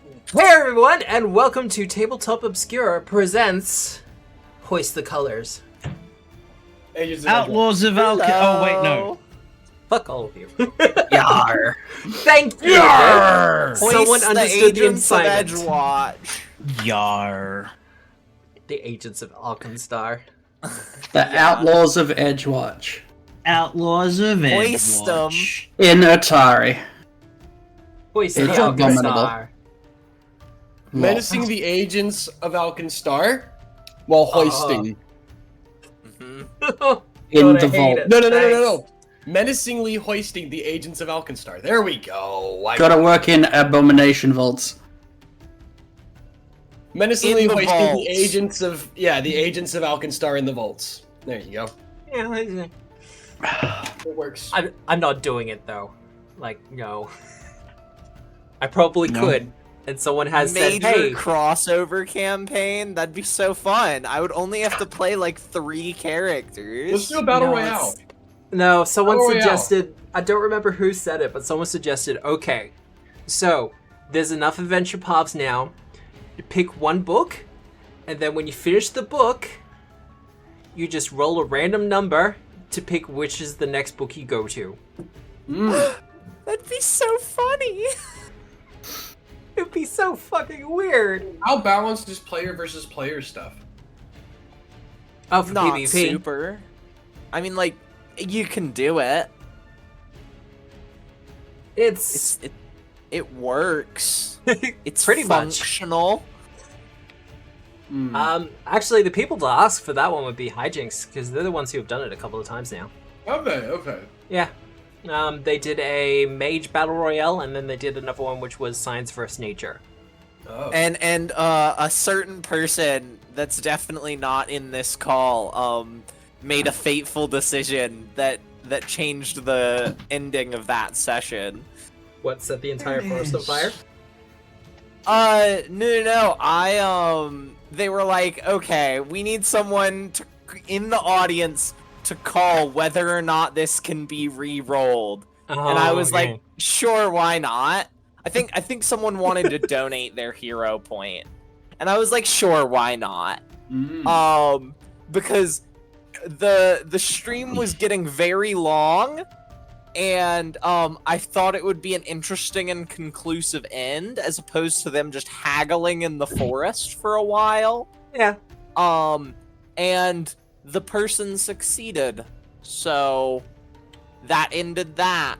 Hey everyone, and welcome to Tabletop Obscura presents Hoist the Colors. Outlaws of Alchemy. Oh wait, no. Fuck all of you. Yar. Thank you. Yar. Someone Hoist understood the agents of assignment. Edgewatch. Yar. The agents of Alkenstar. The Outlaws of Edgewatch. Outlaws of Hoist 'em. Edgewatch. In Atari. Hoist the It's abominable. Alkenstar. Menacing the agents of Alkenstar while hoisting. In God, the I hate vault. it. No. Menacingly hoisting the agents of Alkenstar. There we go. Gotta work in abomination vaults. Menacingly In the hoisting vaults. the agents of Alkenstar in the vaults. There you go. Yeah, It works. I'm not doing it though. Like, no. I probably No. could. And someone has said, Major hey, crossover campaign? That'd be so fun. I would only have to play like 3 characters. Let's do a battle No, royale. no, someone Battle Royale. suggested, I don't remember who said it, but someone suggested, okay, so there's enough adventure pops now to pick one book, and then when you finish the book, you just roll a random number to pick which is the next book you go to. That'd be so funny. It'd be so fucking weird. How balanced is player versus player stuff? Oh, for Not PvP. super. I mean, like, you can do it. It's It works. It's pretty much. functional. Actually, the people to ask for that one would be Hijinks, because they're the ones who have done it a couple of times now. Okay. Yeah. They did a mage battle royale, and then they did another one which was science versus nature. Oh. And a certain person that's definitely not in this call made a fateful decision that changed the ending of that session. What, set the entire forest on fire? No. They were like, okay, we need someone in the audience to call whether or not this can be re-rolled. And I was like, sure, why not? I think someone wanted to donate their hero point. And I was like, sure, why not? Because the stream was getting very long, and I thought it would be an interesting and conclusive end, as opposed to them just haggling in the forest for a while. Yeah. And the person succeeded, so that ended that.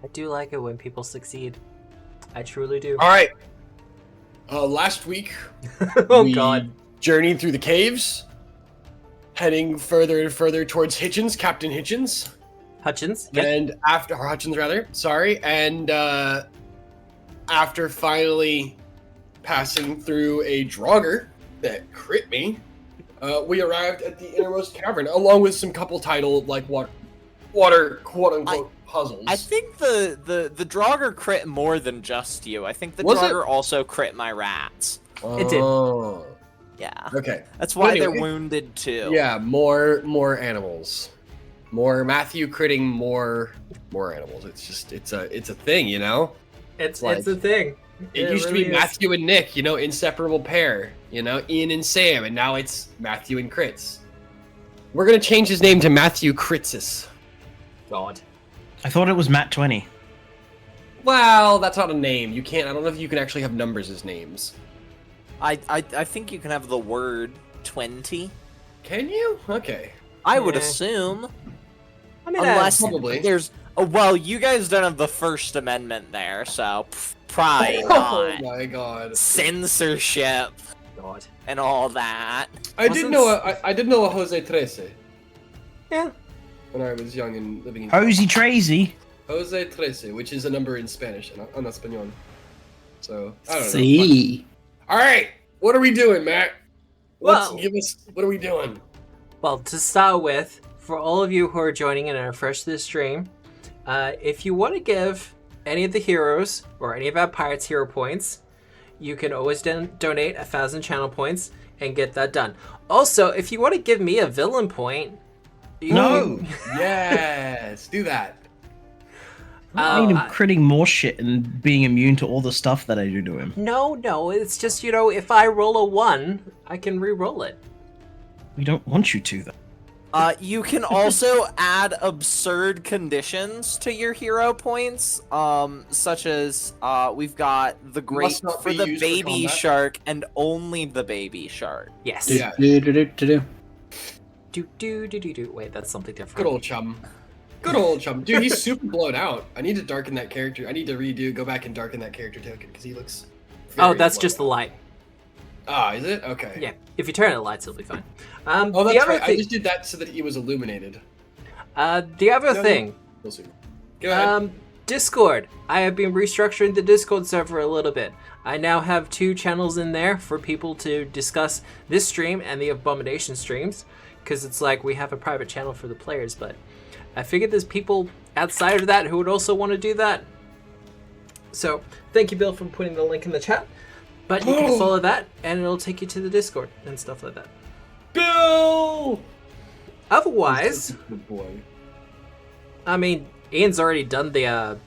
I do like it when people succeed. I truly do. All right. Last week, Oh we god. journeyed through the caves, heading further and further towards Captain Hutchins. Hutchins? Yeah. And after Hutchins, after finally passing through a Draugr that crit me, we arrived at the innermost cavern, along with some couple title water quote unquote puzzles. I think the Draugr crit more than just you. I think the Was it? Draugr also crit my rats. It did. Oh, Yeah. okay. That's why Anyway. they're wounded too. Yeah, more animals. More Matthew critting more animals. It's a thing, you know? It's like- a thing. It used to really be is. Matthew and Nick, inseparable pair, Ian and Sam, and now it's Matthew and Crits. We're gonna change his name to Matthew Critsis. God. I thought it was Matt 20. Well, that's not a name. I don't know if you can actually have numbers as names. I think you can have the word 20. Can you? Okay. I would Yeah. assume. I mean, Unless probably. there's well, you guys don't have the First Amendment there, so probably Oh not. my god. Censorship God. and all that. I did know a Jose Trece Yeah. when I was young and living in Hosey Tracy. Jose Trece, which is a number in Spanish, en español. So, I don't know. See. All right, what are we doing, Matt? Well- What are we doing? Well, to start with, for all of you who are joining and are fresh to the stream, if you want to give any of the heroes or any of our pirates hero points, you can always donate 1,000 channel points and get that done. Also, if you want to give me a villain point, No. Yes, do that. I need him critting more shit and being immune to all the stuff that I do to him. No, it's just, if I roll a 1, I can re-roll it. We don't want you to, though. You can also add absurd conditions to your hero points, such as we've got the great Must not for be the used for baby combat. shark and only the baby shark. Yes. Yeah. Do. Do. Wait, that's something different. Good old chum. Good old chum. Dude, he's super blown out. I need to darken that character. I need to go back and darken that character token because he looks. Oh, very that's blown just the out. light. Ah, is it? Okay. Yeah, if you turn it lights, it'll be fine. Oh, the that's other right. I thing, just did that so that he was illuminated. the other No, thing, We'll see. Go ahead. Discord. I have been restructuring the Discord server a little bit. I now have 2 channels in there for people to discuss this stream and the Abomination streams, because it's like we have a private channel for the players, but I figured there's people outside of that who would also want to do that. So, thank you, Bill, for putting the link in the chat. But you can follow that, and it'll take you to the Discord and stuff like that. Bill! Otherwise, Good boy. I mean, Ian's already done the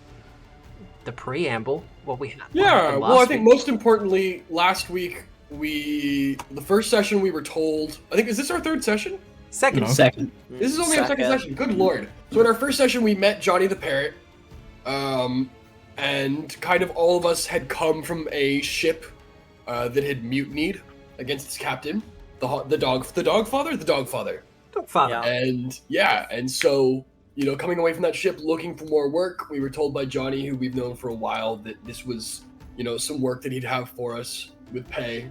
preamble. What we had. Yeah, well, I think most importantly, last week the first session we were told. I think is this our 3rd session? Second. No. Second. This is only our second session. Good lord. So in our first session, we met Johnny the Parrot, and kind of all of us had come from a ship that had mutinied against its captain, the Dogfather. Don't follow. Yeah. And so coming away from that ship looking for more work, we were told by Johnny, who we've known for a while, that this was some work that he'd have for us with pay.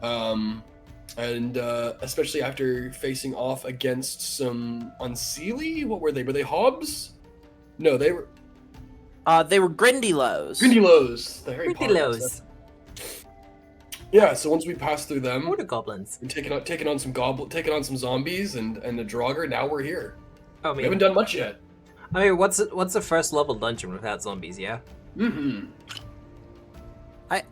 And especially after facing off against some Unseelie. What were they? Were they Hobbs? No, they were Grindylows. Grindylows. The Harry Potter Grindylows. stuff. Yeah, so once we passed through them Water goblins. and taken on some zombies and the Draugr, now we're here. I We haven't done much yet. mean, what's a first level dungeon without zombies? Yeah. Mm-hmm.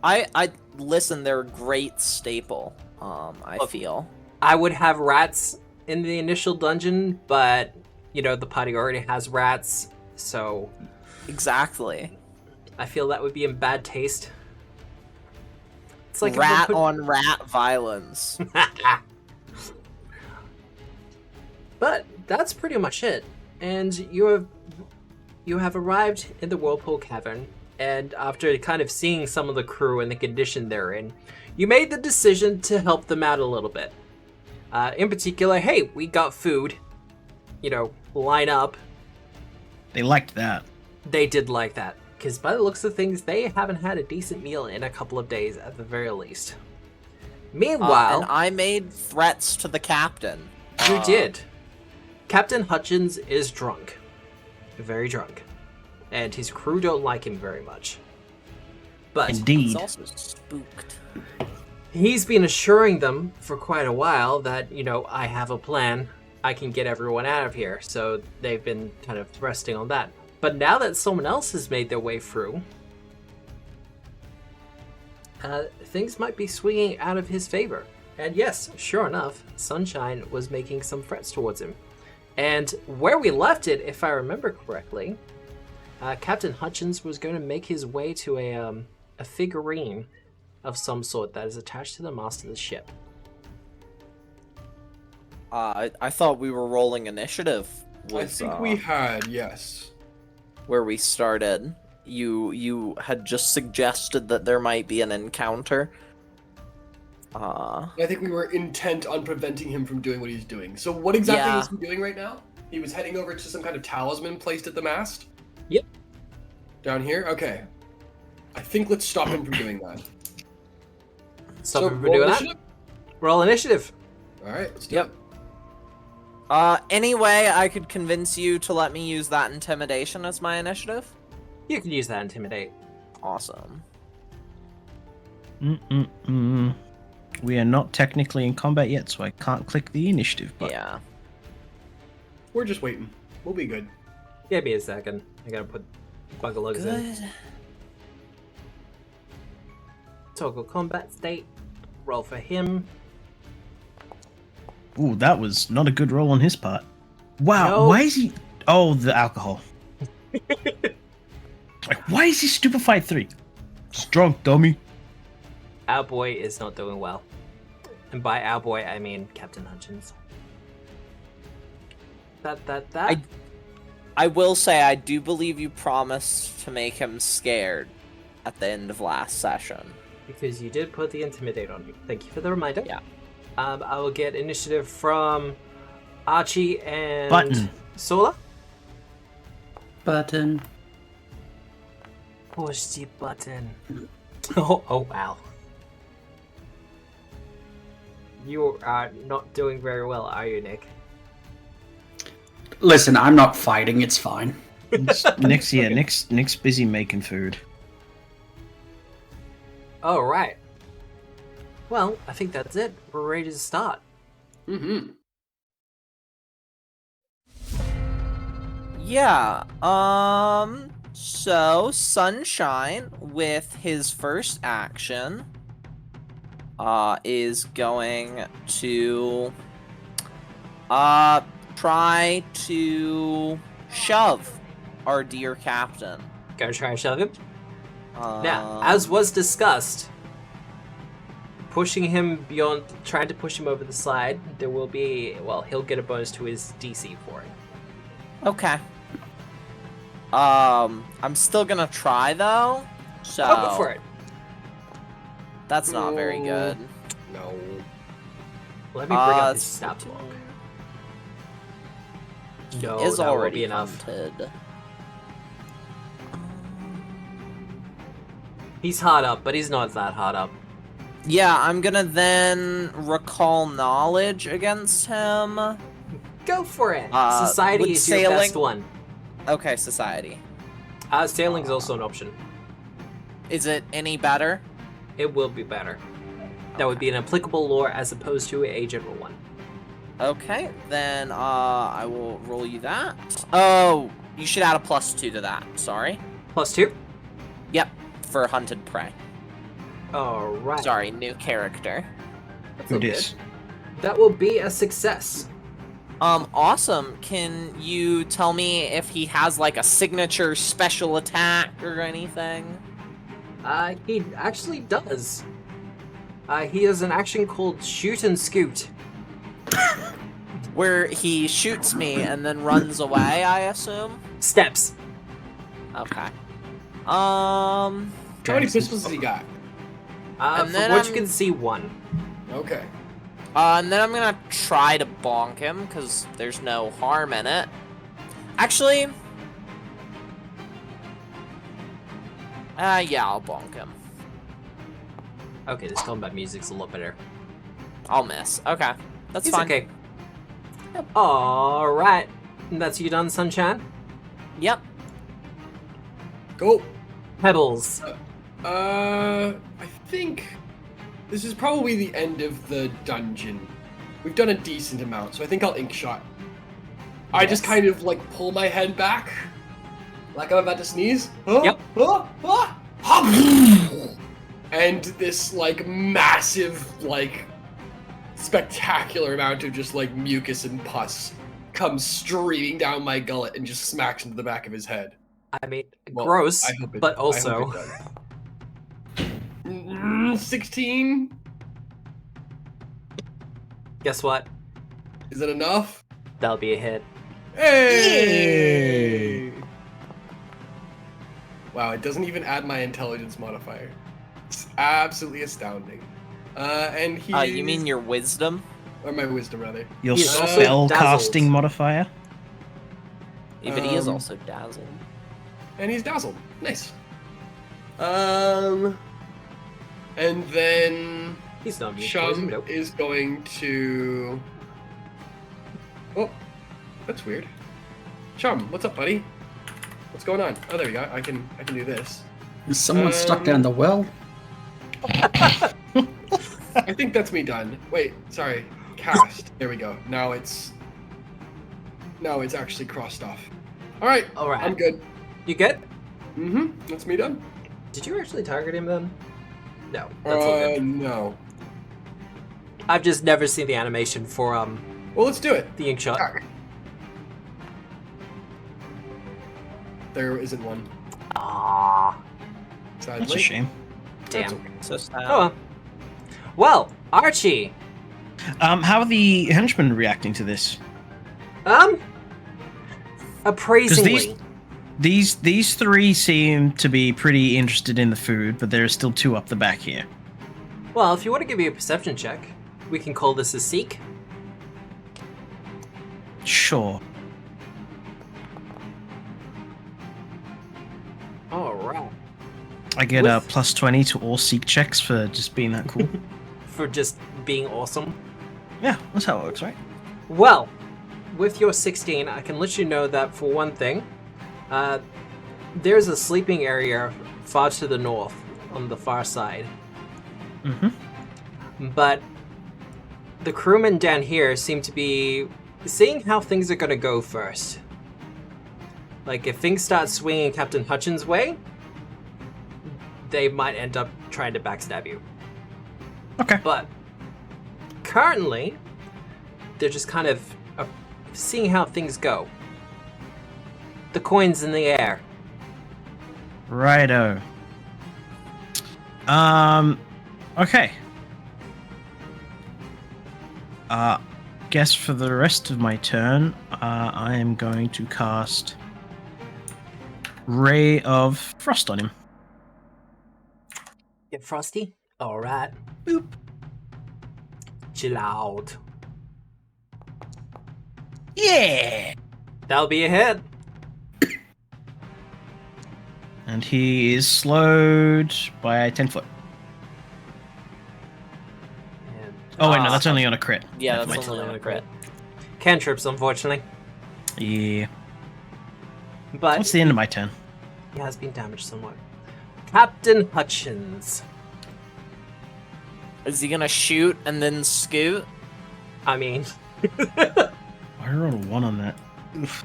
I listen. They're a great staple. I feel. I would have rats in the initial dungeon, but the party already has rats, so Exactly. I feel that would be in bad taste. It's like Rat on rat violence. But that's pretty much it. And you have arrived in the Whirlpool Cavern, and after kind of seeing some of the crew and the condition they're in, you made the decision to help them out a little bit. In particular, hey, we got food. Line up. They liked that. They did like that, because by the looks of things, they haven't had a decent meal in a couple of days at the very least. Meanwhile, and I made threats to the captain. you did. Captain Hutchins is drunk. Very drunk. And his crew don't like him very much. But He's Indeed. also spooked. he's been assuring them for quite a while that, I have a plan. I can get everyone out of here. So they've been kind of resting on that. But now that someone else has made their way through, things might be swinging out of his favor. And yes, sure enough, Sunshine was making some threats towards him. And where we left it, if I remember correctly, Captain Hutchins was going to make his way to a figurine of some sort that is attached to the mast of the ship. I thought we were rolling initiative. I think we had, yes. Where we started. You had just suggested that there might be an encounter. I think we were intent on preventing him from doing what he's doing. So what exactly Yeah. is he doing right now? He was heading over to some kind of talisman placed at the mast? Yep. Down here? Okay. I think let's stop him from doing that. Stop him from roll doing that. initiative? Roll initiative. Alright, let's do Yep. it. Anyway, I could convince you to let me use that intimidation as my initiative. You can use that intimidate. Awesome. We are not technically in combat yet, so I can't click the initiative button. Yeah. We're just waiting. We'll be good. Give me a second. I gotta put Bugalugs in. Good. Toggle combat state. Roll for him. Ooh, that was not a good roll on his part. Wow, No. why is he... Oh, the alcohol. Like, why is he stupefied 3? It's drunk, dummy. Our boy is not doing well. And by our boy, I mean Captain Hutchins. That. I will say, I do believe you promised to make him scared at the end of last session. Because you did put the intimidate on me. Thank you for the reminder. Yeah. I will get initiative from Archie and Button. Sola. Button. Push the button. Oh wow. You are not doing very well, are you, Nick? Listen, I'm not fighting. It's fine. Nick's busy making food. All right. Well, I think that's it. We're ready to start. Mm-hmm. Yeah, so Sunshine, with his first action, is going to, try to shove our dear captain. Gonna try and shove him? Now, as was discussed, pushing him beyond, trying to push him over the slide, there will be, well, he'll get a bonus to his DC for it. Okay. I'm still gonna try, though, so... Oh, go for it. That's not very good. No. Let me bring up his stat block. No, Is that won't already be enough. hunted. He's hard up, but he's not that hard up. Yeah, I'm gonna then recall knowledge against him. Go for it. Would Society is your best one. Okay, society. Sailing's also an option. Is it any better? It will be better. That would be an applicable lore as opposed to a general one. Okay, then I will roll you that. Oh, you should add a +2 to that. Sorry. +2? Yep, for hunted prey. Alright. Sorry, new character. That's Who all dis? good. That will be a success. Awesome. Can you tell me if he has like a signature special attack or anything? He actually does. He has an action called Shoot and Scoot. Where he shoots me and then runs away, I assume? Steps. Okay. How many pistols has he got? From then what you I'm- can see, 1. Okay. And then I'm gonna try to bonk him, because there's no harm in it. Actually... yeah, I'll bonk him. Okay, this combat music's a lot better. I'll miss. Okay, that's It's fine. okay. Alright. That's you done, Sunshine? Yep. Go. Pebbles. I think this is probably the end of the dungeon. We've done a decent amount, so I think I'll ink shot. I just kind of like pull my head back, like I'm about to sneeze. Yep. And this like massive, like spectacular amount of just like mucus and pus comes streaming down my gullet and just smacks into the back of his head. I mean, Well, gross, I hope it- but I hope also... it does. 16? Guess what? Is it enough? That'll be a hit. Hey! Wow, it doesn't even add my intelligence modifier. It's absolutely astounding. And he. You mean your wisdom? Or my wisdom, rather. Your He's also spell dazzled. casting modifier. Yeah, but he is Um, also dazzled. And he's dazzled. Nice. And then He's not immune to poison, Shum nope. is going to. Oh, that's weird. Shum, what's up, buddy? What's going on? Oh, there we go. I can do this. Is someone stuck down the well? I think that's me done. Wait, sorry. Cast. There we go. Now it's actually crossed off. All right. Alright. I'm good. You good? Mm-hmm. That's me done. Did you actually target him then? No. That's all good. No. I've just never seen the animation for Well, let's do it. the ink shot. Attack. There isn't one. Ah, Sadly. That's a shame. damn. okay. So sad. Oh well, Archie. How are the henchmen reacting to this? Appraisingly. These three seem to be pretty interested in the food, but there are still two up the back here. Well, if you want to give me a perception check, we can call this a seek. Sure. All right. I get a With- plus 20 to all seek checks for just being that cool. For just being awesome. Yeah, that's how it works, right? Well, with your 16, I can let you know that for one thing, there's a sleeping area far to the north on the far side. Mm-hmm. But the crewmen down here seem to be seeing how things are going to go first. Like, if things start swinging Captain Hutchins' way, they might end up trying to backstab you. Okay. But currently, they're just kind of seeing how things go. The coin's in the air. Righto. Okay. Guess for the rest of my turn, I am going to cast Ray of Frost on him. Get frosty? Alright. Boop. Chill out. Yeah! That'll be a hit. And he is slowed by 10 foot. And Oh, wait, no, that's only on a crit. Yeah, Never that's mind. only on a crit. cantrips, unfortunately. Yeah. But What's the end of my turn? he has been damaged somewhat. Captain Hutchins. Is he gonna shoot and then scoot? I mean, I rolled a 1 on that. Oof.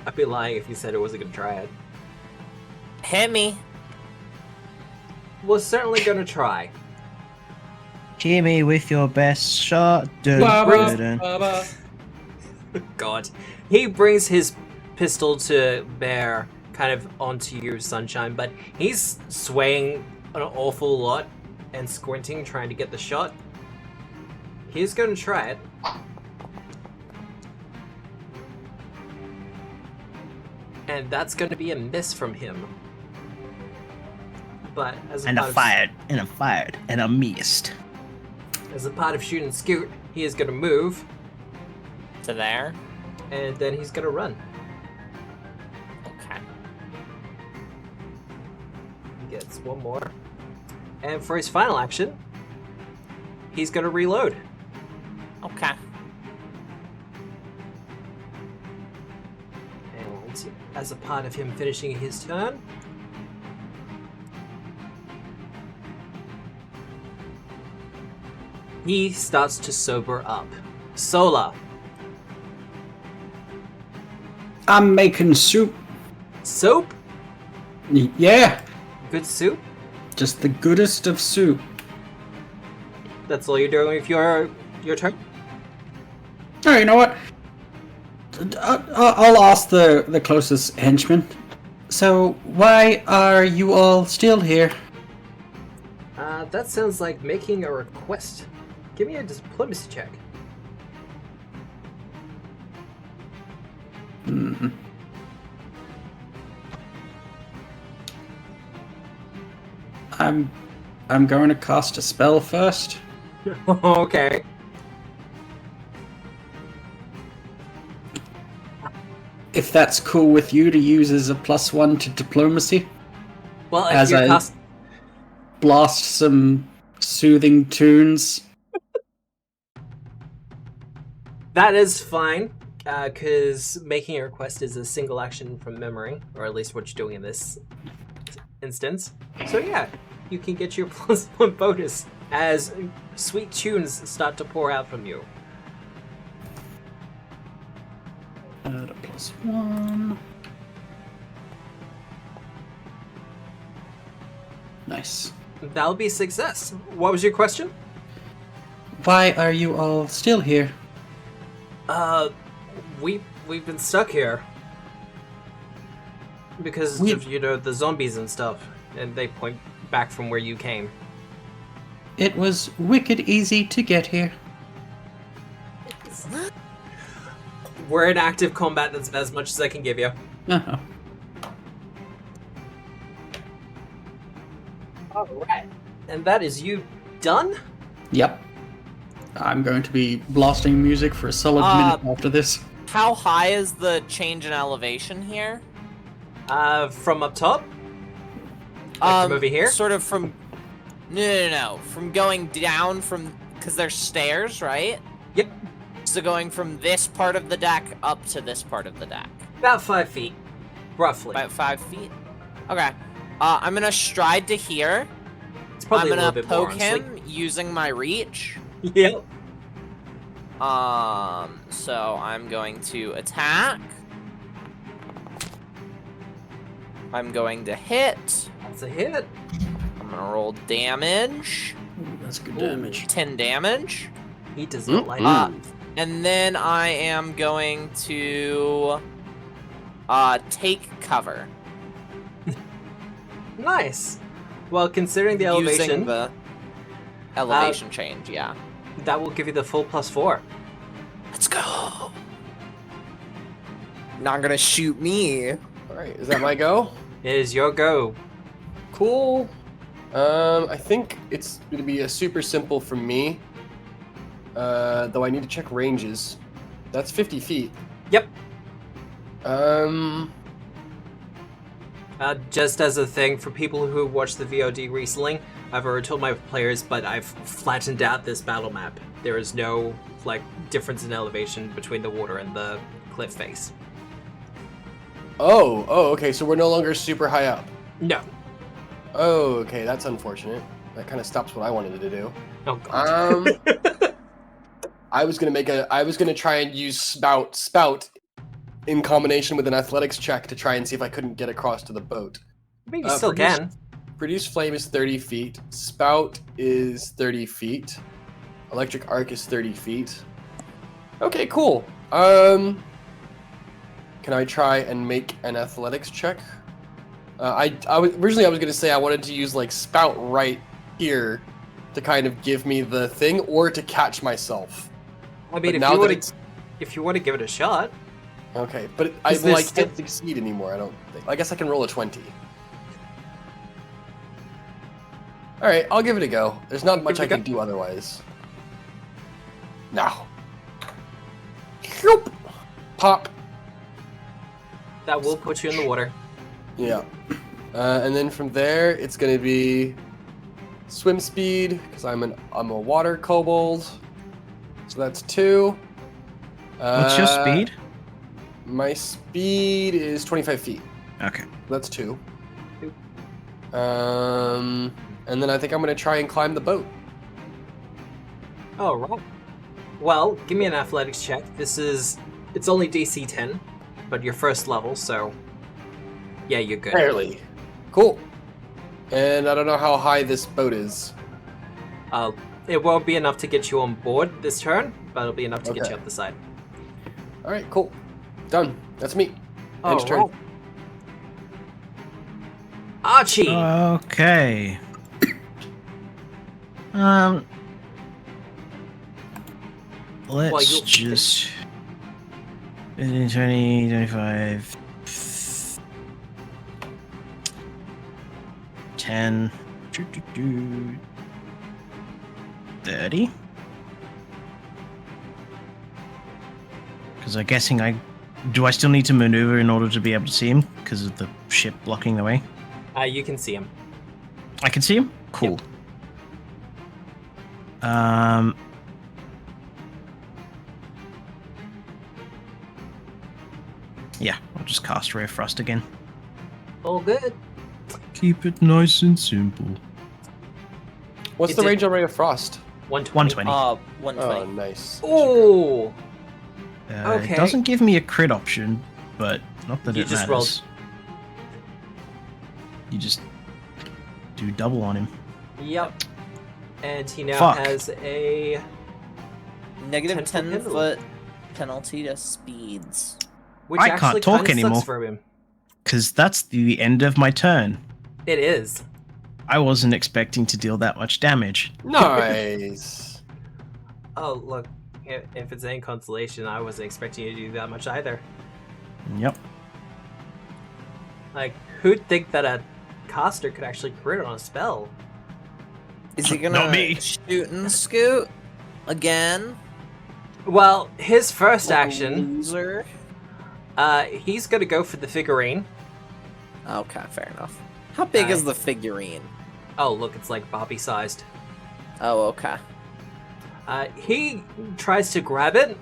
I'd be lying if you said it wasn't gonna try it. Hit me. We're certainly gonna try. Hit me with your best shot. Dun, Baba, dun, dun. baba. God. He brings his pistol to bear kind of onto you, Sunshine, but he's swaying an awful lot and squinting, trying to get the shot. He's gonna try it. And that's gonna be a miss from him. But as a And part I of- fired, and I fired, and I missed. as a part of shoot and scoot, he is gonna move, To there. and then he's gonna run. Okay. He gets one more. And for his final action, he's gonna reload. Okay. And as a part of him finishing his turn, he starts to sober up. Sola, I'm making soup. soup? Yeah, Good soup? Just the goodest of soup. That's all you're doing with your turn? Oh, you know what? I'll ask the closest henchman. So, why are you all still here? That sounds like making a request. Give me a diplomacy check. Hmm. I'm going to cast a spell first. Okay. If that's cool with you to use as a +1 to diplomacy. Well, if As you're I blast some soothing tunes. that is fine, because making a request is a single action from memory, or at least what you're doing in this instance. So yeah, you can get your +1 bonus as sweet tunes start to pour out from you. Add a +1. Nice. That'll be success. What was your question? Why are you all still here? We've been stuck here. Because of, the zombies and stuff. And they point back from where you came. It was wicked easy to get here. We're in active combat, that's as much as I can give you. Uh-huh. Alright. And that is you done? Yep. I'm going to be blasting music for a solid minute after this. How high is the change in elevation here? From up top? Like from over here? Sort of from... No. From going down from... Because there's stairs, right? Yep. So going from this part of the deck up to this part of the deck. About 5 feet. Roughly. About 5 feet? Okay. I'm gonna stride to here. It's probably I'm a gonna little bit more, poke honestly. him using my reach. Yep. So I'm going to attack. I'm going to hit. That's a hit. I'm gonna roll damage. Ooh, that's good damage. 10 damage. He does not like that. And then I am going to take cover. Nice. Well, considering the elevation, Using the elevation change, yeah. that will give you the full +4. Let's go. Not gonna shoot me. All right, is that my go? It is your go. Cool. I think it's going to be a super simple for me. Though I need to check ranges. That's 50 feet. Yep. Um, Just as a thing for people who watched the VOD recently, I've already told my players, but I've flattened out this battle map. There is no difference in elevation between the water and the cliff face. Oh, okay, so we're no longer super high up. No. Oh, okay, that's unfortunate. That kind of stops what I wanted to do. Oh god. I was gonna try and use spout in combination with an athletics check to try and see if I couldn't get across to the boat. I mean, you still can. Produce flame is 30 feet. Spout is 30 feet. Electric arc is 30 feet. Okay, cool. Can I try and make an athletics check? Originally I was gonna say I wanted to use spout right here to kind of give me the thing, or to catch myself. I mean, if you want to give it a shot. Okay, but I can't succeed anymore. I don't think. I guess I can roll a 20. All right, I'll give it a go. There's not much I can do otherwise. Now. Pop. That will put you in the water. Yeah. And then from there, it's gonna be swim speed because I'm a water kobold. So that's 2. What's your speed? My speed is 25 feet. Okay. That's 2. And then I think I'm gonna try and climb the boat. Oh, right. Well, give me an athletics check. It's only DC 10, but your first level, so yeah, you're good. Barely. Cool. And I don't know how high this boat is. It won't be enough to get you on board this turn, but it'll be enough to get Okay. you up the side. All right, cool. Done. That's me. Oh, End turn. right. Archie! Okay. Let's just 15, 20, 25, 10, 30. Because I'm guessing do I still need to maneuver in order to be able to see him because of the ship blocking the way? You can see him. I can see him? Cool. Yep. Yeah, I'll just cast Ray of Frost again. All good. Keep it nice and simple. What's the range on Ray of Frost? 120. 120. Oh, nice. Ooh! Okay. It doesn't give me a crit option, but not that You it just matters. rolled. You just do double on him. Yep. And he now Fuck. has a... Negative 10-foot 10 penalty. foot penalty to speeds. Which I actually can't talk kinda anymore. sucks for him. because that's the end of my turn. It is. I wasn't expecting to deal that much damage. Nice. Oh, look. If it's any consolation, I wasn't expecting you to do that much either. Yep. Like, who'd think that a caster could actually crit on a spell? Is he Not gonna me. shoot and scoot again? Well, his first action, Loser. he's gonna go for the figurine. Okay, fair enough. How big is the figurine? Oh, look, it's like Bobby sized. Oh, okay. He tries to grab it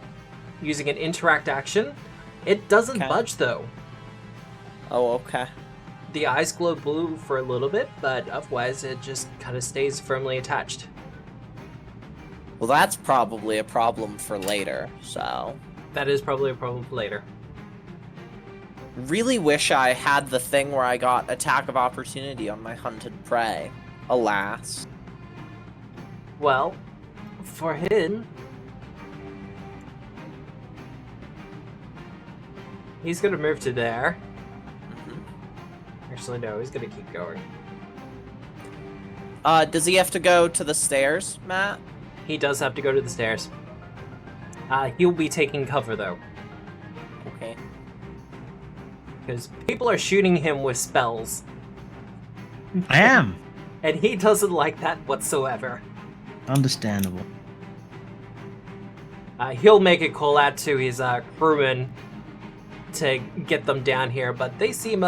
using an interact action. It doesn't Okay. budge though. Oh, okay. The eyes glow blue for a little bit, but otherwise it just kind of stays firmly attached. Well, that's probably a problem for later, so... That is probably a problem for later. Really wish I had the thing where I got attack of opportunity on my hunted prey. Alas. Well, for him, he's gonna move to there. Actually, no, he's gonna keep going. Does he have to go to the stairs, Matt? He does have to go to the stairs. He'll be taking cover though, Okay. because people are shooting him with spells, I am. and he doesn't like that whatsoever. Understandable. He'll make a call out to his crewmen to get them down here, but they seem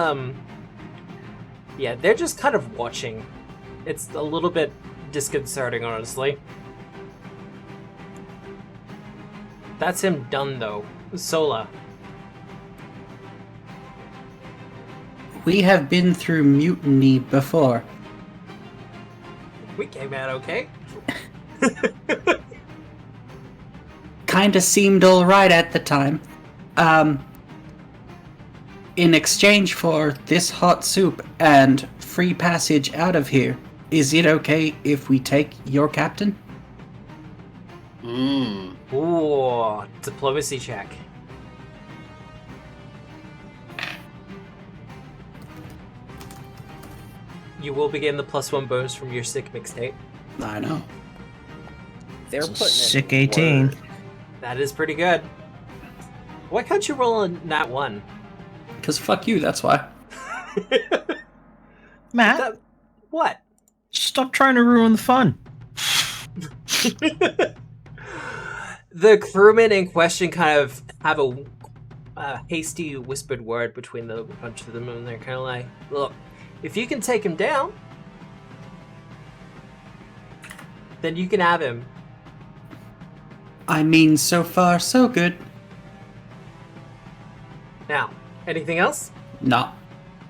yeah, they're just kind of watching. It's a little bit disconcerting, honestly. That's him done though. Sola. We have been through mutiny before. We came out okay. Kinda seemed alright at the time. In exchange for this hot soup and free passage out of here, is it okay if we take your captain? Ooh, diplomacy check. You will begin the +1 bonus from your sick mixtape. I know. They're It's a putting sick in 18. work. That is pretty good. Why can't you roll a nat 1? Because fuck you, that's why. Matt, What? stop trying to ruin the fun. The crewmen in question kind of have a hasty whispered word between the bunch of them, and they're kind of like, look, if you can take him down, then you can have him. I mean, so far, so good. Now, anything else? Nah.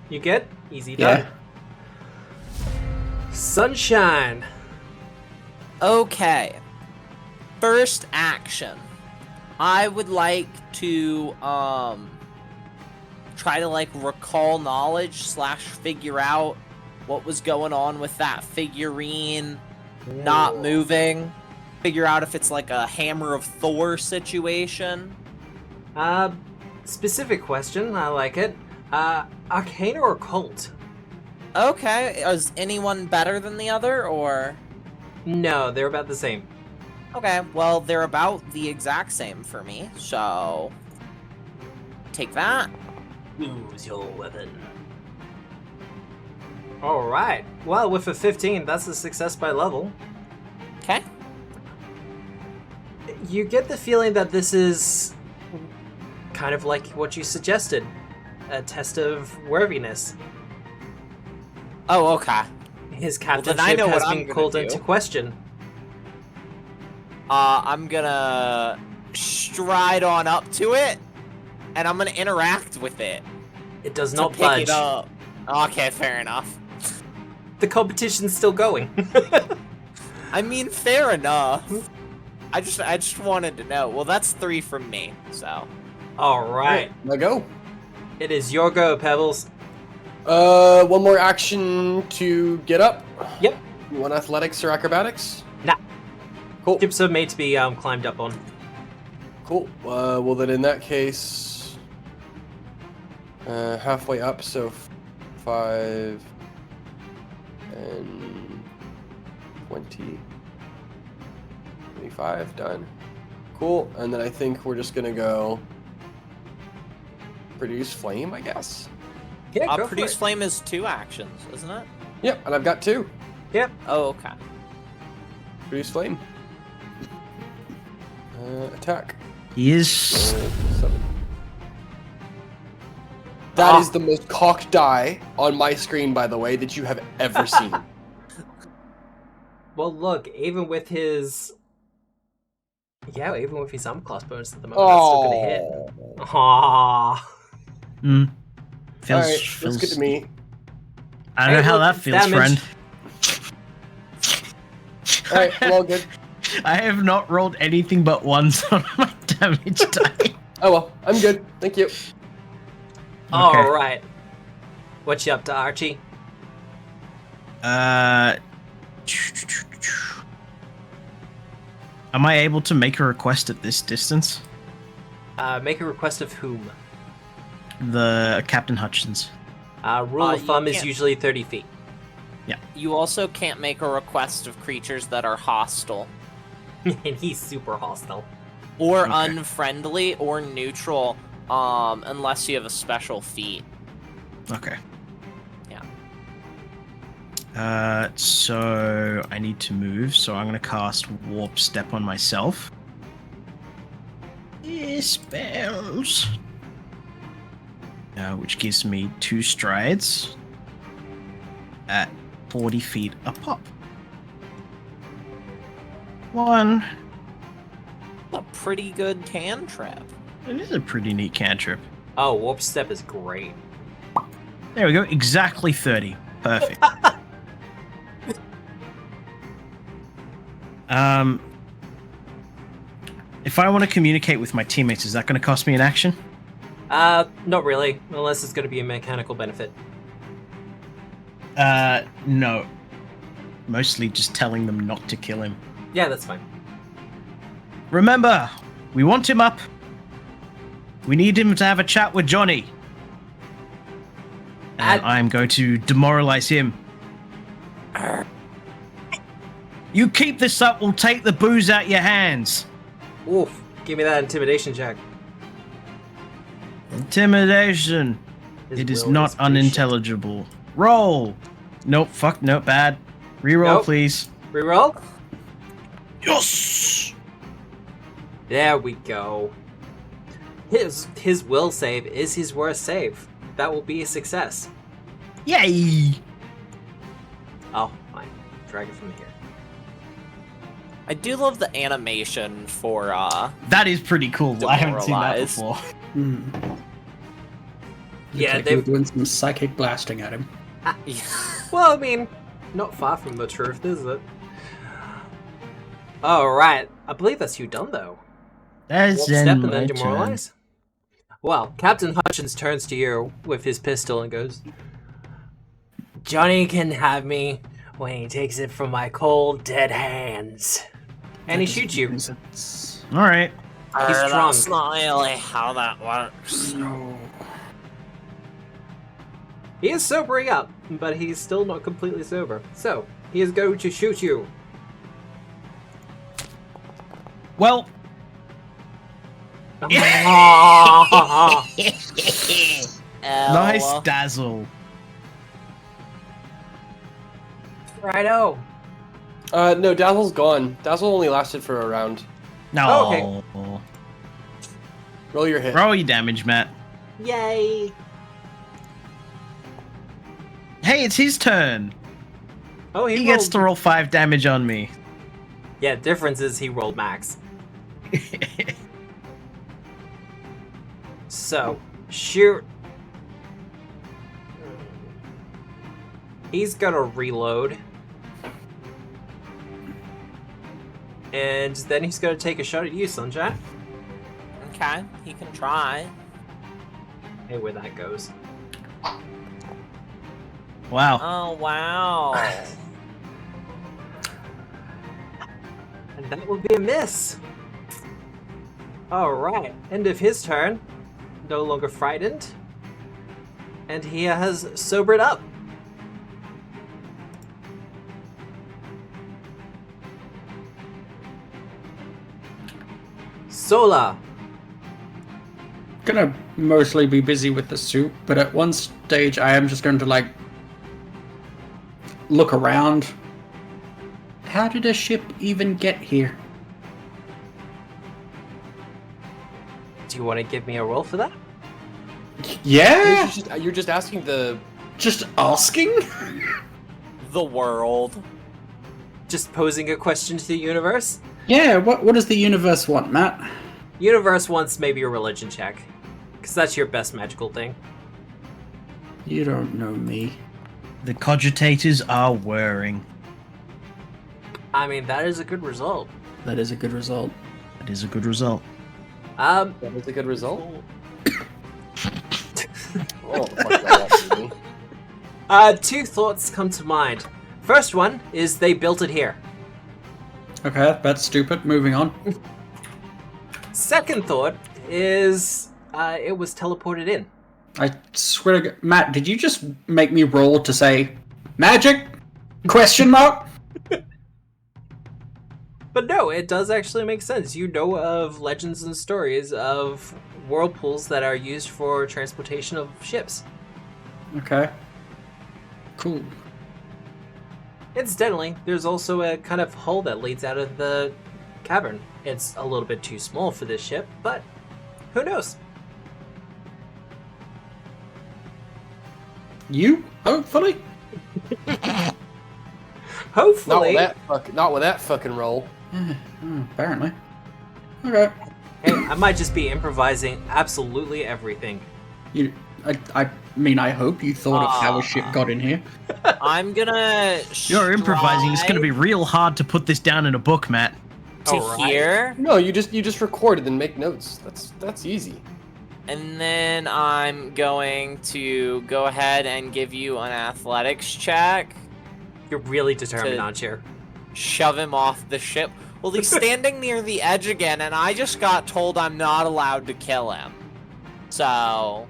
You good? Easy Yeah. done. Sunshine. Okay. First action. I would like to try to like recall knowledge / figure out what was going on with that figurine not moving. Figure out if it's like a Hammer of Thor situation. Specific question. I like it. Arcana or Occult? Okay, is anyone better than the other, or? No, they're about the same. Okay, well, they're about the exact same for me, so... Take that. Use your weapon. Alright. Well, with a 15, that's a success by level. Okay. You get the feeling that this is kind of like what you suggested. A test of worthiness. Oh, okay. His then I captainship know what has I'm been gonna called do. into question. I'm gonna stride on up to it, and I'm gonna interact with it. It does to not pick budge. it up. Okay, fair enough. The competition's still going. I mean, fair enough. I just wanted to know. Well, that's 3 from me, so. Alright. Let go. It is your go, Pebbles. One more action to get up. Yep. You want athletics or acrobatics? Nah. Cool. Ships are made to be climbed up on. Cool. Well, then in that case, Halfway up, so 5 and 20. 25, done. Cool, and then I think we're just gonna go produce flame, I guess? Yeah, go Produce for it. flame is 2 actions, isn't it? Yep, and I've got 2. Yep. Oh, okay. Produce flame. Attack. He is. 7. That is the most cocked die on my screen, by the way, that you have ever seen. Well, look, even with his armor class bonus at the moment, that's still gonna hit. Aww. Feels, Alright, feels that's good to me. I don't know how that feels, damage. friend. Alright, well, good. I have not rolled anything but ones on my damage die. Oh well, I'm good. Thank you. All right. What you up to, Archie? Am I able to make a request at this distance? Make a request of whom? The Captain Hutchins. Rule of thumb is can't- usually 30 feet. You also can't make a request of creatures that are hostile, And he's super hostile. or Okay. unfriendly, or neutral, unless you have a special feat. Okay. Yeah. So I need to move, so I'm gonna cast Warp Step on myself. Spells. Which gives me 2 strides at 40 feet a pop. 1. A pretty good cantrip. It is a pretty neat cantrip. Oh, Warp Step is great. There we go. Exactly 30. Perfect. If I want to communicate with my teammates, is that going to cost me an action? Not really, unless it's going to be a mechanical benefit. No. Mostly just telling them not to kill him. Yeah, that's fine. Remember, we want him up. We need him to have a chat with Johnny. And I'm going to demoralize him. You keep this up, we'll take the booze out your hands. Oof, give me that intimidation check. Intimidation. His It is will not pretty unintelligible. Roll. Nope, fuck, nope, bad. Reroll, Nope. please. shit. Reroll? Yes! There we go. His will save is his worst save. That will be a success. Yay! Oh, fine. Drag it from here. I do love the animation for That is pretty cool. I haven't seen that Demoralize. before. Yeah, Like you're they've... doing some psychic blasting at him. Well, I mean, not far from the truth, is it? Alright, I believe that's you done, though. That's Warp in step and my then turn. demoralize. Well, Captain Hutchins turns to you with his pistol and goes, Johnny can have me when he takes it from my cold, dead hands. And he shoots you. Alright. He's drunk. That's not really how that works. No. He is sobering up, but he's still not completely sober. So, he is going to shoot you. Well, nice dazzle. Righto. No, Dazzle's gone. Dazzle only lasted for a round. No. Oh, okay. Roll your hit. Roll your damage, Matt. Yay. Hey, it's his turn. Oh, He gets to roll 5 damage on me. Yeah, difference is he rolled max. So, shoot. He's gonna reload. And then he's gonna take a shot at you, Sunshine. Okay, he can try. Hey, where that goes. Wow. Oh, wow. And that will be a miss. Alright, end of his turn. No longer frightened. and he has sobered up. Sola. Gonna mostly be busy with the soup, but at one stage I am just going to like look around. How did a ship even get here? Do you want to give me a roll for that? Yeah, You're just asking the. just asking. The world. Just posing a question to the universe? Yeah, what does the universe want, Matt? Universe wants maybe a religion check. Because that's your best magical thing. You don't know me. The cogitators are whirring. I mean, that is a good result. That is a good result. That is a good result. That was a good result. Oh, fuck that up, Two thoughts come to mind. First one is they built it here. Okay, that's stupid. Moving on. Second thought is it was teleported in. I swear to God, Matt, did you just make me roll to say magic? Question mark? But no, it does actually make sense. You know of legends and stories of whirlpools that are used for transportation of ships. Okay. Cool. Incidentally, there's also a kind of hole that leads out of the cavern. It's a little bit too small for this ship, but who knows? You? Hopefully? Hopefully. Not with that fucking roll. Apparently. Okay. Hey, I might just be improvising absolutely everything. I mean, I hope you thought of how a ship got in here. I'm gonna. You're improvising. It's going to be real hard to put this down in a book, Matt. to Alright. here, No, you just record and then make notes. That's easy. and then I'm going to go ahead and give you an athletics check. You're really determined, To- aren't you? Shove him off the ship. Well, he's standing near the edge again, and I just got told I'm not allowed to kill him. So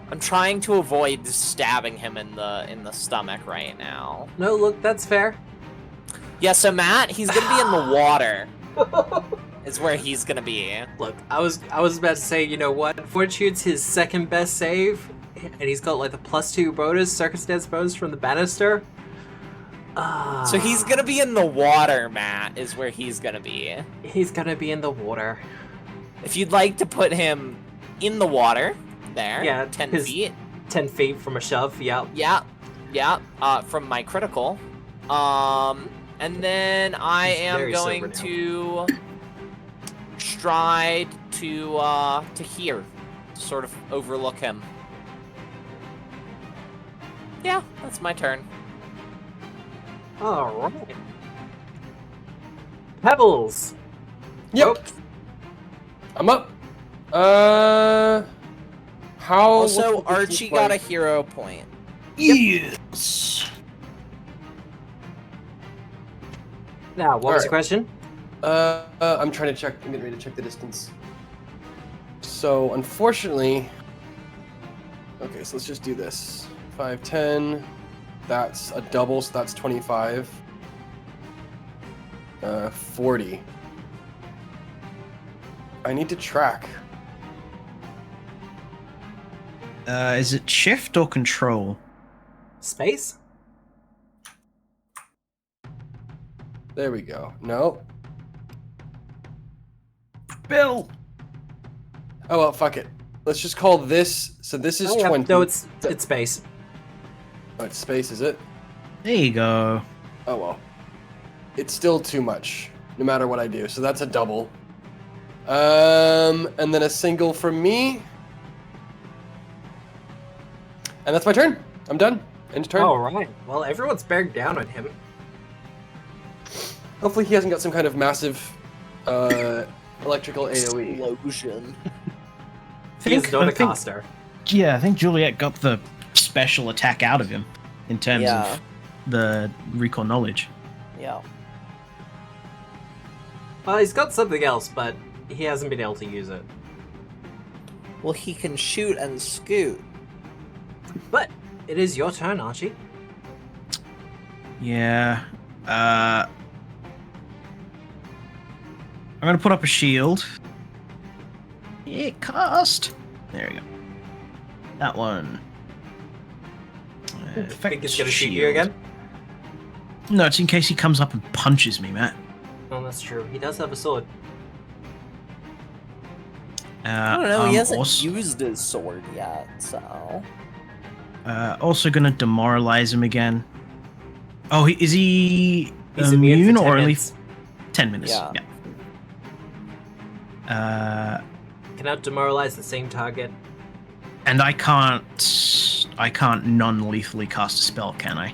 I'm trying to avoid stabbing him in the stomach right now. No, look, that's fair. Yeah, so Matt, he's gonna be in the water. Is where he's gonna be. Look, I was about to say, you know what? Fortitude's his second best save, and he's got like the +2 bonus, circumstance bonus from the banister. So he's gonna be in the water, Matt, is where he's gonna be. He's gonna be in the water. If you'd like to put him in the water, there, Yeah, 10 his- feet. 10 feet from a shove, yeah. Yeah, from my critical. And then I He's am very going sober now. to stride to here, sort of overlook him. Yeah, that's my turn. Alright. Pebbles! Yep. Oh, I'm up. How? Also, what does this Archie look got a like? hero point. Yes. now, what was Alright. the question? I'm trying to check. I'm getting ready to check the distance. So, unfortunately, okay. So let's just do this. 5, 10. That's a double, so that's 25. 40. I need to track. Is it shift or control? Space? There we go. No. Bill. Oh well, fuck it. Let's just call this. So this is Oh, yeah. 20. No, it's space. Oh, it's space, is it? There you go. Oh well. It's still too much, no matter what I do. So that's a double. And then a single from me. And that's my turn. I'm done. End turn. Alright. Well, everyone's bearing down on him. Hopefully he hasn't got some kind of massive electrical AoE. Explosion. He is not I a think- caster. Yeah, I think Juliet got the special attack out of him in terms Yeah. of the recall knowledge. Yeah. Well, he's got something else, but he hasn't been able to use it. Well, he can shoot and scoot. But it is your turn, Archie. Yeah. I'm gonna put up a shield. Yeah, cast. There we go. That one. Think it's gonna shoot you again? No, it's in case he comes up and punches me, Matt. Oh, that's true. He does have a sword. I don't know. He hasn't also, used his sword yet, so. Also gonna demoralize him again. Oh, is he He's immune for 10 or only minutes. 10 minutes? Yeah. Can out demoralize the same target. And I can't non-lethally cast a spell, can I?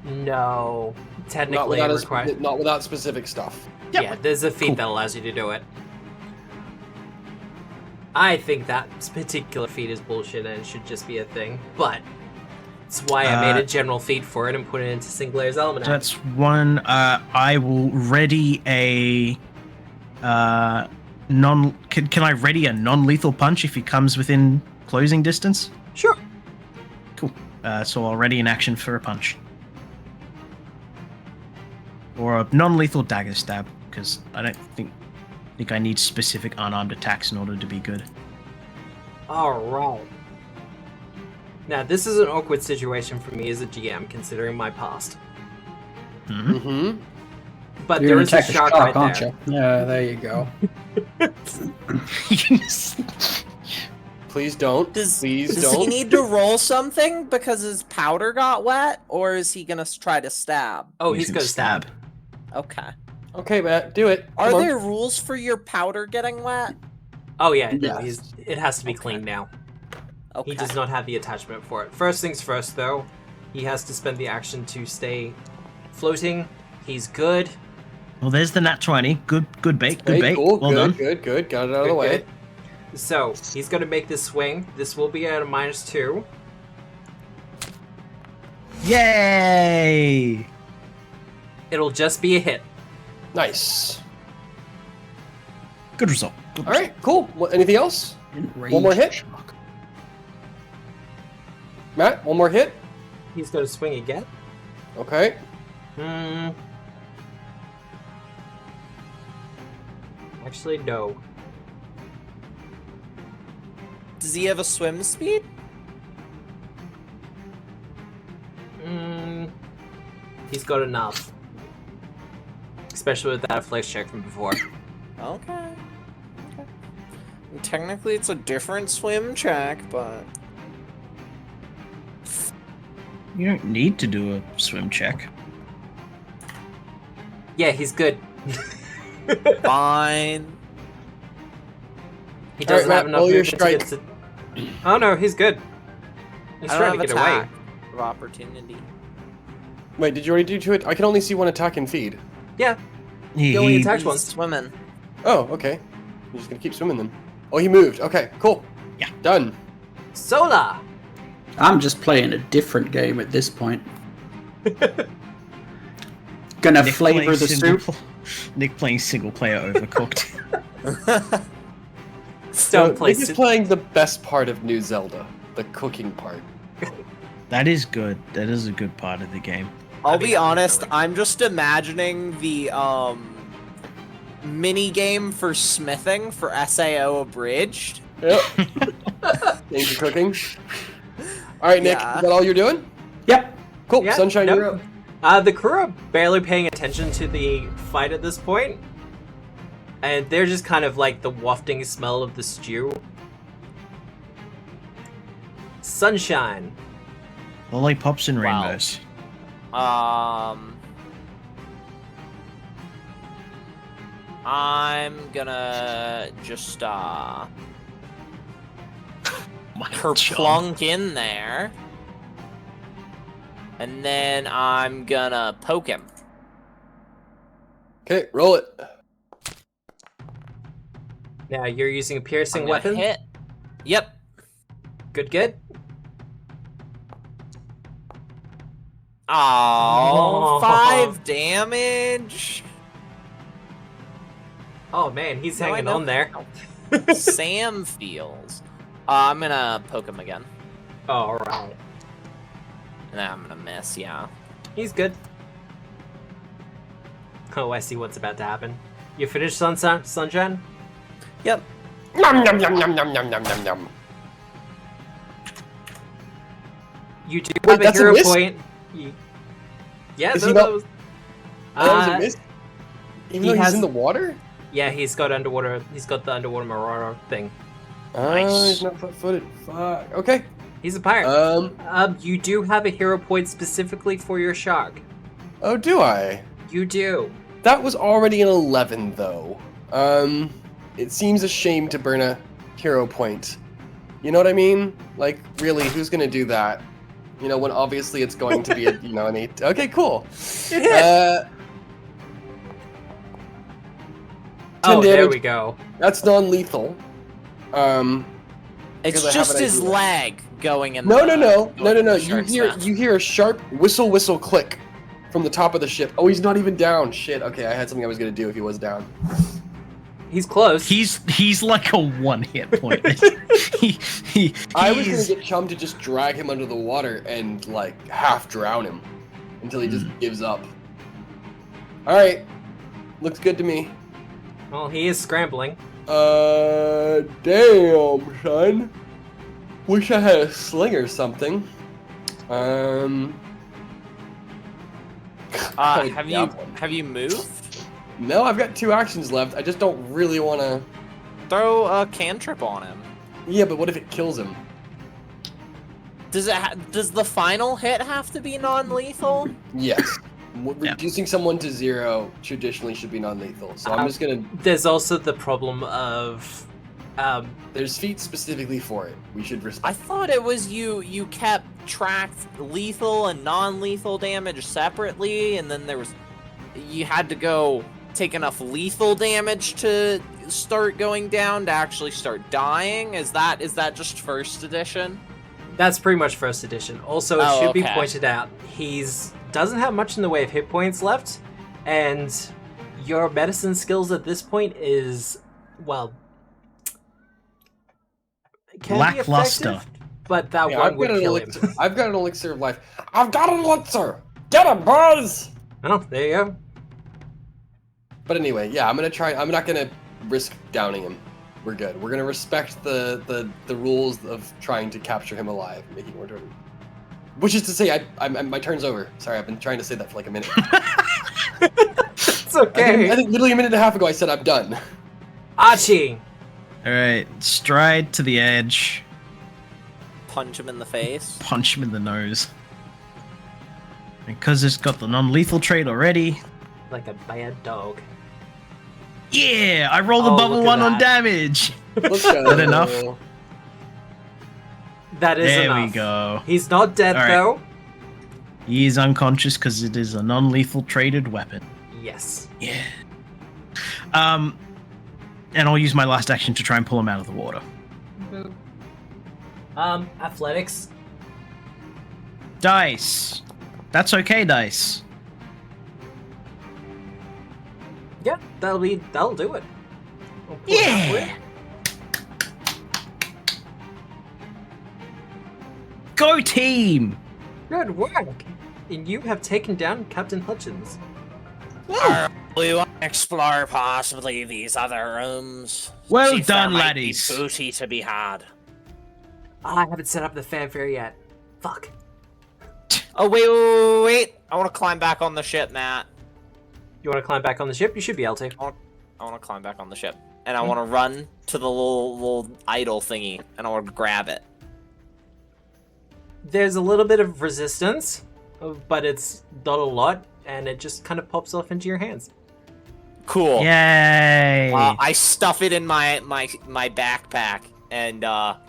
No. Technically it requires... not without specific stuff. Yep. Yeah, there's a feat Cool. that allows you to do it. I think that particular feat is bullshit and it should just be a thing, but it's why I made a general feat for it and put it into Sinclair's Almanac. So that's one. I will ready a non. Can I ready a non-lethal punch if he comes within closing distance? Sure. Cool. So I'll ready an action for a punch. Or a non-lethal dagger stab, because I don't think I need specific unarmed attacks in order to be good. Alright. Now, this is an awkward situation for me as a GM, considering my past. Mm-hmm. But You're there gonna is a attack shark shark, right aren't there. you? Yeah, there you go. Please don't. Does Please he don't. need to roll something because his powder got wet, or is he gonna try to stab? Oh, he's gonna stab. Okay. Okay, Matt, do it. Are Come on. there rules for your powder getting wet? Oh yeah, no, Yes. it has to be Okay. clean now. Okay. He does not have the attachment for it. First things first, though, he has to spend the action to stay floating. He's good. Well, there's the nat 20. Good bait. Good Hey, bait. cool, Well good, done. good. Got it out of the Good, way. good. So, he's going to make this swing. This will be at a -2. Yay! It'll just be a hit. Nice. Good result. Good All right, cool. Anything else? Enraged One more hit? shark. Matt, one more hit. He's going to swing again. Okay. Actually, no. Does he have a swim speed? He's got enough. Especially with that flex check from before. Okay. Technically, it's a different swim check, but You don't need to do a swim check. Yeah, he's good. fine. He doesn't Alright, have Matt, enough roll your movement to get to... Oh no, he's good. He's I trying don't to have get away. attack of opportunity. Wait, did you already do 2 it? I can only see 1 attack and feed. Yeah, He only attacked He's once. swimming. Oh, okay. I'm just gonna keep swimming then. Oh, he moved. Okay, cool. Yeah. Done. Sola! I'm just playing a different game at this point. Gonna Nick flavor playing the single soup. Nick playing single player Overcooked. Don't play Nick is playing the best part of New Zelda, the cooking part. That is good. That is a good part of the game. I'll I mean, be honest, really. I'm just imagining the mini game for smithing for SAO abridged. Yep. Thanks for cooking. All right, Nick, Yeah. is that all you're doing? Yep. Cool. Yeah, Sunshine, no. you're up. The crew are barely paying attention to the fight at this point, and they're just kind of like the wafting smell of the stew. Sunshine. Lollipops and Wow. rainbows. I'm gonna just My job. kerplunk in there. And then I'm gonna poke him. Okay, roll it. Now you're using a piercing I'm gonna weapon. hit. Yep. Good, good. Oh, 5 damage. Oh man, he's No, I hanging know. on there. Sam feels. I'm gonna poke him again. All right. And then I'm gonna miss, yeah. He's good. Oh, I see what's about to happen. You finished Sunshine? Yep. Nom nom nom nom nom nom nom nom nom. You do Wait, have a that's a hero miss? point. Yeah, Is no, he that not- was... That was a miss? Even he though he's has- in the water? Yeah, he's got underwater. He's got the underwater marauder thing. Oh, he's not flat-footed. Fuck. Okay. He's a pirate. You do have a hero point specifically for your shark. Oh, do I? You do. That was already an 11, though. It seems a shame to burn a hero point. You know what I mean? Like, really, who's gonna do that? You know, when obviously it's going to be an 8. Okay, cool. 10 Oh, there damage. we go. That's non-lethal. It's Because I have just an his idea. leg going in No. the... going in the shark's mouth. You hear a sharp whistle click from the top of the ship. Oh, he's not even down. Shit. Okay, I had something I was gonna do if he was down. He's close. He's like a 1 hit point. I was gonna get Chum to just drag him under the water and like half drown him until he just gives up. All right, looks good to me. Well, he is scrambling. Damn, son. Wish I had a sling or something. Have you moved? No, I've got 2 actions left. I just don't really want to. Throw a cantrip on him. Yeah, but what if it kills him? Does the final hit have to be non-lethal? Yes. Reducing someone to 0 traditionally should be non-lethal. So I'm just gonna. There's also the problem of... There's feats specifically for it. We should respect. I thought it was you kept tracked lethal and non-lethal damage separately, and then you had to go take enough lethal damage to start going down to actually start dying. Is that just first edition? That's pretty much first edition. Also, it Oh, should be okay. pointed out, doesn't have much in the way of hit points left, and your medicine skills at this point is, well, can Lackluster. be effective, but that Yeah, one would kill him. I've got an elixir of life. I've got an elixir. Get him, boys! Oh, there you go. But anyway, yeah, I'm not gonna risk downing him. We're good. We're gonna respect the rules of trying to capture him alive, and making more turn. Which is to say, my turn's over. Sorry, I've been trying to say that for like a minute. It's okay. I think literally a minute and a half ago I said I'm done. Archie! Alright, stride to the edge, Punch him in the face. punch him in the nose. Because it's got the non-lethal trait already. Like a bad dog. Yeah, I rolled Oh, above a look at 1 on that. damage. Let's go. That enough? That is There enough. we go. He's not dead, All right. though. He is unconscious because it is a non-lethal traded weapon. Yes. Yeah. And I'll use my last action to try and pull him out of the water. Athletics. Dice. That's okay, dice. Yeah, that'll do it. We'll pull it out for Yeah. you. Go team. Good work. And you have taken down Captain Hutchins. We want to explore possibly these other rooms. Well See if there done, might be laddies. booty to be had. Oh, I haven't set up the fanfare yet. Fuck. Oh wait! I want to climb back on the ship, Matt. You want to climb back on the ship? You should be able to. I want to climb back on the ship, and I want to run to the little idol thingy, and I want to grab it. There's a little bit of resistance, but it's not a lot, and it just kind of pops off into your hands. Cool. Yay. I stuff it in my backpack, and I'm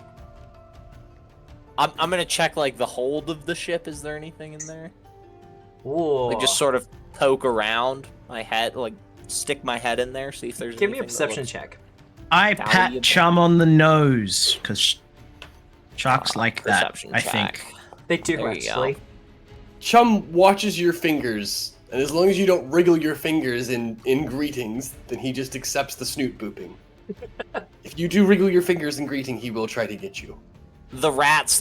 gonna check like the hold of the ship. Is there anything in there? Ooh. Like just sort of poke around my head, like stick my head in there, see if there's. Give me a anything that perception looks check. I valuable. pat Chum on the nose because sharks like that, Perception I check. think. They do, There you go. actually. Chum watches your fingers, and as long as you don't wriggle your fingers in greetings, then he just accepts the snoot booping. If you do wriggle your fingers in greeting, he will try to get you. The rats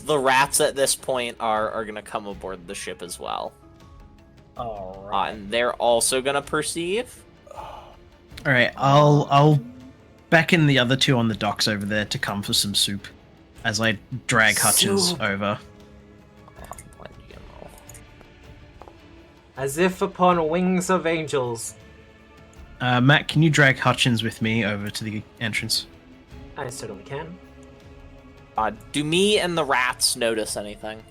at this point are gonna come aboard the ship as well. All right. And they're also gonna perceive. All right, I'll beckon the other two on the docks over there to come for some soup, as I drag Hutchins Soup. over. As if upon wings of angels. Matt, can you drag Hutchins with me over to the entrance? I certainly can. Do me and the rats notice anything?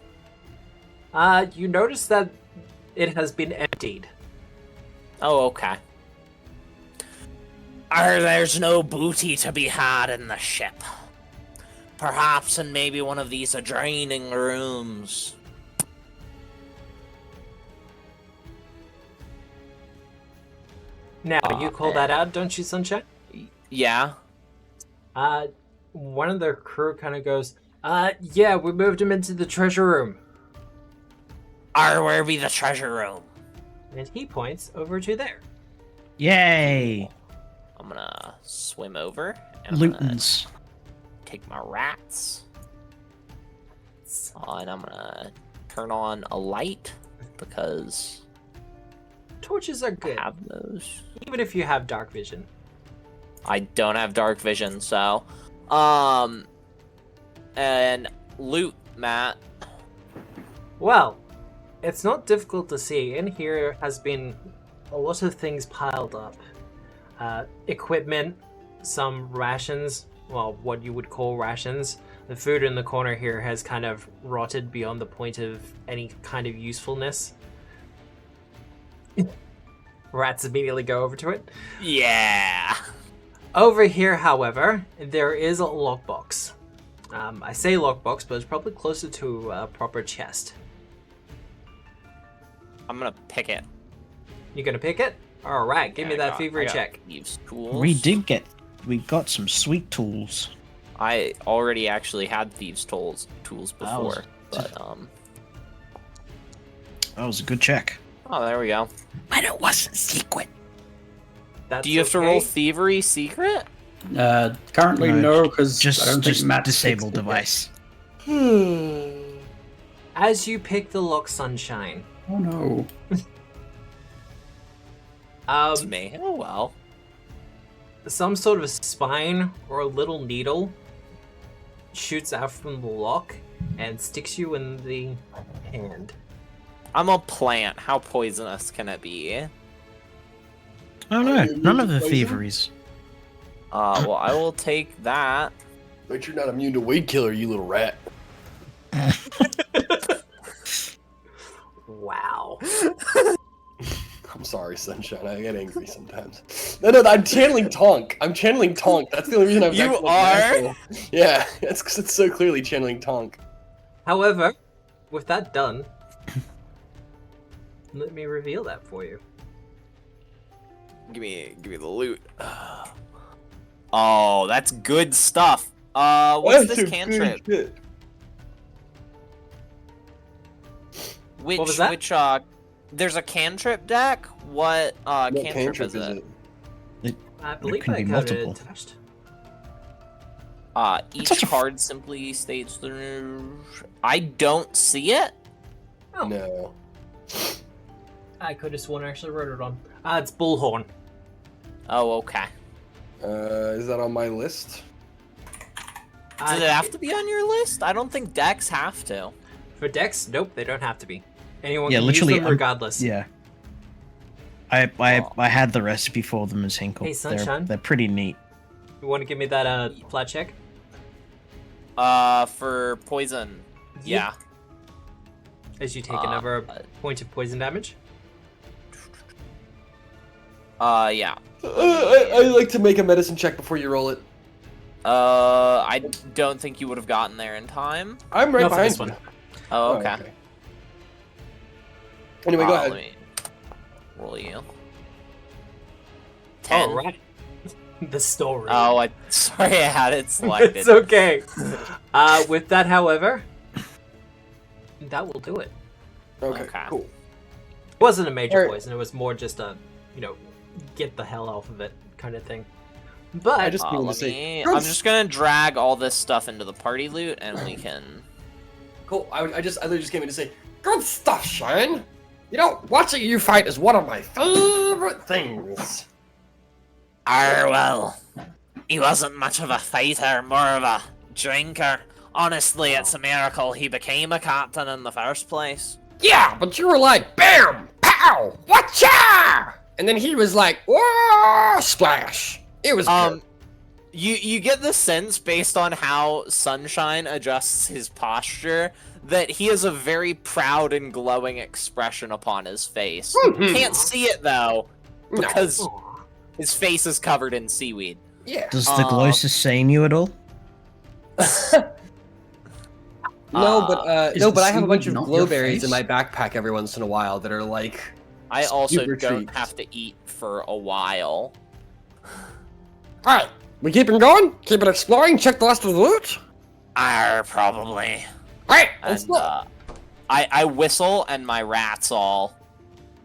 You notice that it has been emptied. Oh, okay. There's no booty to be had in the ship. Perhaps in maybe one of these adjoining rooms. Now, you call that out, don't you, Sunshine? Yeah. One of the crew kind of goes, yeah, we moved him into the treasure room. Where be the treasure room? And he points over to there. Yay! I'm gonna swim over. And I'm gonna Lutons. take my rats. And I'm gonna turn on a light because Torches are good, I have those. even if you have dark vision. I don't have dark vision, so and loot, Matt. Well, it's not difficult to see. In here has been a lot of things piled up. Equipment, some rations, well, what you would call rations. The food in the corner here has kind of rotted beyond the point of any kind of usefulness. Rats immediately go over to it. Yeah. Over here, however, there is a lockbox. I say lockbox, but it's probably closer to a proper chest. I'm gonna pick it. You gonna pick it? All right, give me that I thievery got check. Thieves' tools. We got some sweet tools. I already actually had thieves' tools before, but That was a good check. Oh, there we go. But it wasn't secret. That's Do you have to okay. roll thievery secret? Currently no, because I Just don't think Matt disable fixed it device. As you pick the lock, Sunshine, yet. Oh no. It's me. Oh well. some sort of spine or a little needle shoots out from the lock and sticks you in the hand. I'm a plant. How poisonous can it be? Oh no, you none of the poison? thieveries. Well, I will take that. But you're not immune to weed killer, you little rat. Wow. I'm sorry, Sunshine. I get angry sometimes. No, I'm channeling Tonk. I'm channeling Tonk. That's the only reason I'm. You are? Yeah, it's because it's so clearly channeling Tonk. However, with that done, let me reveal that for you. Give me the loot. Oh, that's good stuff. What's That's this a cantrip? good shit. Which What was that? there's a cantrip deck? What What cantrip is it? I believe can I be got it multiple. attached. Each such a card simply states the. I don't see it. Oh, No. I could have sworn I actually wrote it on. It's Bullhorn. Oh, okay. Is that on my list? Does it have to be on your list? I don't think decks have to. For decks? Nope, they don't have to be. Anyone Yeah, can literally, use them regardless. Yeah. I had the recipe for them as Hinkle. Hey, Sunshine. They're pretty neat. You want to give me that flat check? For poison. Yeah. As you take another point of poison damage? Yeah. I like to make a medicine check before you roll it. I don't think you would have gotten there in time. I'm right Not for behind this you. one. Oh, okay. Anyway, go ahead. Let me roll you. 10. All right. The story. Oh, sorry, I had it selected. It's okay. With that, however, that will do it. Okay, Okay. cool. It wasn't a major Alright. poison. It was more just a, get the hell off of it kind of thing. But I just wanted to say, I'm just gonna drag all this stuff into the party loot, and we can. cool. I literally just came in to say, good stuff, Shane. You know, watching you fight is one of my favorite things. Well, he wasn't much of a fighter, more of a drinker. Honestly, it's a miracle he became a captain in the first place. Yeah, but you were like, bam, pow, whatcha? And then he was like, whoa, splash. It was good. You get the sense, based on how Sunshine adjusts his posture, that he has a very proud and glowing expression upon his face. Mhm. Can't see it, though, because his face is covered in seaweed. Yeah. Does the glow sustain you at all? No, but I have a bunch of not your glowberries in face? my backpack every once in a while that are like. I also super don't treats. have to eat for a while. All right, we keep it going. Keep it exploring. Check the rest of the loot. Probably. All right, let's And, go. I whistle, and my rats all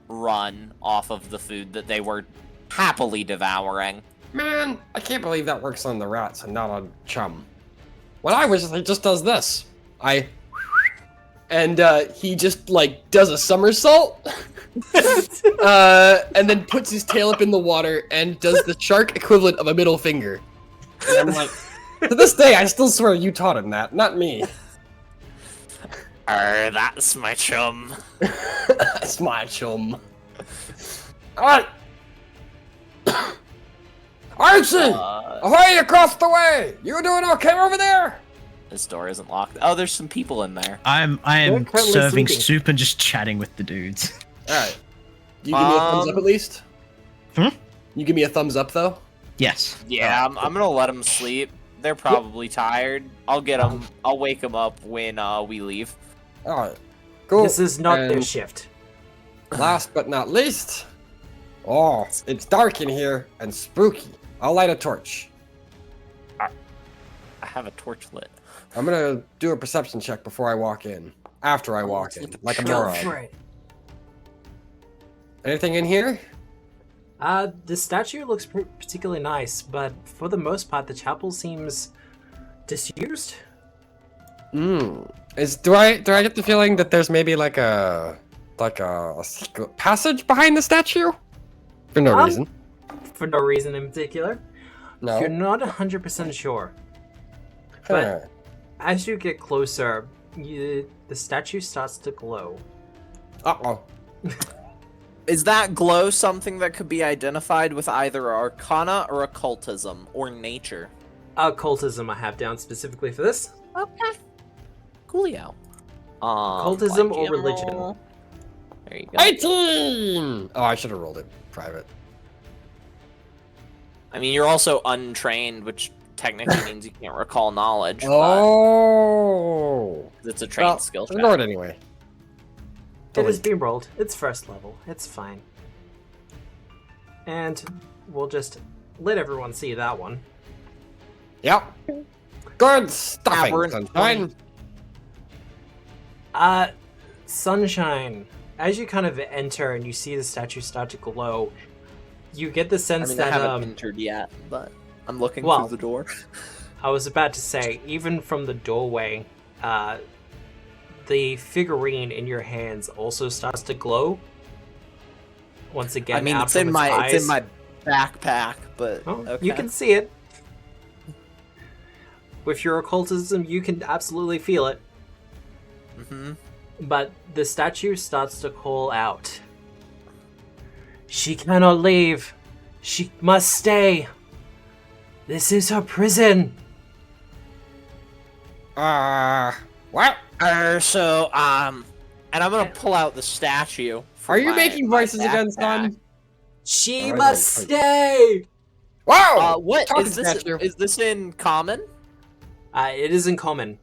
run off of the food that they were happily devouring. Man, I can't believe that works on the rats and not on Chum. When I whistle, he just does this. And he just like does a somersault. And then puts his tail up in the water and does the shark equivalent of a middle finger. And I'm like, to this day, I still swear you taught him that, not me. That's my chum. That's my chum. Alright! Archie! Ahoy across the way! You doing okay over there? This door isn't locked. Oh, there's some people in there. I am currently serving sleeping. soup and just chatting with the dudes. Alright. You give me a thumbs up at least? Hmm? You give me a thumbs up though? Yes. Yeah, I'm gonna let them sleep. They're probably tired. I'll get them. I'll wake them up when we leave. Alright. Cool. this is not their And shift. last but not least. Oh, it's dark in here and spooky. I'll light a torch. I have a torch lit. I'm gonna do a perception check before I walk in. After I walk in. Like a Go moron. for it. Anything in here? The statue looks particularly nice, but for the most part, the chapel seems disused. Do I get the feeling that there's maybe like a secret passage behind the statue? For no reason. For no reason in particular. No. You're not 100% sure. But as you get closer, the statue starts to glow. Uh-oh. Is that glow something that could be identified with either arcana or occultism or nature? Occultism I have down specifically for this. Okay. Coolio. Occultism like or general- religion? There you go. 18! Oh, I should have rolled it private. I mean, you're also untrained, which technically means you can't recall knowledge. Oh! But it's a trained skill check. Ignore it anyway. It is being rolled. It's first level. It's fine. And we'll just let everyone see that one. Yep. Good stuffing, Cavern. Sunshine. Sunshine. As you kind of enter and you see the statue start to glow, you get the I sense mean, I that haven't entered yet, but I'm looking well, through the door. I was about to say, even from the doorway, the figurine in your hands also starts to glow. Once again, I mean, out it's from in my eyes. it's in my backpack, but Oh, okay. you can see it. With your occultism, you can absolutely feel it. Mm-hmm. But the statue starts to call out. She cannot leave. She must stay. This is her prison. What? And I'm gonna pull out the statue. from Are you my- making my voices again, backpack. son? She Alright, must then. stay. Whoa! What Talk is to this? statue. Is this in common? It is in common.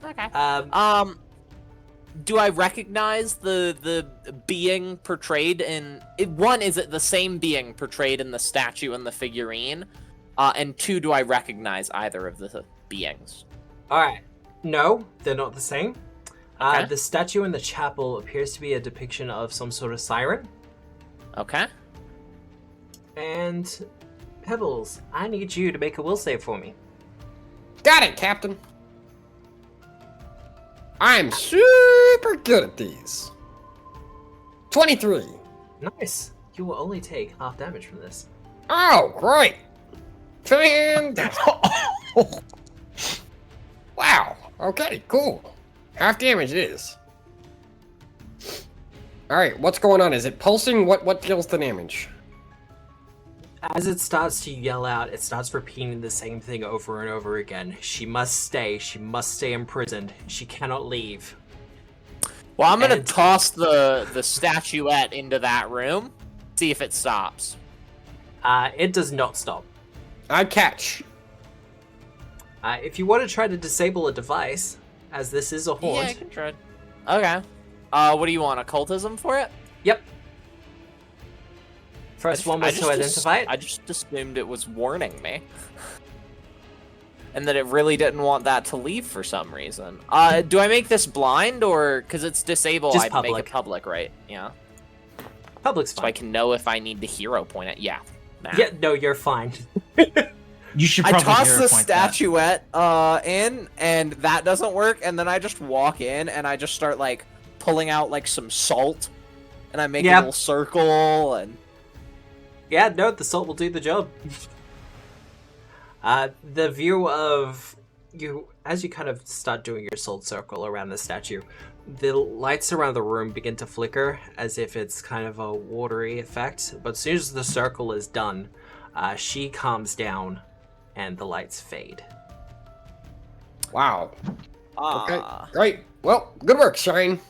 Okay. Um, Do I recognize the being portrayed in one? Is it the same being portrayed in the statue and the figurine? And two, do I recognize either of the beings? Alright. No, they're not the same. Okay. The statue in the chapel appears to be a depiction of some sort of siren. Okay. And Pebbles, I need you to make a will save for me. Got it, Captain. I'm super good at these. 23. Nice. You will only take half damage from this. Oh, great. Fantastic. Wow. Okay, cool. Half damage it is. Alright, what's going on? Is it pulsing? What deals the damage? As it starts to yell out, it starts repeating the same thing over and over again. She must stay. She must stay imprisoned. She cannot leave. Well, I'm gonna toss the statuette into that room, see if it stops. It does not stop. I catch. If you want to try to disable a device, as this is a haunt. Yeah, I can try. Okay. What do you want? Occultism for it? Yep. First one was to identify it. I just assumed it was warning me. And that it really didn't want that to leave for some reason. Do I make this blind, or because it's disabled, Just I public. make it public, right? Yeah. Public's So fine. I can know if I need to hero point it. Yeah. Nah. Yeah, no, you're fine. You should I probably toss hero the point that. statuette in, and that doesn't work. And then I just walk in, and I just start like pulling out like some salt, and I make a little circle, and Yeah, no, the salt will do the job. The view of you, as you kind of start doing your salt circle around the statue, the lights around the room begin to flicker as if it's kind of a watery effect. But as soon as the circle is done, she calms down and the lights fade. Wow. Okay, great. Well, good work, Shine.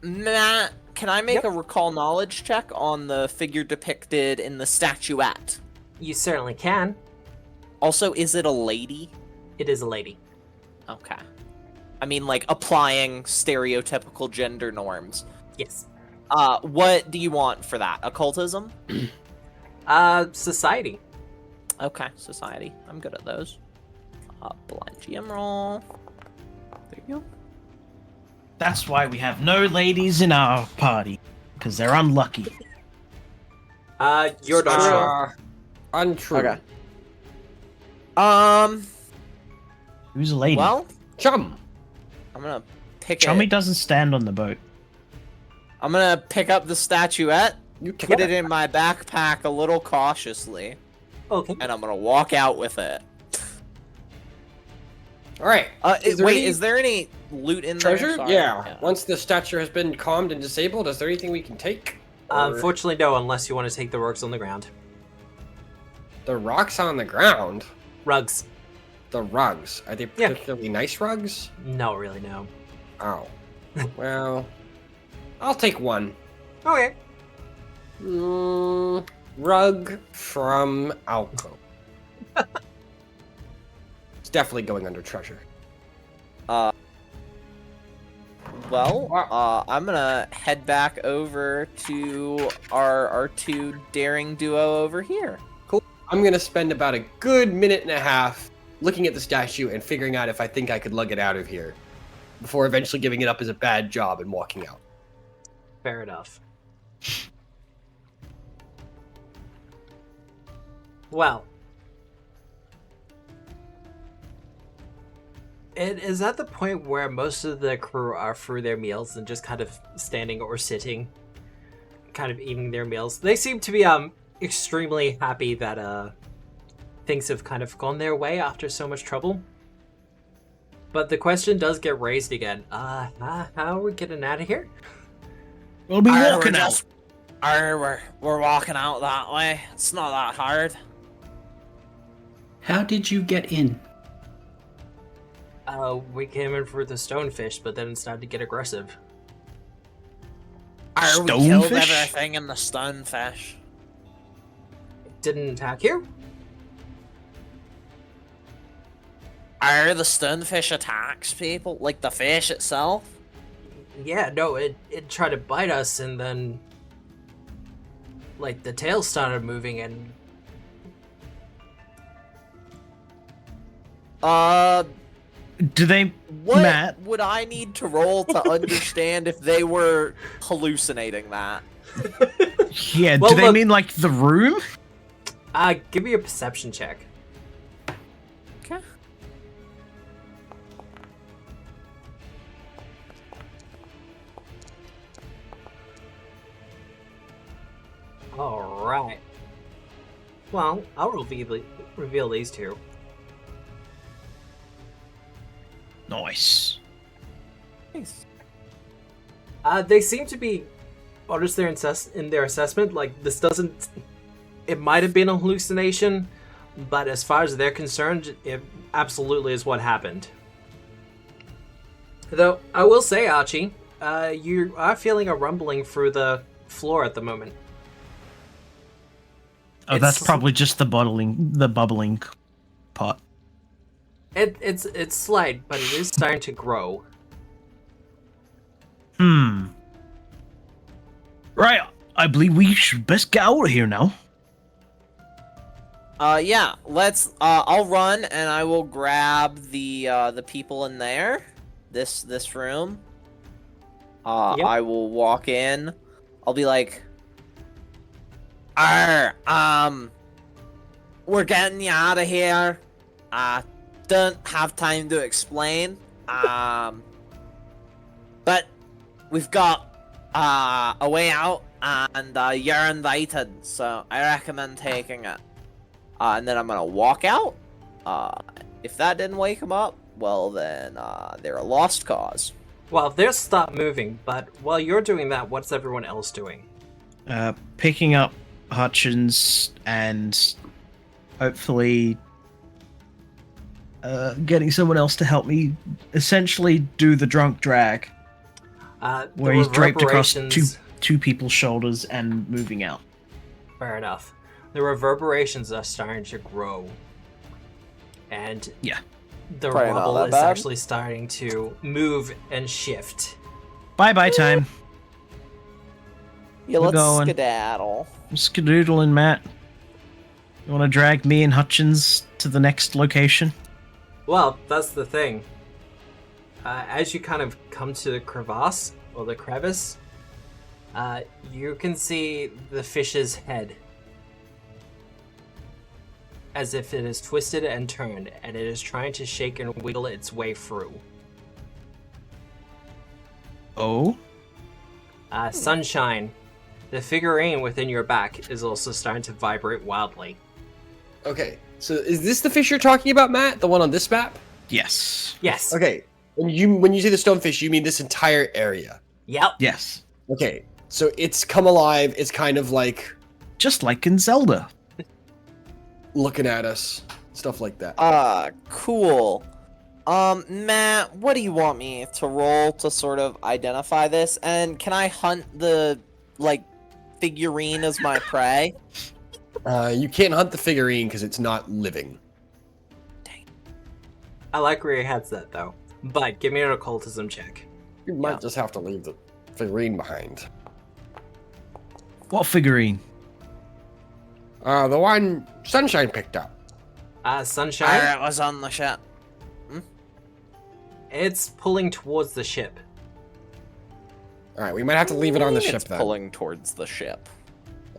Matt, can I make a recall knowledge check on the figure depicted in the statuette? You certainly can. Also, is it a lady? It is a lady. Okay. I mean, like, applying stereotypical gender norms. Yes. What do you want for that? Occultism? Society. Okay, society. I'm good at those. Blind GM roll. There you go. That's why we have no ladies in our party, because they're unlucky. You're not sure. Untrue. Okay. Who's a lady? Well, Chum. I'm gonna pick Chummy it. doesn't stand on the boat. I'm gonna pick up the statuette, You put it in my backpack a little cautiously, Okay. and I'm gonna walk out with it. All right. Is there any loot in treasure? there? Sorry. Yeah. Once the statue has been calmed and disabled, is there anything we can take? Or Unfortunately, no, unless you want to take the rugs on the ground. the rocks on the ground. Rugs. The rugs. Are they particularly nice rugs? No, really, no. Oh. Well, I'll take one. Okay. Rug from Alco. It's definitely going under treasure. Well, I'm gonna head back over to our two daring duo over here. Cool. I'm gonna spend about a good minute and a half looking at the statue and figuring out if I think I could lug it out of here before eventually giving it up as a bad job and walking out. Fair enough. Well. It is at the point where most of the crew are through their meals and just kind of standing or sitting, kind of eating their meals. They seem to be extremely happy that things have kind of gone their way after so much trouble. But the question does get raised again. How are we getting out of here? We'll be walking out. We're walking out that way. It's not that hard. How did you get in? We came in for the stonefish, but then it started to get aggressive. We killed Stonefish? everything in the stonefish. Didn't attack you? The stonefish attacks people? Like the fish itself? Yeah, no, it tried to bite us, and then like the tail started moving, and Do they, what Matt? would I need to roll to understand if they were hallucinating that? Yeah, Well, do they look- mean like the room? Give me a perception check. Okay. All right. Well, I'll reveal these two. Nice. Nice. They seem to be honest in their assessment. Like, this doesn't... It might have been a hallucination, but as far as they're concerned, it absolutely is what happened. Though, I will say, Archie, you are feeling a rumbling through the floor at the moment. Oh, that's probably just the bubbling pot. It's slight, but it is starting to grow. Right, I believe we should best get out of here now. Yeah, let's, I'll run and I will grab the people in there. This room. Yep. I will walk in. I'll be like, we're getting you out of here. Don't have time to explain. But we've got, a way out and, you're invited, so I recommend taking it. And then I'm gonna walk out. If that didn't wake them up, well then, they're a lost cause. Well, they'll stop moving, but while you're doing that, what's everyone else doing? Picking up Hutchins and hopefully getting someone else to help me essentially do the drunk drag. Where he's draped across two people's shoulders and moving out. Fair enough. The reverberations are starting to grow. And yeah, the Probably not rubble that is bad. actually starting to move and shift. Bye-bye time. Yeah, We're let's going. skedaddle. I'm skedoodling, Matt. You want to drag me and Hutchins to the next location? Well, that's the thing. As you kind of come to the crevasse, or the crevice, you can see the fish's head. As if it is twisted and turned, and it is trying to shake and wiggle its way through. Oh? Sunshine, the figurine within your back is also starting to vibrate wildly. Okay, so is this the fish you're talking about, Matt? The one on this map? Yes. Yes. Okay, when you say the stonefish, you mean this entire area? Yep. Yes. Okay, so it's come alive. It's kind of like Just like in Zelda. looking at us, stuff like that. Cool. Matt, what do you want me to roll to sort of identify this? And can I hunt the, like, figurine as my prey? You can't hunt the figurine because it's not living. I like where your head's at, though. But give me an occultism check. You might just have to leave the figurine behind. What figurine? The one Sunshine picked up. Sunshine, It was on the ship. it's pulling towards the ship. All right, we might have to leave it on the ship It's then. pulling towards the ship.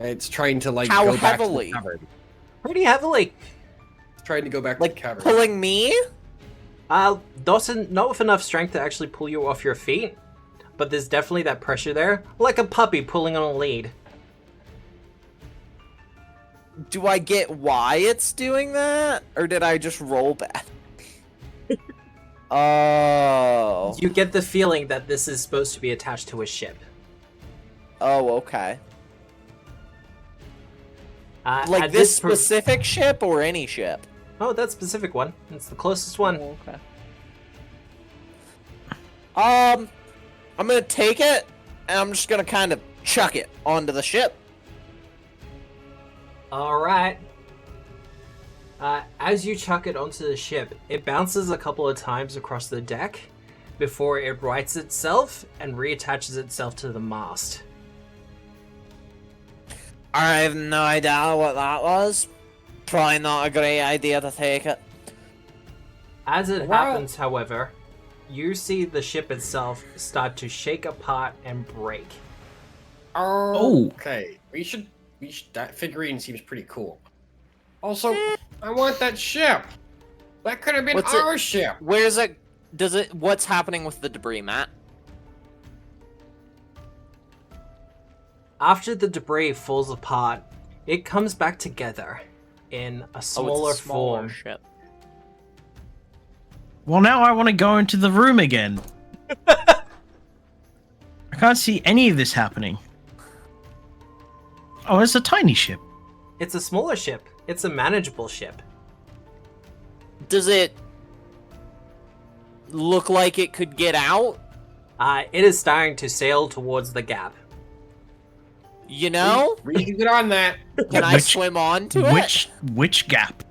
It's trying to How go back to heavily? the cavern. Pretty heavily. It's trying to go back to Like, the cavern. pulling me? Dawson, not with enough strength to actually pull you off your feet, but there's definitely that pressure there, like a puppy pulling on a lead. Do I get why it's doing that? Or did I just roll bad? Oh. You get the feeling that this is supposed to be attached to a ship. Oh, okay. Like At this per- specific ship or any ship? Oh, that specific one. It's the closest one. Oh, okay. I'm gonna take it, and I'm just gonna kind of chuck it onto the ship. Alright. As you chuck it onto the ship, it bounces a couple of times across the deck before it rights itself and reattaches itself to the mast. I have no idea what that was. Probably not a great idea to take it. As it Wow. happens, however, you see the ship itself start to shake apart and break. Oh. Okay, we should. That figurine seems pretty cool. Also, I want that ship. That could have been our ship. Where's it? What's happening with the debris, Matt? After the debris falls apart, it comes back together in a smaller form. Ship. Well, now I want to go into the room again. I can't see any of this happening. Oh, it's a tiny ship. It's a smaller ship. It's a manageable ship. Does it look like it could get out? It is starting to sail towards the gap. You know? We can get on that. Can I swim onto it? Which gap?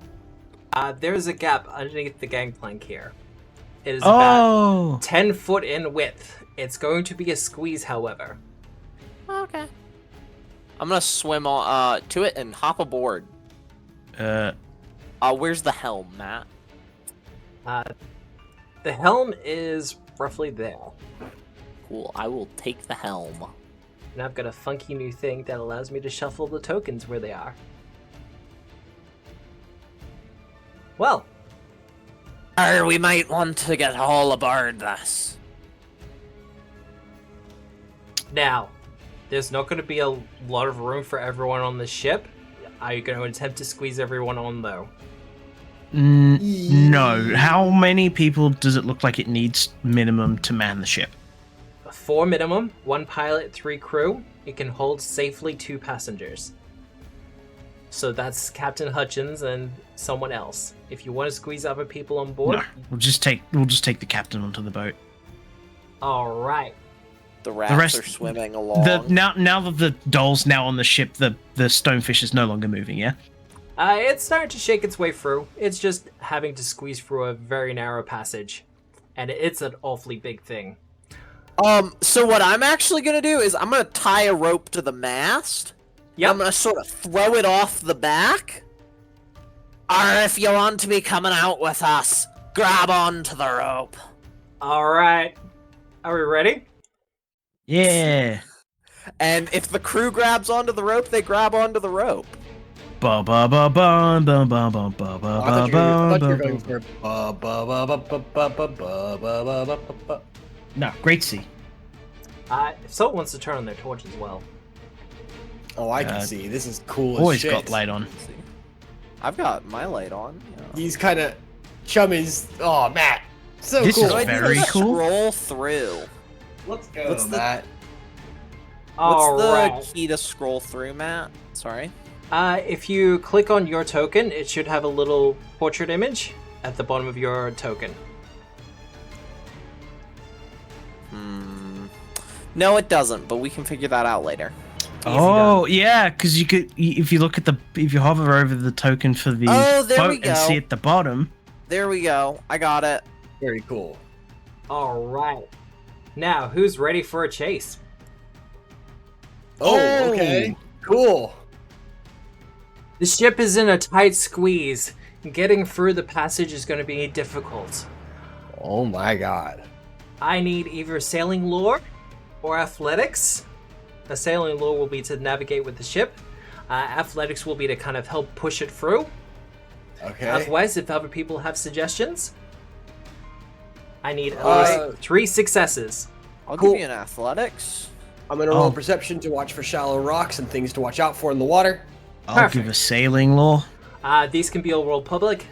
There is a gap underneath the gangplank here. It is about 10 foot in width. It's going to be a squeeze, however. Okay. I'm gonna swim to it and hop aboard. Where's the helm, Matt? The helm is roughly there. Cool. I will take the helm. And I've got a funky new thing that allows me to shuffle the tokens where they are. Well. We might want to get all aboard this. Now, there's not going to be a lot of room for everyone on the ship. Are you going to attempt to squeeze everyone on, though? No. How many people does it look like it needs minimum to man the ship? 4 minimum, 1 pilot, 3 crew. It can hold safely 2 passengers. So that's Captain Hutchins and someone else. If you want to squeeze other people on board, No, we'll just take the captain onto the boat. All right. The rats are swimming along. Now that the doll's now on the ship, the stonefish is no longer moving. Yeah. It's starting to shake its way through. It's just having to squeeze through a very narrow passage, and it's an awfully big thing. So what I'm actually gonna do is I'm gonna tie a rope to the mast. Yep. I'm gonna sort of throw it off the back. Or if you want to be coming out with us, grab onto the rope. All right. Are we ready? Yeah. And if the crew grabs onto the rope, they grab onto the rope. Ba ba ba ba ba ba ba ba ba I thought you were going ba. for ba ba ba ba ba ba ba ba ba ba ba. No, great sea. If someone wants to turn on their torch as well. Oh, I can see. This is cool as Always shit. got light on. I've got my light on. Yeah. He's kind of chummies. Oh, Matt. So This cool. is very cool. Scroll through. Let's go, What's the- Matt. What's the Alright. key to scroll through, Matt? Sorry. If you click on your token, it should have a little portrait image at the bottom of your token. No, it doesn't, but we can figure that out later. Oh yeah, because you could if you hover over the token for the boat and see at the bottom. There we go. I got it. Very cool. All right. Now, who's ready for a chase? Oh, okay. Cool. The ship is in a tight squeeze. Getting through the passage is going to be difficult. Oh my god. I need either sailing lore or athletics. The sailing lore will be to navigate with the ship. Athletics will be to kind of help push it through. Okay. Otherwise, if other people have suggestions, I need at least 3 successes. I'll Cool. give you an athletics. I'm gonna roll perception to watch for shallow rocks and things to watch out for in the water. I'll Perfect. give a sailing law. These can be all rolled public.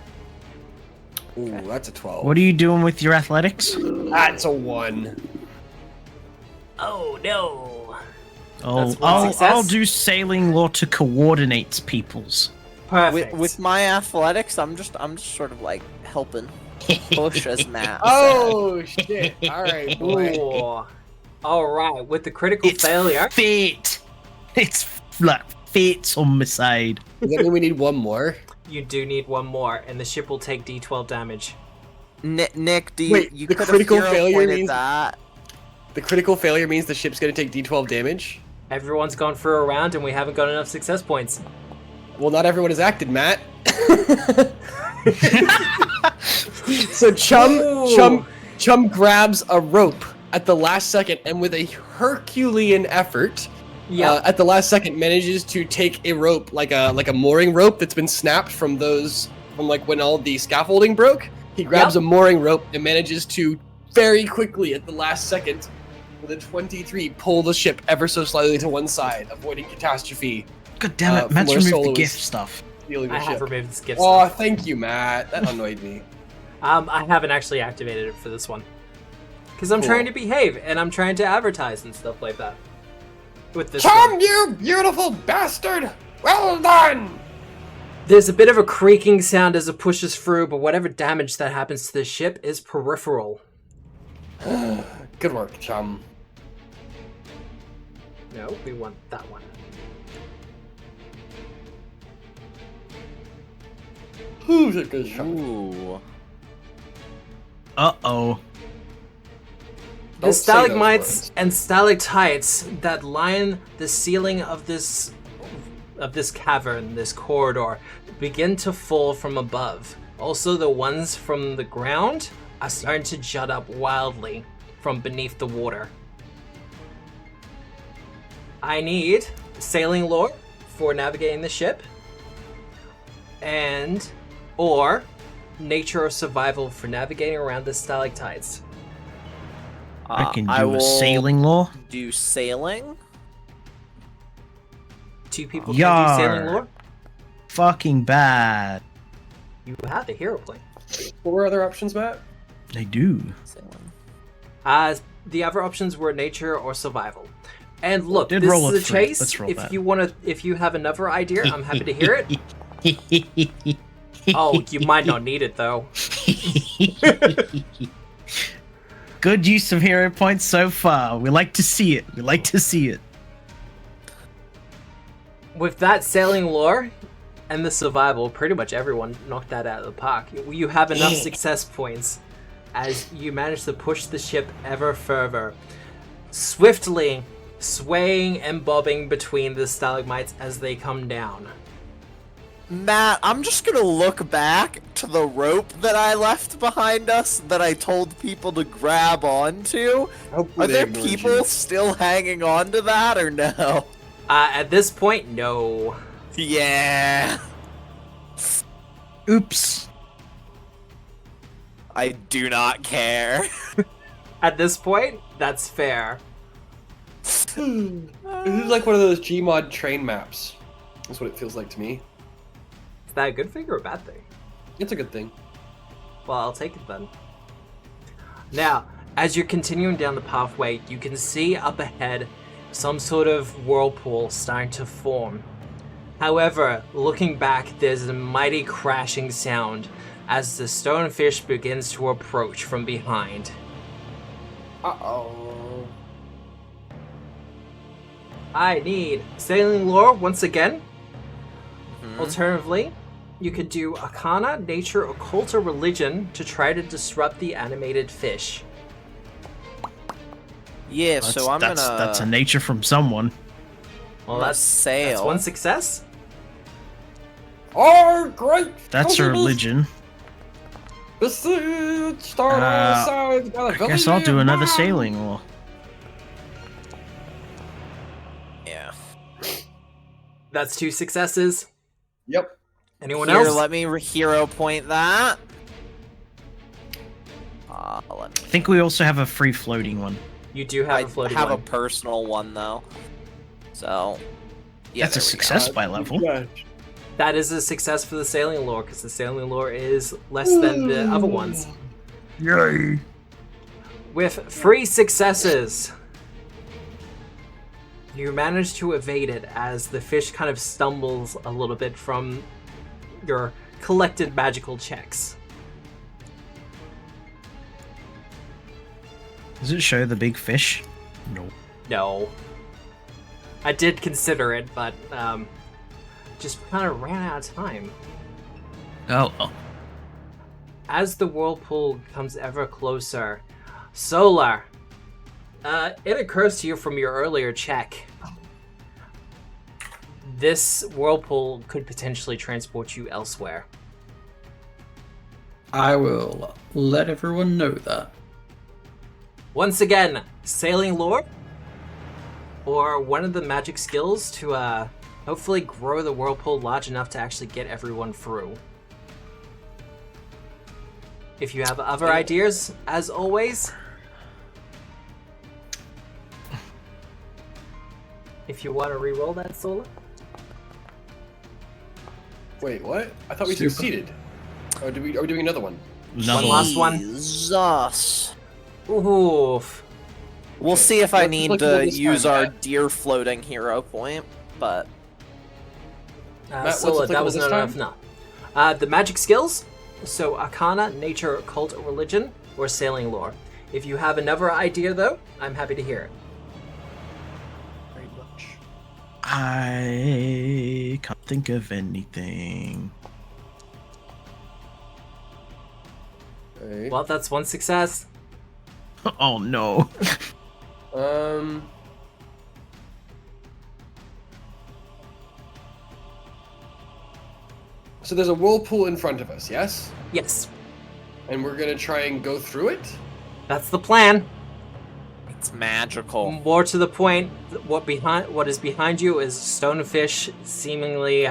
Ooh, that's a 12. What are you doing with your athletics? That's a 1. Oh no. Oh, That's one success. I'll do sailing law to coordinate people's. Perfect. With my athletics, I'm just sort of like helping push as Matt. Oh shit! All right, boy. Ooh. All right. With the critical failure. Fate. It's like fate's on my side. Does that mean we need one more? You do need one more, and the ship will take D12 damage. Nick, do you? Wait, you the could have critical hero failure pointed means- that. The critical failure means the ship's gonna take D12 damage. Everyone's gone through a round, and we haven't got enough success points. Well, not everyone has acted, Matt. So Chum grabs a rope at the last second, and with a Herculean effort, at the last second manages to take a rope, like a mooring rope that's been snapped from like when all the scaffolding broke. He grabs a mooring rope and manages to very quickly at the last second, with a 23, pull the ship ever so slightly to one side, avoiding catastrophe. God damn it, Matt's removed the gift stuff. I have removed this gift stuff. Oh, thank you, Matt. That annoyed me. I haven't actually activated it for this one. Because I'm trying to behave, and I'm trying to advertise and stuff like that. With this Chum, you beautiful bastard! Well done! There's a bit of a creaking sound as it pushes through, but whatever damage that happens to the ship is peripheral. Good work, Chum. No, we want that one. Who's a good shot? Ooh. Uh-oh. The stalagmites and stalactites that line the ceiling of this cavern, this corridor, begin to fall from above. Also, the ones from the ground are starting to jut up wildly from beneath the water. I need sailing lore for navigating the ship, or nature or survival for navigating around the stalactites. I can do a sailing lore. Do sailing. 2 people can do sailing lore. Fucking bad. You have the hero point. What were other options, Matt? They do. Sailing. The other options were nature or survival. And look, this roll is a chase. That. If you have another idea, I'm happy to hear it. Oh, you might not need it though. Good use of hero points so far. We like to see it. With that sailing lore and the survival, pretty much everyone knocked that out of the park. You have enough success points as you manage to push the ship ever further, swiftly swaying and bobbing between the stalagmites as they come down. Matt, I'm just gonna look back to the rope that I left behind us that I told people to grab onto. Are there people still hanging on to that or no? At this point, no. Yeah. Oops. I do not care. At this point, that's fair. This is like one of those Gmod train maps. That's what it feels like to me. Is that a good thing or a bad thing? It's a good thing. Well, I'll take it then. Now, as you're continuing down the pathway, you can see up ahead some sort of whirlpool starting to form. However, looking back, there's a mighty crashing sound as the stonefish begins to approach from behind. Uh-oh. I need sailing lore once again. Alternatively, you could do Arcana, Nature, Occult, or Religion to try to disrupt the animated fish. Yeah, so I'm gonna... That's a nature from someone. Well, that's sail. That's one success. Oh, great! That's a religion. I guess I'll do another sailing lore. Yeah. That's 2 successes. Yep. Anyone Here, else? let me hero point that. I think we also have a free floating one. You do have a floating one. I have one. a personal one, though. So, yeah, that's a success by level. That is a success for the sailing lore, because the sailing lore is less than the other ones. Yay! With 3 successes, you manage to evade it as the fish kind of stumbles a little bit from your collected magical checks. Does it show the big fish? No. No. I did consider it, but just kind of ran out of time. Oh. As the whirlpool comes ever closer, Solar, it occurs to you from your earlier check, this whirlpool could potentially transport you elsewhere. I will let everyone know that. Once again, sailing lore or one of the magic skills to hopefully grow the whirlpool large enough to actually get everyone through. If you have other ideas, as always, if you want to re-roll that, Sola. Wait, what? I thought we succeeded. Or are we doing another one? One last one. Jesus. Oof. We'll see if I need to use our deer floating hero point, but... Sola, that was not enough. No. The magic skills, so Arcana, Nature, Occult, Religion, or Sailing Lore. If you have another idea, though, I'm happy to hear it. Very much. I can't think of anything. Okay. Well, that's one success. Oh no. So there's a whirlpool in front of us, yes? Yes, And we're gonna try and go through it? that's the plan. it's magical. More to the point, what is behind you is stonefish seemingly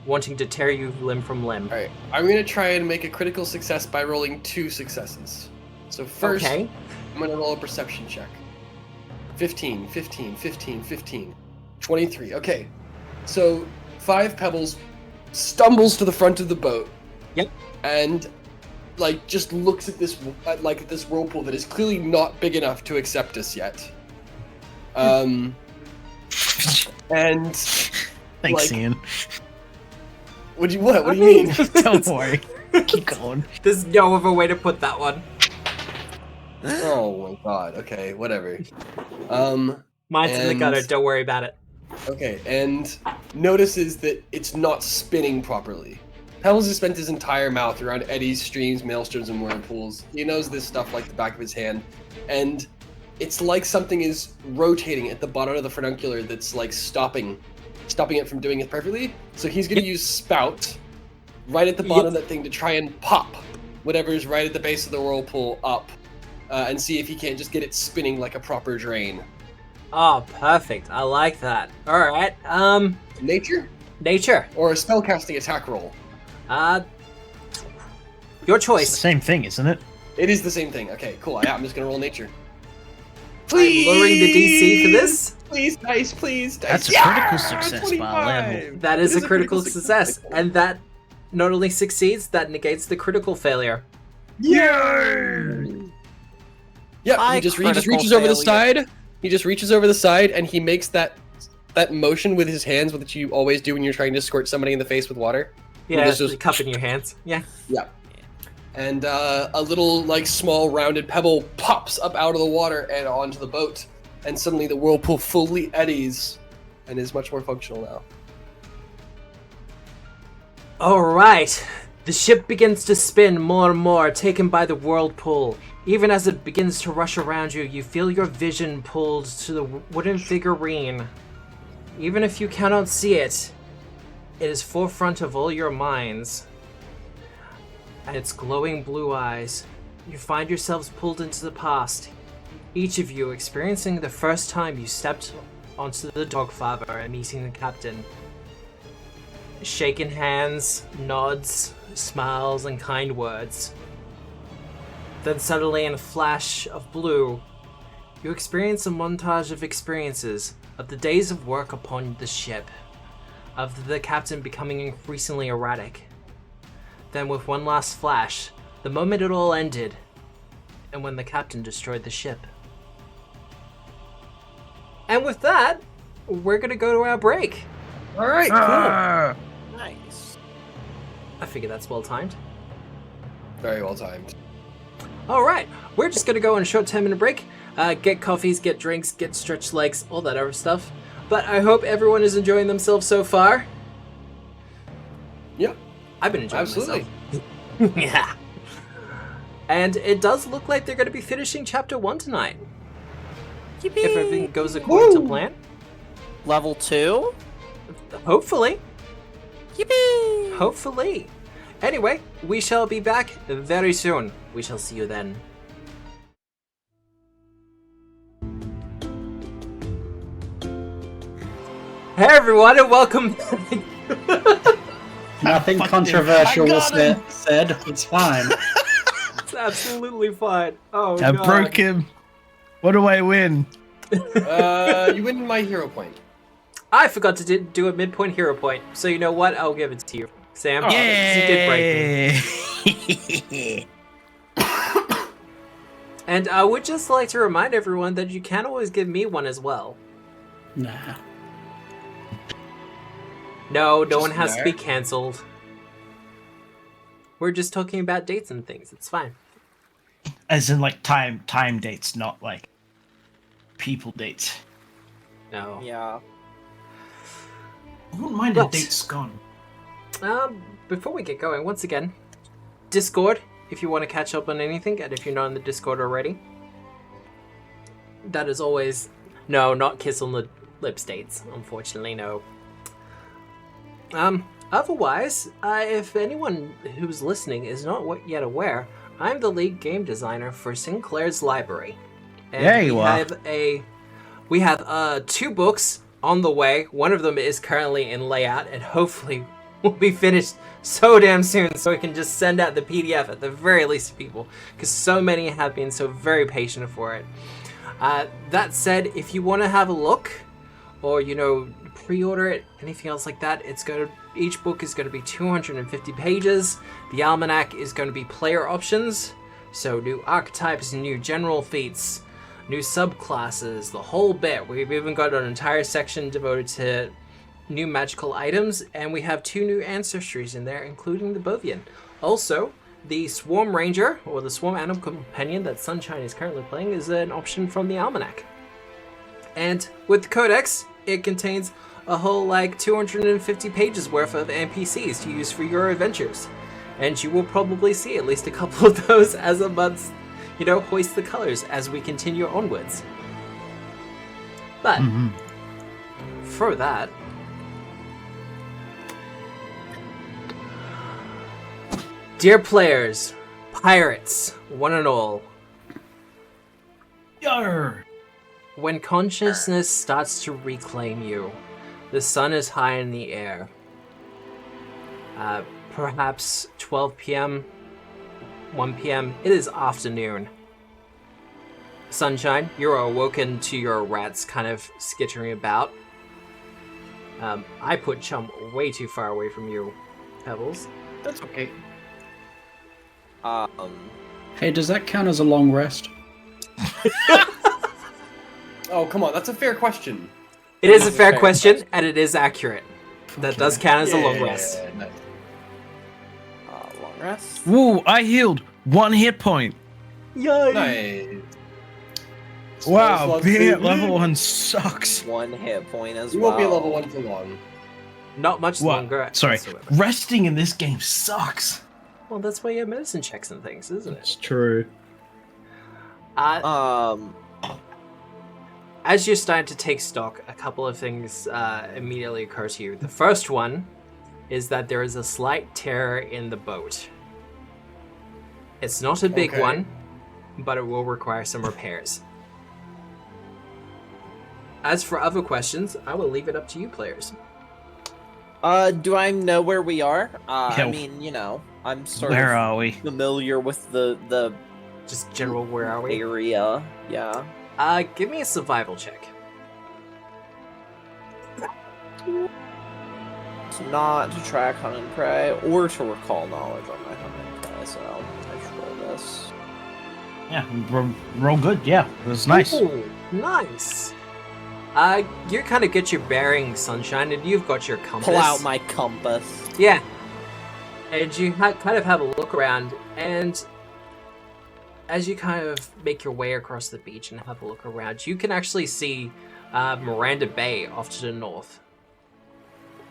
wanting to tear you limb from limb. Alright, I'm gonna try and make a critical success by rolling 2 successes. So first, Okay. I'm gonna roll a perception check. 15, 23. Okay, so 5 Pebbles stumbles to the front of the boat. Yep. And just looks at this whirlpool that is clearly not big enough to accept us yet. And Thanks, Ian. What do you mean? Don't worry. Keep going. There's no other way to put that one. Oh my god. Okay, whatever. Mine's in the gutter, don't worry about it. Okay, and notices that it's not spinning properly. Pebbles has spent his entire mouth around eddies, streams, maelstroms, and whirlpools. He knows this stuff like the back of his hand, and it's like something is rotating at the bottom of the furuncular that's like stopping it from doing it perfectly. So he's gonna use spout right at the bottom of that thing to try and pop whatever's right at the base of the whirlpool up, and see if he can't just get it spinning like a proper drain. Oh, perfect. I like that. Alright, Nature? Nature. Or a spellcasting attack roll? Your It's choice. the same thing, isn't it? It is the same thing. Okay, cool. Yeah, I'm just gonna roll nature. I'm lowering the DC for this. Please, dice. That's a critical success by a level. That is a critical success. And that not only succeeds, that negates the critical failure. Yeah. High He just critical reaches over the failure. side. He just reaches over the side and he makes that motion with his hands, which you always do when you're trying to squirt somebody in the face with water. Yeah, This just is- cup in your hands. Yeah. Yeah. And a little, small rounded pebble pops up out of the water and onto the boat. And suddenly the whirlpool fully eddies and is much more functional now. Alright. The ship begins to spin more and more, taken by the whirlpool. Even as it begins to rush around you, you feel your vision pulled to the wooden figurine. Even if you cannot see it, it is forefront of all your minds. And its glowing blue eyes, you find yourselves pulled into the past. Each of you experiencing the first time you stepped onto the Dogfather and meeting the captain. Shaking hands, nods, smiles, and kind words. Then suddenly, in a flash of blue, you experience a montage of experiences of the days of work upon the ship, of the captain becoming increasingly erratic. Then with one last flash, the moment it all ended, and when the captain destroyed the ship. And with that, we're gonna go to our break. All right, cool. Nice. I figure that's well timed. Very well timed. Alright, we're just gonna go on a short 10-minute break, get coffees, get drinks, get stretched legs, all that other stuff. But I hope everyone is enjoying themselves so far. Yep. I've been enjoying Absolutely. myself. Yeah. And it does look like they're gonna be finishing chapter 1 tonight. If everything goes according to plan. Level 2? Hopefully. Yippee! Hopefully. Anyway, we shall be back very soon. We shall see you then. Hey everyone, and welcome. Nothing controversial was said. It's fine. It's absolutely fine. Oh, I God. broke him. What do I win? You win my hero point. I forgot to do a midpoint hero point, so you know what? I'll give it to you, Sam. Yeah. You did break me. And I would just like to remind everyone that you can always give me one as well. Nah. No one has to be cancelled. We're just talking about dates and things. It's fine. As in, like, time dates, not, like, people dates. No. Yeah. I wouldn't mind a date's gone. Before we get going, once again, Discord, if you want to catch up on anything, and if you're not in the Discord already. That is always... No, not kiss on the lips dates, unfortunately, no. Otherwise, if anyone who's listening is not yet aware, I'm the lead game designer for Sinclair's Library. And yeah, you are. We have 2 books on the way. One of them is currently in layout, and hopefully will be finished so damn soon, so we can just send out the PDF at the very least to people, because so many have been so very patient for it. That said, if you want to have a look, or pre-order it, anything else like that, each book is going to be 250 pages. The almanac is going to be player options, so new archetypes, new general feats, new subclasses, the whole bit. We've even got an entire section devoted to new magical items, and we have 2 new ancestries in there, including the Bovian. Also, the Swarm Ranger, or the Swarm Animal Companion that Sunshine is currently playing, is an option from the almanac. And with the Codex, it contains a whole 250 pages worth of NPCs to use for your adventures. And you will probably see at least a couple of those as a month, Hoist the Colors as we continue onwards. But, for that, dear players, pirates, one and all, Yarr! when consciousness starts to reclaim you, the sun is high in the air. Perhaps 12 p.m., 1 p.m., it is afternoon. Sunshine, you're awoken to your rats kind of skittering about. I put Chum way too far away from you, Pebbles. That's okay. Hey, does that count as a long rest? Oh, come on, that's a fair question. It is a fair question, and it is accurate. That does count as a long rest. Nice. Long rest? Woo, I healed 1 hit point. Yay! Nice. Wow, being at level 1 sucks. 1 hit point as You well. won't be at level 1 for long. Not much longer. Sorry, whatsoever. resting in this game sucks. Well, that's why you have medicine checks and things, isn't it? It's true. As you're starting to take stock, a couple of things immediately occur to you. The first one is that there is a slight tear in the boat. It's not a big one, but it will require some repairs. As for other questions, I will leave it up to you players. Do I know where we are? Yeah. I mean, I'm sort Where of are we? familiar with the Just general, where are we? area. Yeah. Give me a survival check. It's not to track hunt and prey or to recall knowledge on my hunt and prey, so I should roll this. Yeah, roll good. Yeah, it was nice. Ooh, nice. You kind of get your bearings, Sunshine, and you've got your compass. Pull out my compass. Yeah. And you kind of have a look around, and as you kind of make your way across the beach and have a look around, you can actually see Miranda Bay off to the north.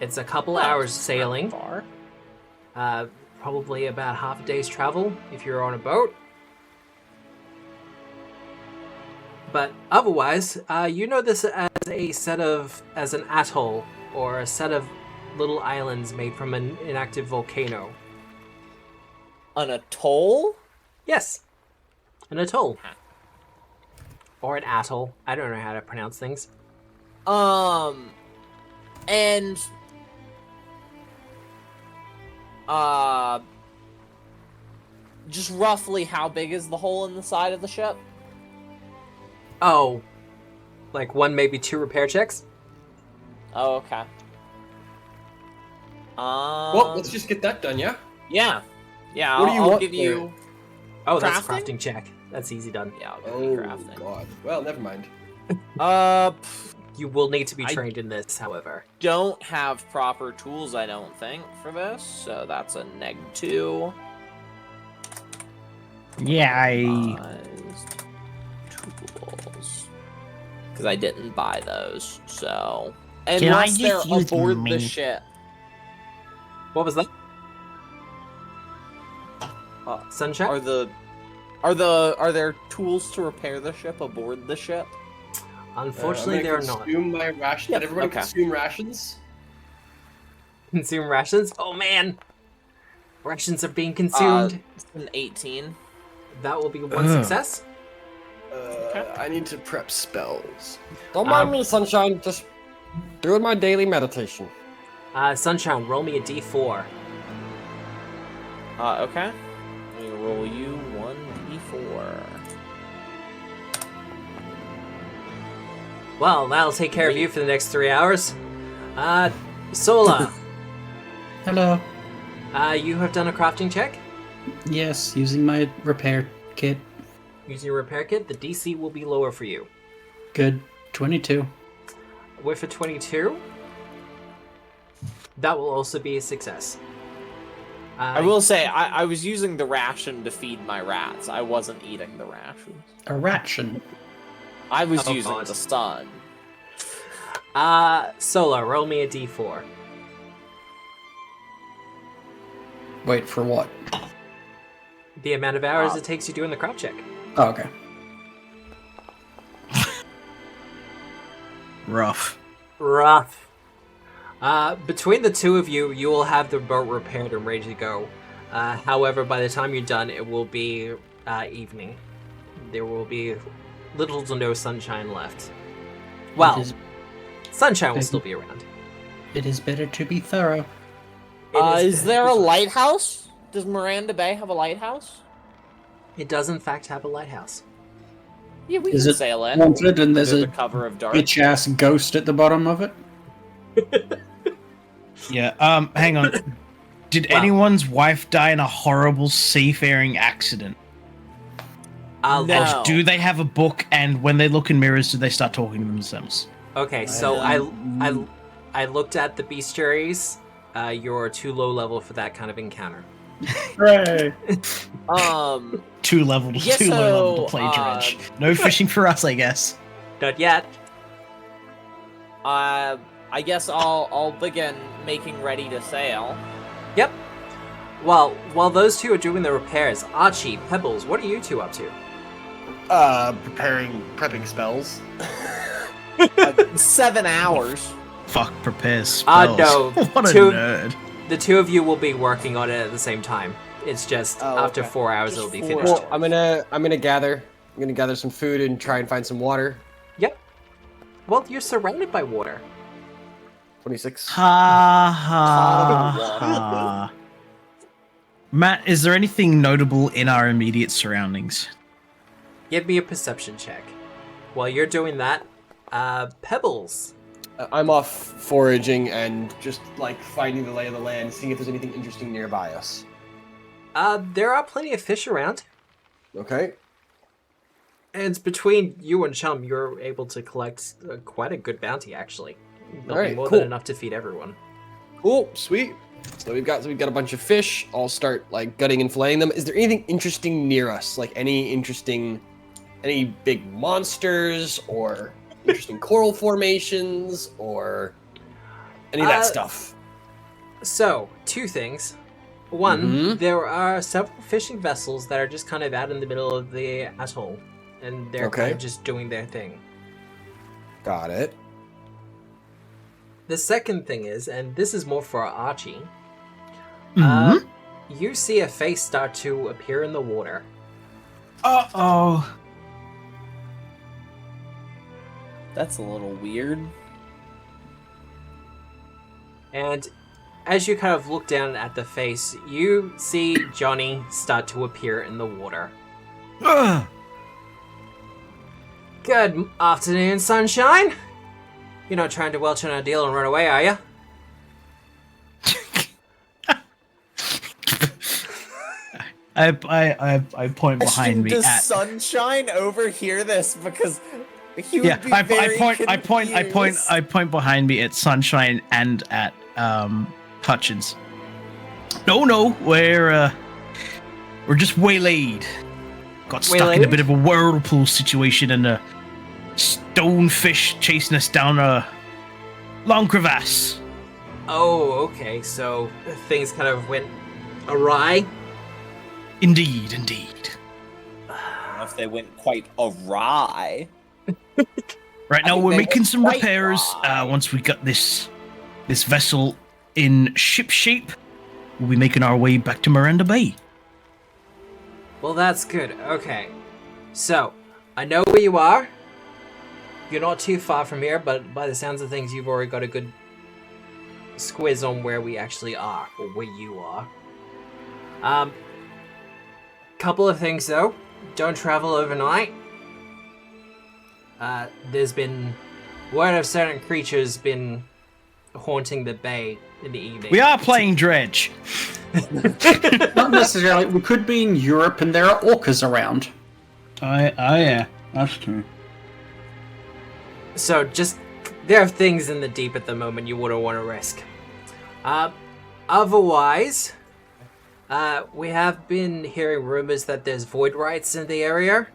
It's a couple hours sailing. Far. Probably about half a day's travel if you're on a boat. But otherwise, you know this as an atoll, or a set of little islands made from an inactive volcano. An atoll? Yes, an atoll. Or an atoll. I don't know how to pronounce things. And just roughly how big is the hole in the side of the ship? Oh, like 1, maybe 2 repair checks? Oh, okay. Well, let's just get that done, yeah? Yeah. Yeah, What do you I'll want give for you... Oh, that's a Crafting? crafting check. That's easy done. Yeah, I'll give you Oh, crafting. God. Well, never mind. You will need to be trained in this, however. Don't have proper tools, I don't think, for this, so that's a -2. Yeah, Customized tools. Because I didn't buy those, so... Unless they're aboard the ship. What was that? Sunshine? Are there tools to repair the ship aboard the ship? Unfortunately, they're not. Consume my rations. Yep, Did everybody okay. consume rations? Consume rations? Oh man! Rations are being consumed. It's an 18. That will be 1 success. I need to prep spells. Don't mind me, Sunshine. Just doing my daily meditation. Sunshine, roll me a d4. Okay. Let me roll you 1d4. Well, that'll take care of you for the next 3 hours. Sola, Hello. you have done a crafting check. Yes, using my repair kit. Using your repair kit, the DC will be lower for you. Good. 22. With a 22, that will also be a success. I will say, I was using the ration to feed my rats. I wasn't eating the rations. A ration. I was Oh, using God. the stun. Sola, roll me a d4. Wait, for what? The amount of hours it takes you doing the craft check. Oh, okay. rough. Rough. Between the two of you, you will have the boat repaired and ready to go. However, by the time you're done, it will be evening. There will be little to no sunshine left. Well, sunshine will still be around. It is better to be thorough. Is there a lighthouse? Does Miranda Bay have a lighthouse? It does, in fact, have a lighthouse. Yeah, we Is can it sail in. haunted and there's Under a the cover of dark. bitch-ass ghost at the bottom of it? Yeah, hang on. Did anyone's wife die in a horrible seafaring accident? No. Or do they have a book, and when they look in mirrors, do they start talking to themselves? Okay, so I looked at the bestiaries. You're too low level for that kind of encounter. Hooray! Too low level to play dredge. No fishing for us, I guess. Not yet. I guess I'll begin making ready to sail. Yep. Well, while those two are doing the repairs, Archie, Pebbles, what are you two up to? Prepping spells. 7 hours. Fuck, prepares spells. No. What a nerd. The two of you will be working on it at the same time. It's just after 4 hours it'll be finished. Well, I'm gonna gather some food and try and find some water. Yep. Well, you're surrounded by water. 26. Ha ha ha. Matt, is there anything notable in our immediate surroundings? Give me a perception check. While you're doing that, Pebbles. I'm off foraging and just like finding the lay of the land, seeing if there's anything interesting nearby us. There are plenty of fish around. Okay. And between you and Chum, you're able to collect quite a good bounty, actually. There'll be more than enough to feed everyone. Cool, sweet. So we've got a bunch of fish. I'll start like gutting and filleting them. Is there anything interesting near us? Like any big monsters or interesting coral formations or any of that stuff? So, two things. One, there are several fishing vessels that are just kind of out in the middle of the atoll, and they're kind of just doing their thing. Got it. The second thing is, and this is more for Archie, you see a face start to appear in the water. Uh-oh. That's a little weird. And as you kind of look down at the face, you see Johnny start to appear in the water. Ugh. Good afternoon, sunshine. You're not trying to welch on our deal and run away, are you? I point behind me Does at Sunshine overhear this? Because he would yeah. be I very point behind me at Sunshine and at Hutchins. No, we're just waylaid. Got stuck in a bit of a whirlpool situation and a stonefish chasing us down a long crevasse. Oh, okay. So things kind of went awry. Indeed. I don't know if they went quite awry. Right now we're making some repairs. Once we got this vessel in ship shape, we'll be making our way back to Miranda Bay. Well, that's good. Okay. So, I know where you are. You're not too far from here, but by the sounds of things, you've already got a good squiz on where we actually are, or where you are. Couple of things, though. Don't travel overnight. There's been word of certain creatures been haunting the bay in the evening. We are playing dredge. Not necessarily. We could be in Europe and there are orcas around. Yeah, that's true. So just, there are things in the deep at the moment you wouldn't want to risk. Otherwise, we have been hearing rumors that there's void rights in the area.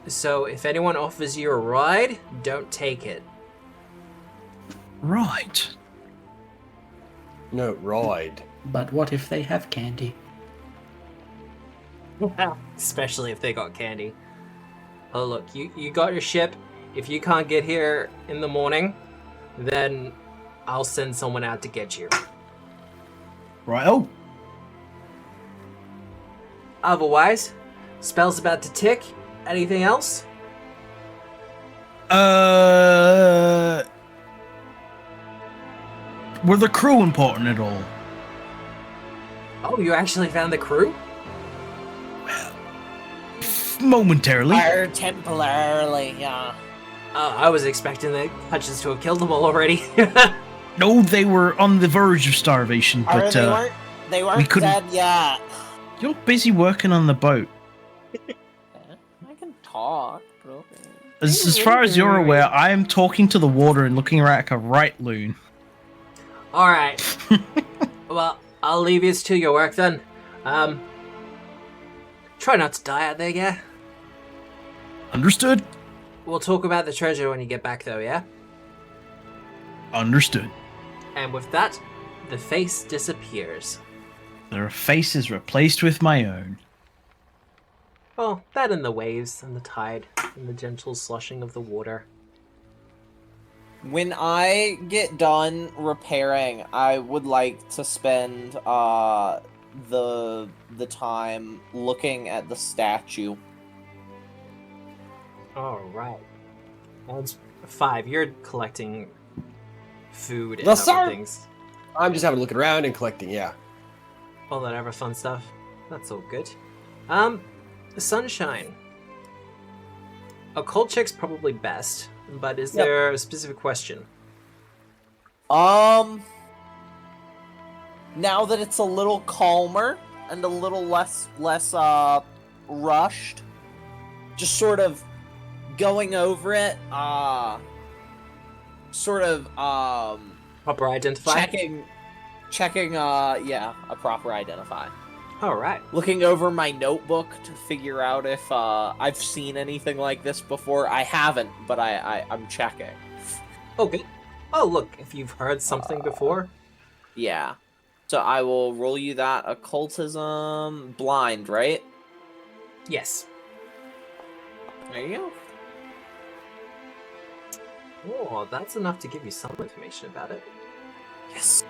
So if anyone offers you a ride, don't take it. Right. No, ride. But what if they have candy? Especially if they got candy. Oh look, you got your ship. If you can't get here in the morning, then I'll send someone out to get you. Right. Oh. Otherwise, spell's about to tick. Anything else? Were the crew important at all? Oh, you actually found the crew? Momentarily. Or temporarily, yeah. I was expecting the Hutchins to have killed them all already. No, they were on the verge of starvation, but they weren't dead yet. You're busy working on the boat. I can talk. Okay. As far as you're aware, I am talking to the water and looking like a right loon. Alright. Well, I'll leave you to your work then. Try not to die out there, yeah? Understood. We'll talk about the treasure when you get back though, yeah? Understood. And with that, the face disappears. Their face is replaced with my own. Well, that and the waves and the tide and the gentle sloshing of the water. When I get done repairing, I would like to spend the time looking at the statue. Alright. That's 5. You're collecting food and Yes, other sir. things. I'm just having a look around and collecting, yeah. All that other fun stuff. That's all good. Sunshine. Occult check's probably best, but is there a specific question? Now that it's a little calmer and a little less rushed, just sort of going over it, Proper identify? checking, a proper identify. Alright. Looking over my notebook to figure out if, I've seen anything like this before. I haven't, but I'm checking. Oh, good. Oh, look, if you've heard something before. Yeah. So I will roll you that occultism blind, right? Yes. There you go. Oh, that's enough to give you some information about it. Yes.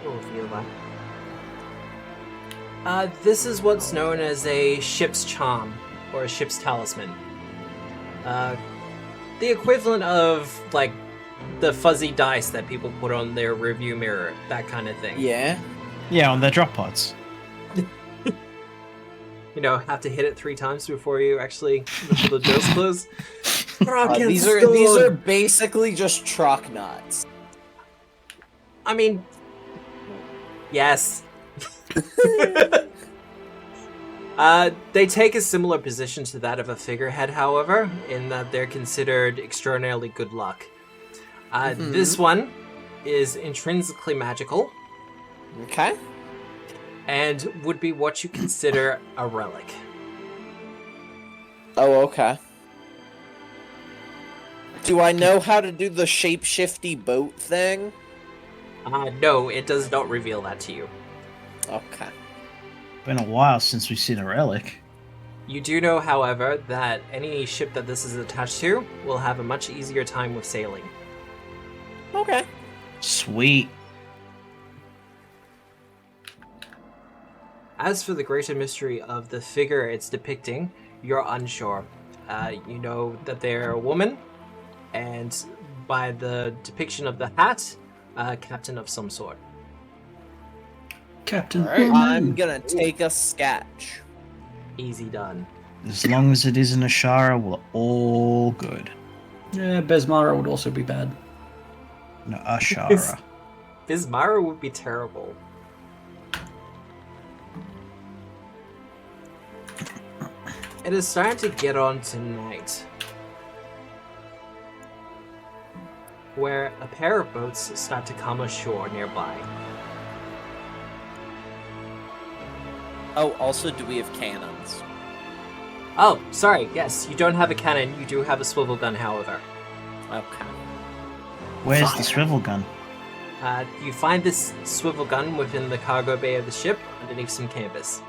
You'll feel that. This is what's known as a ship's charm, or a ship's talisman. The equivalent of, like, the fuzzy dice that people put on their review mirror, that kind of thing. Yeah. Yeah, on their drop pods. You know, have to hit it 3 times before the doors close. These are basically just truck nuts. I mean, yes. They take a similar position to that of a figurehead, however, in that they're considered extraordinarily good luck. This one is intrinsically magical. Okay. And would be what you consider a relic. Oh, okay. Do I know how to do the shape-shifty boat thing? No, it does not reveal that to you. Okay. Been a while since we've seen a relic. You do know, however, that any ship that this is attached to will have a much easier time with sailing. Okay. Sweet. As for the greater mystery of the figure it's depicting, you're unsure. You know that they're a woman, and by the depiction of the hat, a captain of some sort. Captain. Alright. I'm gonna take a sketch. Easy done. As long as it isn't a Shara, we're all good. Yeah, Besmara would also be bad. No, a Shara. Bismara would be terrible. It is starting to get on tonight, where a pair of boats start to come ashore nearby. Oh, also, do we have cannons? Oh, sorry, yes, you don't have a cannon, you do have a swivel gun, however. Okay. Where's the swivel gun? You find this swivel gun within the cargo bay of the ship, underneath some canvas.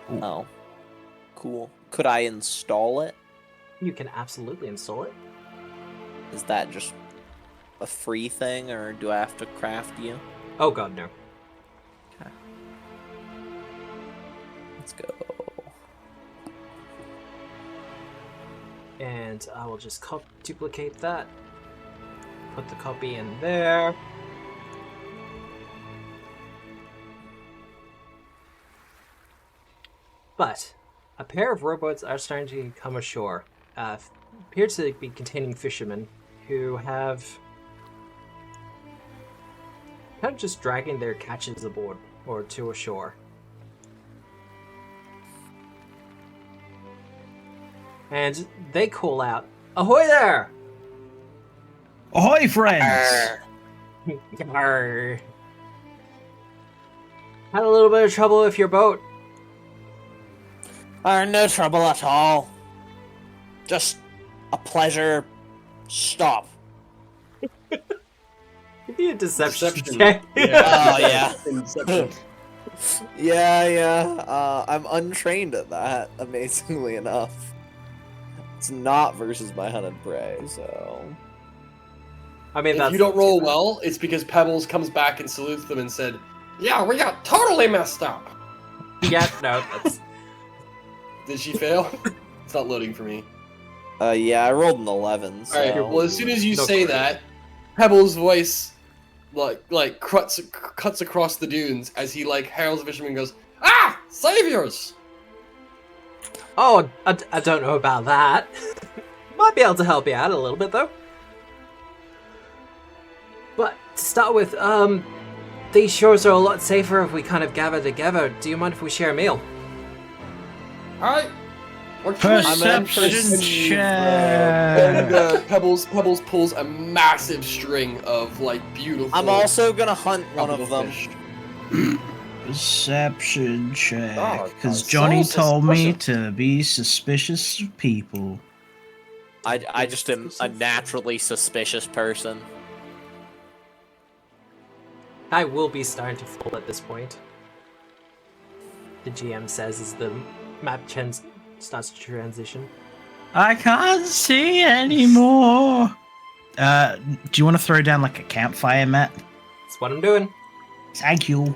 Oh. Cool. Could I install it? You can absolutely install it. Is that just a free thing, or do I have to craft you? Oh god, no. Okay. Let's go. And I will just duplicate that. Put the copy in there. But a pair of rowboats are starting to come ashore. Appear to be containing fishermen who have kind of just dragging their catches aboard or to ashore. And they call out, "Ahoy there!" Ahoy, friends! Yarr. Had a little bit of trouble with your boat. No trouble at all. Just a pleasure. Stop. Give me a deception Deception. check. Oh, yeah. Inception. Yeah. I'm untrained at that, amazingly enough. It's not versus my hunted prey, so... I mean, If that's you don't roll well, it's because Pebbles comes back and salutes them and said, "Yeah, we got totally messed up." Yeah, no, that's... Did she fail? It's not loading for me. Yeah, I rolled an 11, so... Alright, well, as soon as you No say credit. that, Pebbles' voice, like cuts across the dunes as he, hails the fisherman and goes, "Ah! Saviors!" Oh, I don't know about that. Might be able to help you out a little bit, though. But to start with, these shores are a lot safer if we kind of gather together. Do you mind if we share a meal? Alright. Perception check. And Pebbles pulls a massive string of beautiful. I'm also gonna hunt one of tropical them. fish. Perception check. Oh, Because so Johnny told me suspicious. to be suspicious of people. I just am a naturally suspicious person. I will be starting to fold at this point. The GM says as the map starts to transition. I can't see anymore. Do you want to throw down a campfire, Matt? That's what I'm doing. Thank you.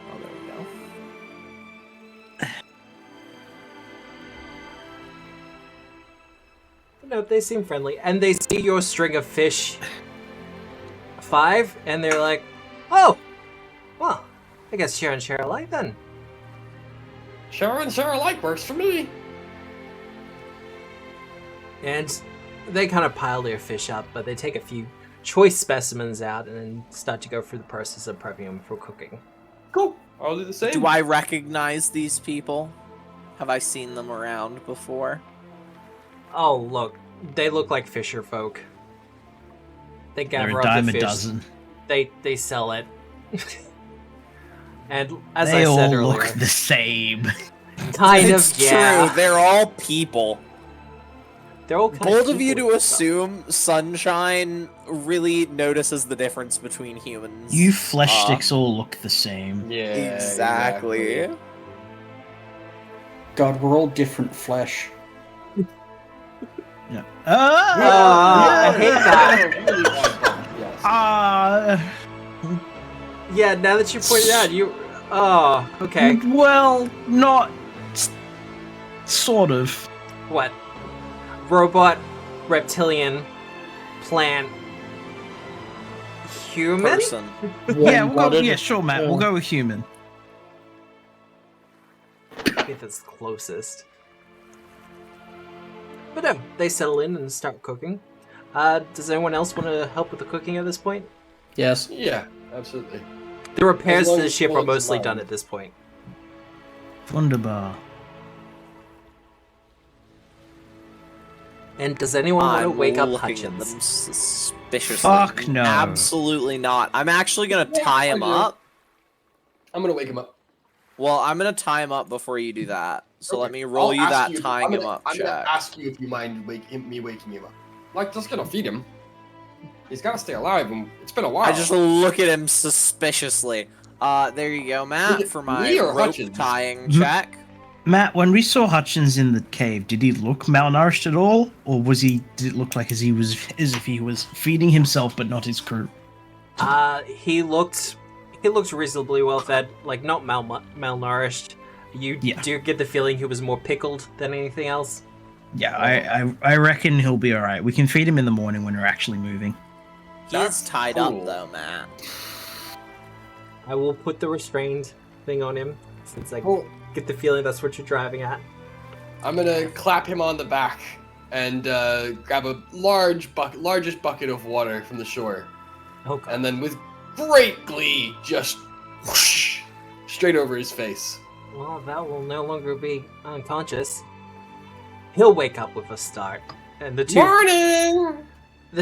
Oh, there we go. No, they seem friendly, and they see your string of fish 5, and they're like, "Oh, well, I guess share and share alike then." Share and share alike works for me. And they kind of pile their fish up, but they take a few choice specimens out and then start to go through the process of prepping them for cooking. Cool. I'll do the same. Do I recognize these people? Have I seen them around before? Oh, look, they look like fisher folk. They They're gather a up dime the a fish. dozen. They sell it. And as They I all said earlier, look the same. kind It's of, yeah. true. They're all people. They're all kind Bold of you people to and stuff. assume Sunshine really notices the difference between humans. You flesh sticks all look the same. Yeah. Exactly. God, we're all different flesh. Yeah. I hate that. Really odd bump, yes. Yeah, now that you pointed out, you... Oh, okay. Well, not sort of. What? Robot, reptilian, plant, human? Person. Yeah, we'll go. Warm-blooded. Yeah, sure, Matt. We'll go with human. I think that's closest. But no, they settle in and start cooking. Does anyone else want to help with the cooking at this point? Yes. Yeah, absolutely. The repairs As long to the as ship are Bullet's mostly alive. done at this point. Wunderbar. And does anyone want to I'm wake up looking at Hutchins? them suspiciously. Fuck no. Absolutely not. I'm actually gonna tie him I do. up. I'm gonna wake him up. Well, I'm gonna tie him up before you do that. So let Okay. me roll I'll you ask that you- tying I'm him gonna- up I'm gonna check. ask you if you mind me waking him up. Like, just gonna feed him. He's gotta stay alive, and it's been a while. I just look at him suspiciously. There you go, Look Matt, at for my me or rope Hutchins? tying Mhm. check. Matt, when we saw Hutchins in the cave, did he look malnourished at all, or did it look like as if he was feeding himself but not his crew? He looked reasonably well fed, like not malnourished. You Yeah. do get the feeling he was more pickled than anything else. Yeah, I reckon he'll be all right. We can feed him in the morning when we're actually moving. He's That's tied cool. up though, Matt. I will put the restrained thing on him, since I Cool. get the feeling that's what you're driving at. I'm gonna clap him on the back and grab a largest bucket of water from the shore, Oh god. and then with great glee, just whoosh, straight over his face. Well, that will no longer be unconscious. He'll wake up with a start, and the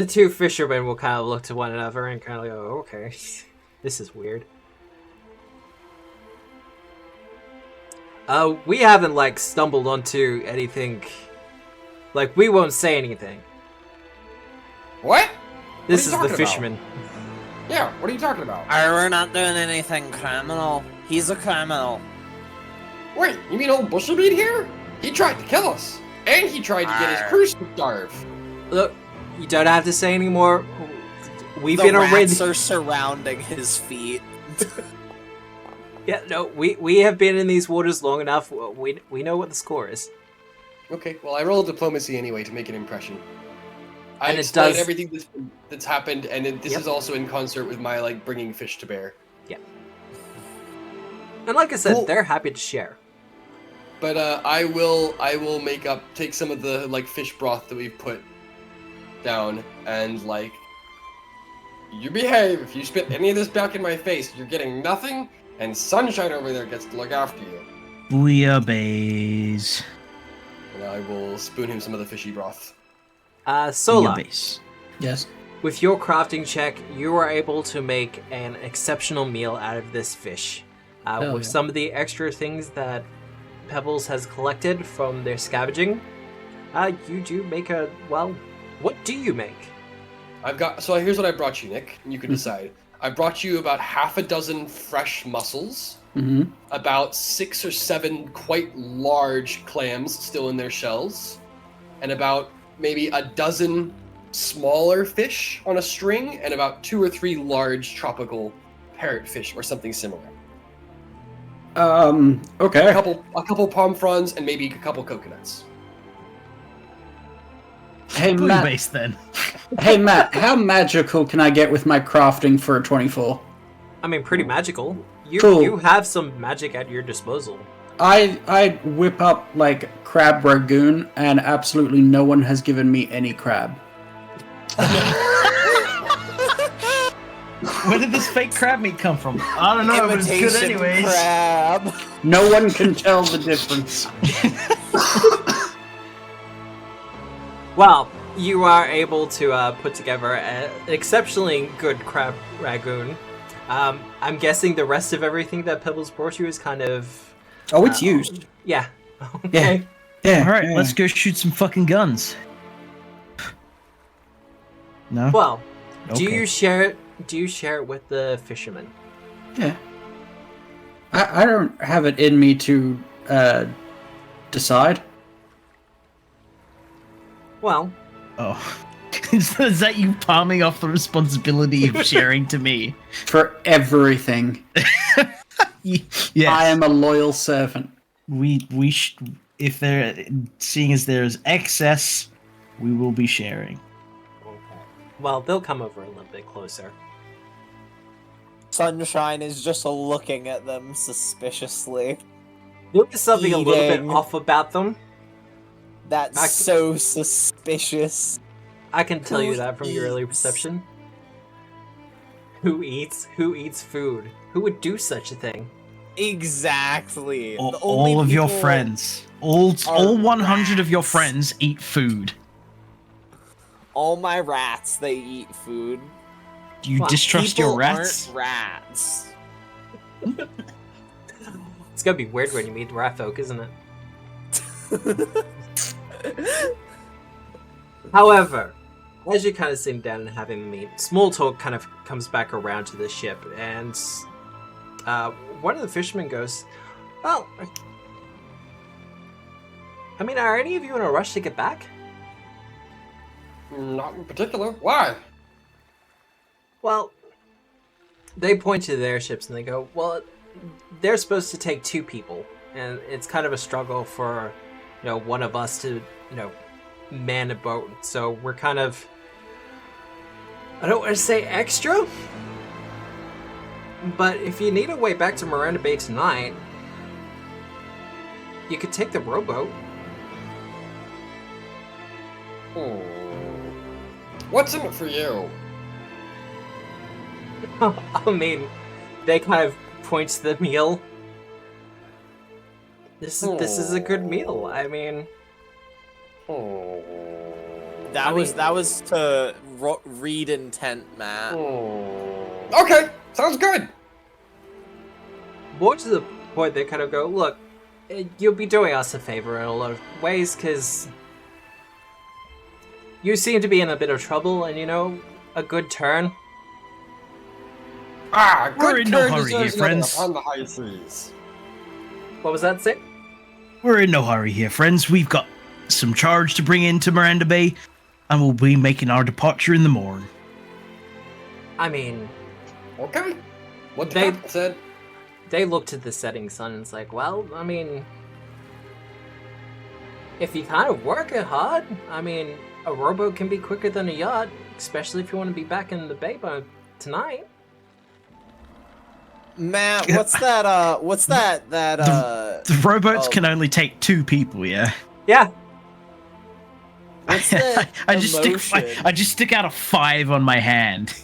two fishermen will kind of look to one another and kind of go, "Okay, this is weird." We haven't like stumbled onto anything. Like we won't say anything. What? This are is you the talking about? fisherman. Yeah, what are you talking about? We're not doing anything criminal. He's a criminal. Wait, you mean old Bushlemead here? He tried to kill us, and he tried to get his Arr. crew to starve. Look, you don't have to say anymore. We've The been already. rats are surrounding his feet. Yeah, no, we have been in these waters long enough. We know what the score is. Okay, well, I rolled diplomacy anyway to make an impression. I And it explained does- everything that's happened, and this Yep. is also in concert with my like bringing fish to bear. And like I said, Cool. they're happy to share. But I will take some of the like fish broth that we've put down, and like, you behave. If you spit any of this back in my face, you're getting nothing, and Sunshine over there gets to look after you. Booyah And I will spoon him some of the fishy broth. Sola, base. Yes. with your crafting check, you are able to make an exceptional meal out of this fish. Hell With yeah. some of the extra things that Pebbles has collected from their scavenging, you do make a, well, what do you make? So here's what I brought you, Nick, and you can decide. I brought you about half a dozen fresh mussels, Mm-hmm. about 6 or 7 quite large clams still in their shells, and about maybe a dozen smaller fish on a string, and about 2 or 3 large tropical parrotfish or something similar. Okay. A couple palm fronds and maybe a couple coconuts. Hey, Blue Matt. base then. Hey, Matt, how magical can I get with my crafting for a 24? I mean, pretty magical. Cool. You have some magic at your disposal. I whip up, like, crab ragoon, and absolutely no one has given me any crab. Where did this fake crab meat come from? I don't know, but it's good Imitation anyways. crab. No one can tell the difference. Well, you are able to put together an exceptionally good crab ragoon. I'm guessing the rest of everything that Pebbles brought you is kind of... Oh, it's used. Yeah. Okay. Yeah. Alright, yeah. let's go shoot some fucking guns. No? Well, do Okay. you share it? Do you share it with the fisherman? Yeah. I don't have it in me to decide. Oh. Well, Is that you palming off the responsibility of sharing to me? For everything. Yes. I am a loyal servant. If there, seeing as there's excess, we will be sharing. okay. Well, they'll come over a little bit closer. Sunshine is just looking at them suspiciously. There's something a little bit Eating. off about them. That's so suspicious. I can tell you Who that from your early eats? perception. Who eats food? Who would do such a thing? Exactly. All, The only all of your people friends, all are 100 of your rats. friends eat food. All my rats, they eat food. Do you Well, distrust People your rats? aren't rats. It's gonna be weird when you meet rat folk, isn't it? However, as you're kind of sitting down and having a meet, small talk kind of comes back around to the ship, and one of the fishermen goes, "Well, I mean, are any of you in a rush to get back?" Not in particular. Why? Well, they point to their ships and they go, "Well, they're supposed to take 2 people, and it's kind of a struggle for, one of us to, man a boat. So we're kind of, I don't want to say extra, but if you need a way back to Miranda Bay tonight, you could take the rowboat." What's in it for you? I mean, they kind of point to the meal. This is a good meal. I mean, That was to read intent, Matt. Okay, sounds good. more to the point, they kind of go, "Look, you'll be doing us a favor in a lot of ways, because you seem to be in a bit of trouble, and a good turn." Ah, We're good in no turn hurry here, deserves another friends. on the high seas. What was that say? We're in no hurry here, friends. We've got some charge to bring into Miranda Bay, and we'll be making our departure in the morn. I mean, Okay. What the They- captain said. they looked at the setting sun and it's like, well, I mean, if you kind of work it hard, I mean, a rowboat can be quicker than a yacht, especially if you want to be back in the bay by tonight. Matt, what's that? The rowboats oh. can only take 2 people, yeah? Yeah. What's that? I just stick out a 5 on my hand.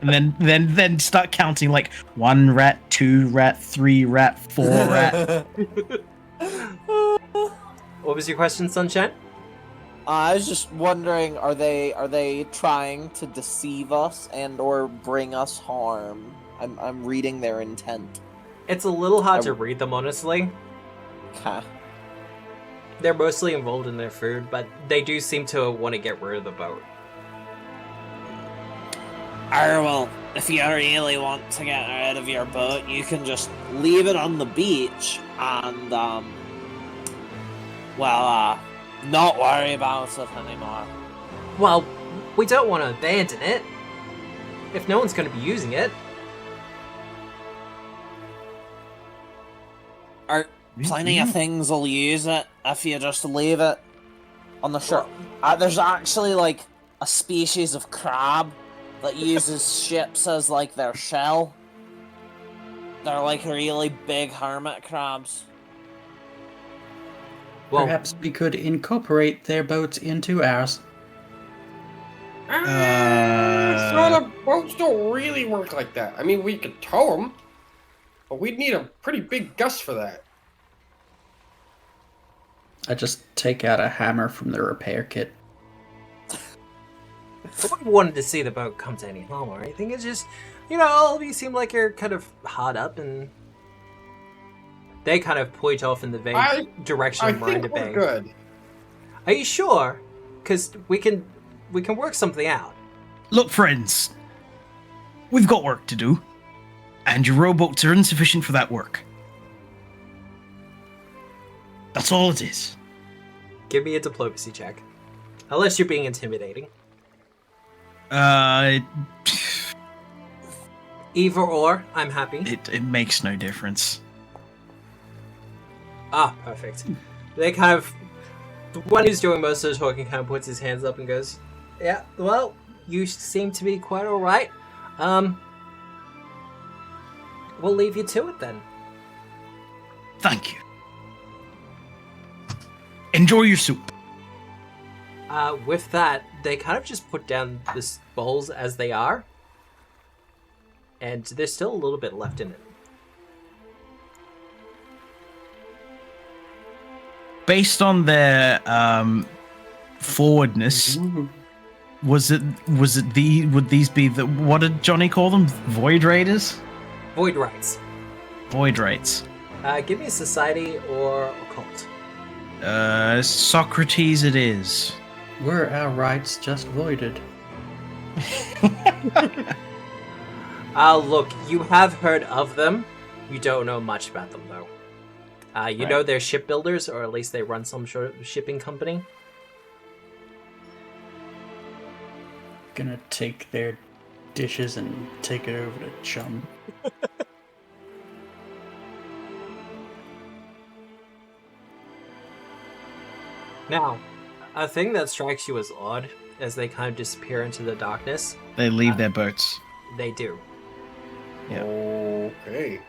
And then start counting like 1 rat, 2 rat, 3 rat, 4 rat. What was your question, Sunshine? I was just wondering, are they trying to deceive us and or bring us harm? I'm reading their intent. It's a little hard to read them, honestly. Okay. They're mostly involved in their food, but they do seem to want to get rid of the boat. Well, if you really want to get rid of your boat, you can just leave it on the beach and, not worry about it anymore. Well, we don't want to abandon it. If no one's going to be using it. Plenty of things will use it if you just leave it. On the shore. There's actually, like, a species of crab that uses ships as, like, their shell. They're, like, really big hermit crabs. Well, Perhaps we could incorporate their boats into ours. So the boats don't really work like that. I mean, we could tow them, but we'd need a pretty big gust for that. I just take out a hammer from the repair kit. I wouldn't want to see the boat come to any harm or anything. It's just, all of you seem like you're kind of hard up, and they kind of point off in the direction of Miranda Bay. I think we're good. Are you sure? Because we can work something out. Look, friends, we've got work to do, and your rowboats are insufficient for that work. That's all it is. Give me a diplomacy check. Unless you're being intimidating. Either or, I'm happy. It makes no difference. Ah, perfect. They kind of... The one who's doing most of the talking kind of puts his hands up and goes, yeah, well, you seem to be quite alright. We'll leave you to it then. Thank you. Enjoy your soup. With that, they kind of just put down the bowls as they are. And there's still a little bit left in it. Based on their forwardness, would these be the, what did Johnny call them? Void Raiders? Void rights. Void Raiders. Give me a society or occult. Socrates it is. Were our rights just voided? Look, you have heard of them. You don't know much about them, though. You know they're shipbuilders, or at least they run some sort of shipping company. Gonna take their dishes and take it over to Chum. Now, a thing that strikes you as odd as they kind of disappear into the darkness. They leave their boats. They do. Yeah. Okay.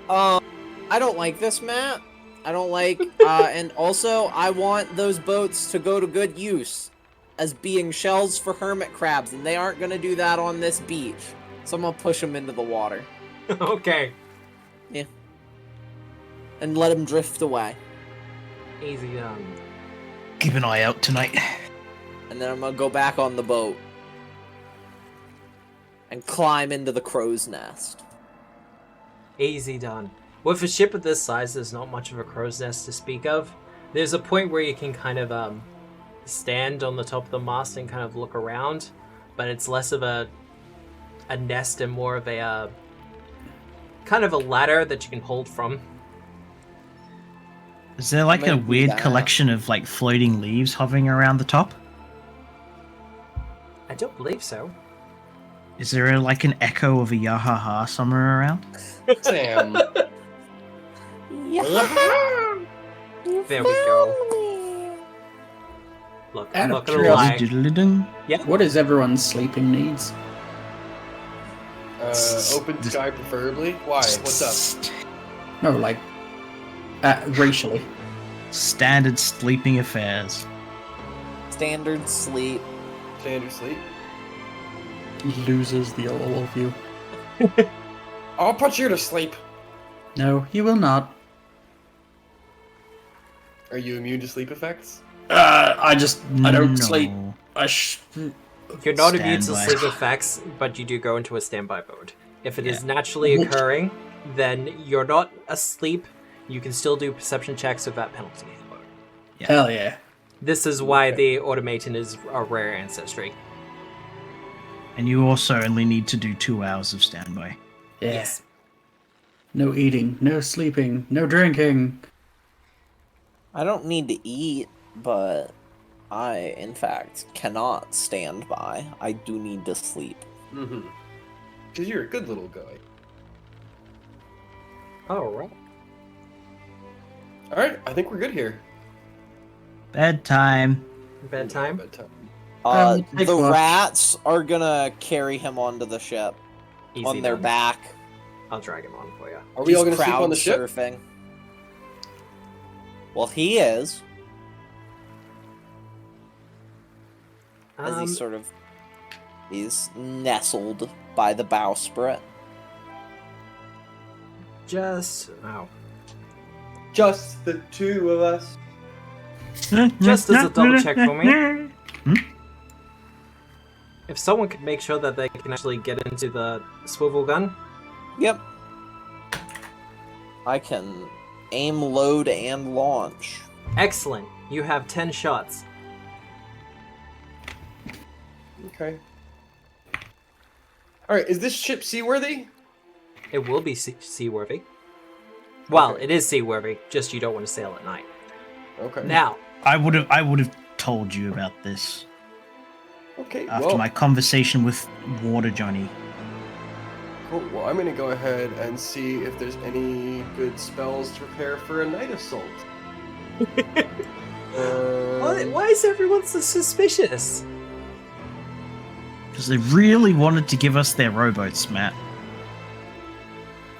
I don't like this, Matt. I don't like, and also, I want those boats to go to good use as being shells for hermit crabs, and they aren't gonna do that on this beach. So I'm gonna push them into the water. Okay. Yeah. And let them drift away. Easy. Keep an eye out tonight. And then I'm gonna go back on the boat. And climb into the crow's nest. Easy done. With a ship of this size, there's not much of a crow's nest to speak of. There's a point where you can kind of stand on the top of the mast and kind of look around, but it's less of a nest and more of a kind of a ladder that you can hold from. Is there like a Maybe weird that. collection of like floating leaves hovering around the top? I don't believe so. Is there like an echo of a yahaha somewhere around? Sam. There we go. Look, I'm Out not of gonna lie. Diddle-ding. What is everyone's sleeping needs? Open sky preferably. Why? What's up? No, like, racially. Standard sleeping affairs. Standard sleep. Standard sleep. Losers, the all of you. I'll put you to sleep. No, you will not. Are you immune to sleep effects? I don't No. sleep. You're not immune to Standby. sleep effects, but you do go into a standby mode. If it is naturally occurring, then you're not asleep. You can still do perception checks without penalty. Hell yeah. This is why the automaton is a rare ancestry. And you also only need to do 2 hours of standby. Yeah. Yes. No eating, no sleeping, no drinking. I don't need to eat, but I, in fact, cannot stand by. I do need to sleep. Mm-hmm. Because you're a good little guy. All right. Alright, I think we're good here. Bedtime. Bedtime? Bedtime. take The one. rats are gonna carry him onto the ship Easy on their done. back. I'll drag him on for you. Are we all He's going to sleep on the ship? surfing. Well, he is. As he's nestled by the bowsprit. Just the two of us. Just as a double check for me. If someone could make sure that they can actually get into the swivel gun. Yep. I can aim, load, and launch. Excellent. You have 10 shots. Okay. Alright, is this ship seaworthy? It will be seaworthy. Well, Okay. it is seaworthy, just you don't want to sail at night. Okay. Now, I would have told you about this Okay, after well, my conversation with Water Johnny. cool. Well, I'm going to go ahead and see if there's any good spells to prepare for a night assault. why is everyone so suspicious? Because they really wanted to give us their rowboats, Matt.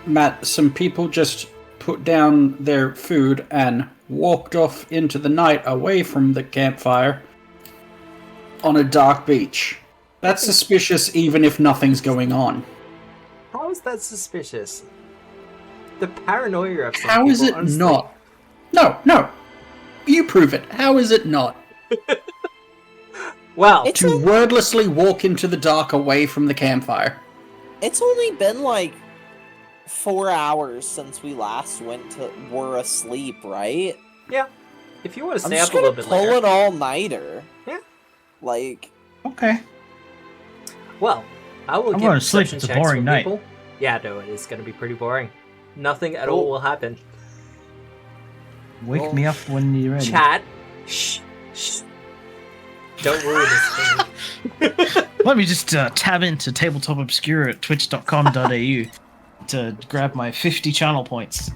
Matt, some people just put down their food and walked off into the night away from the campfire on a dark beach. That's suspicious even if nothing's going on. How is that suspicious? The paranoia of some How is people, it honestly. not? No. You prove it. How is it not? Well, It's To wordlessly walk into the dark away from the campfire. It's only been like 4 hours since we last were asleep, right? yeah. If you want to I'm stay just up a little gonna bit pull later. an all-nighter. Yeah. Like, Okay. Well, I will I'm give going to sleep. perception It's a checks boring for night. people. Yeah, no, it is going to be pretty boring. Nothing at Cool. all will happen. Wake me up when you're ready. Chat. Shh. Don't ruin this thing. Let me just tab into Tabletop Obscura at twitch.com.au to grab my 50 channel points.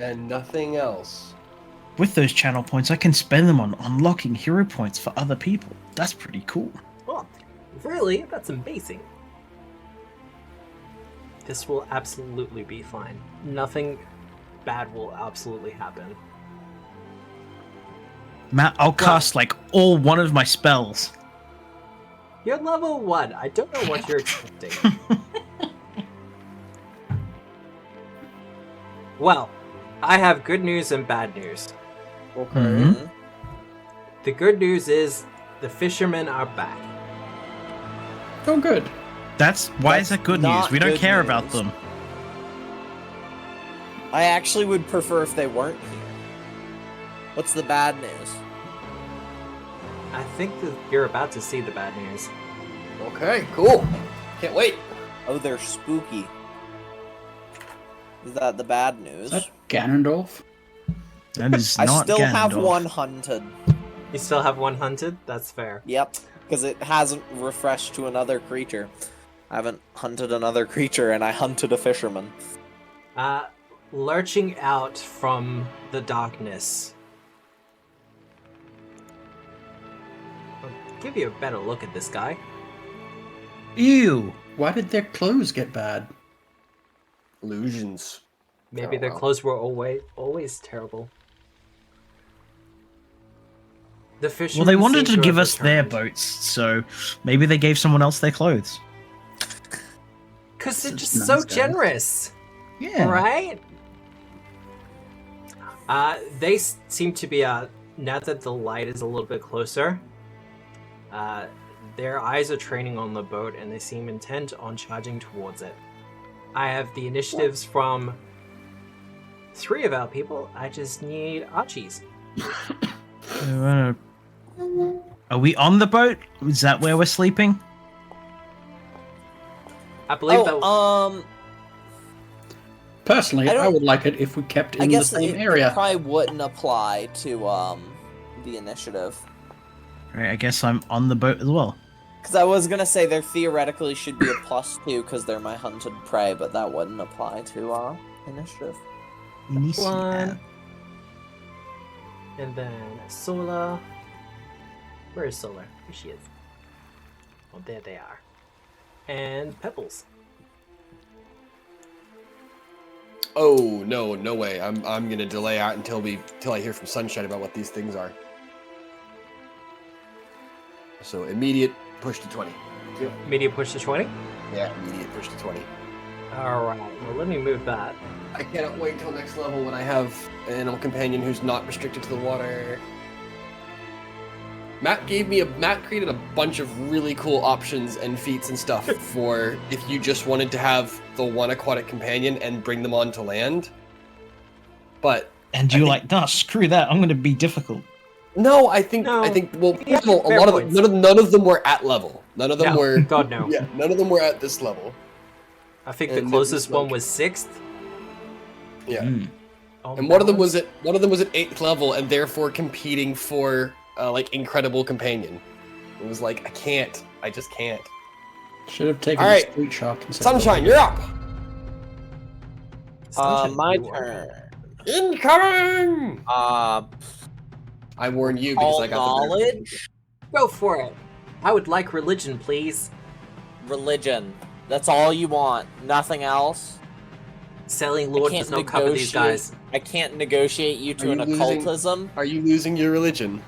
And nothing else. With those channel points, I can spend them on unlocking hero points for other people. That's pretty cool. Well, really? That's amazing. This will absolutely be fine. Nothing bad will absolutely happen. Matt, I'll cast like all one of my spells. You're level 1. I don't know what you're expecting. Well, I have good news and bad news. Okay. Mhm. The good news is the fishermen are back. Oh, good. Why is That's that good not news? We don't good care news. about them. I actually would prefer if they weren't here. What's the bad news? I think that you're about to see the bad news. Okay, cool. Can't wait. Oh, they're spooky. Is that the bad news? Is that Ganondorf? That is I not still have Gandalf. one hunted. You still have one hunted? That's fair. Yep, because it hasn't refreshed to another creature. I haven't hunted another creature, and I hunted a fisherman. Lurching out from the darkness. I'll give you a better look at this guy. Ew. Why did their clothes get bad? Illusions. Maybe Oh, their wow. clothes were always terrible. The fishermen Well, they wanted seem to give have us their returned. boats, so maybe they gave someone else their clothes. Cause they're This just is so nice, guys. generous, Yeah. right? They seem to be now that the light is a little bit closer. Their eyes are training on the boat, and they seem intent on charging towards it. I have the initiatives from 3 of our people. I just need Archie's. Are we on the boat? Is that where we're sleeping? I believe that. Personally, I I, don't- would like it if we kept I in the guess same it area. probably wouldn't apply to the initiative. Right, I guess I'm on the boat as well. Because I was gonna say there theoretically should be a +2 because they're my hunted prey, but that wouldn't apply to initiative. One. And then Sola. Where is Sola? Here she is. Oh, there they are. And Pebbles. Oh no, no way! I'm gonna delay out until I hear from Sunshine about what these things are. So immediate push to 20. Yep. Immediate push to 20? Yeah, immediate push to 20. Alright, well let me move that. I cannot wait till next level when I have an animal companion who's not restricted to the water. Matt created a bunch of really cool options and feats and stuff for if you just wanted to have the one aquatic companion and bring them onto land. But nah, screw that. I'm going to be difficult. No, I think well, first of all, a lot of them, none of them were at level. None of them were. God no. Yeah, none of them were at this level. I think the closest one was 6th. Yeah. And one of them was at 8th level and therefore competing for like incredible companion. It was like I just can't. Should have taken All right. a street shot. Sunshine, you're up. My turn. Incoming. I warn you because I got knowledge. Go for it. I would like religion, please. Religion. That's all you want. Nothing else. Selling Lord does not cover these guys. I can't negotiate you to an occultism. Are you losing your religion?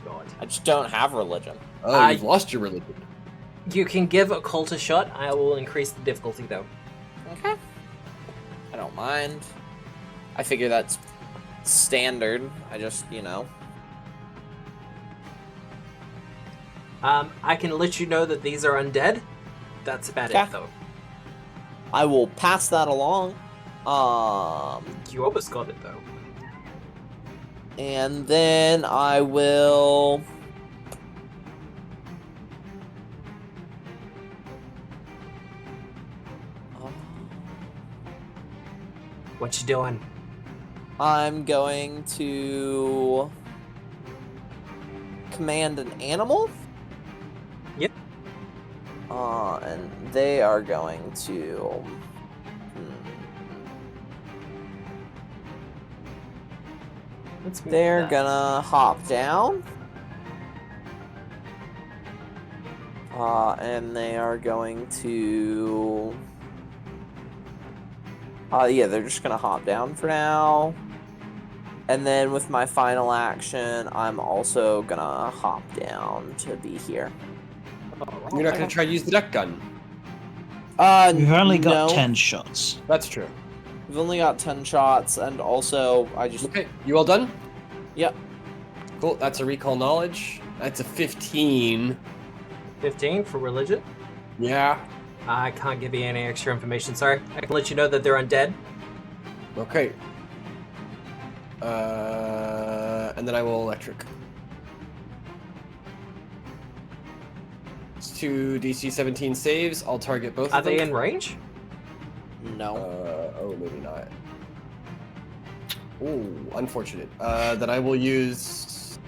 God. I just don't have religion. Oh, you've lost your religion. You can give occult a shot. I will increase the difficulty though. Okay. I don't mind. I figure that's standard. I just, I can let you know that these are undead. That's about it, though. I will pass that along. You almost got it, though. And then I will... What you doing? I'm going to command an animal. Yep. And they are going to... They're gonna hop down. And they are going to... yeah, they're just gonna hop down for now. And then with my final action, I'm also gonna hop down to be here. You're not gonna try to use the duck gun. We've only got 10 shots. That's true. We've only got 10 shots, and also I just... Okay, you all done? Yep. Cool, that's a recall knowledge. That's a 15. 15 for religion? Yeah. I can't give you any extra information, sorry. I can let you know that they're undead. Okay. And then I will electric. It's 2 DC 17 saves. I'll target both Are of them. they in range? No. Oh, maybe not. Ooh, unfortunate. Then I will use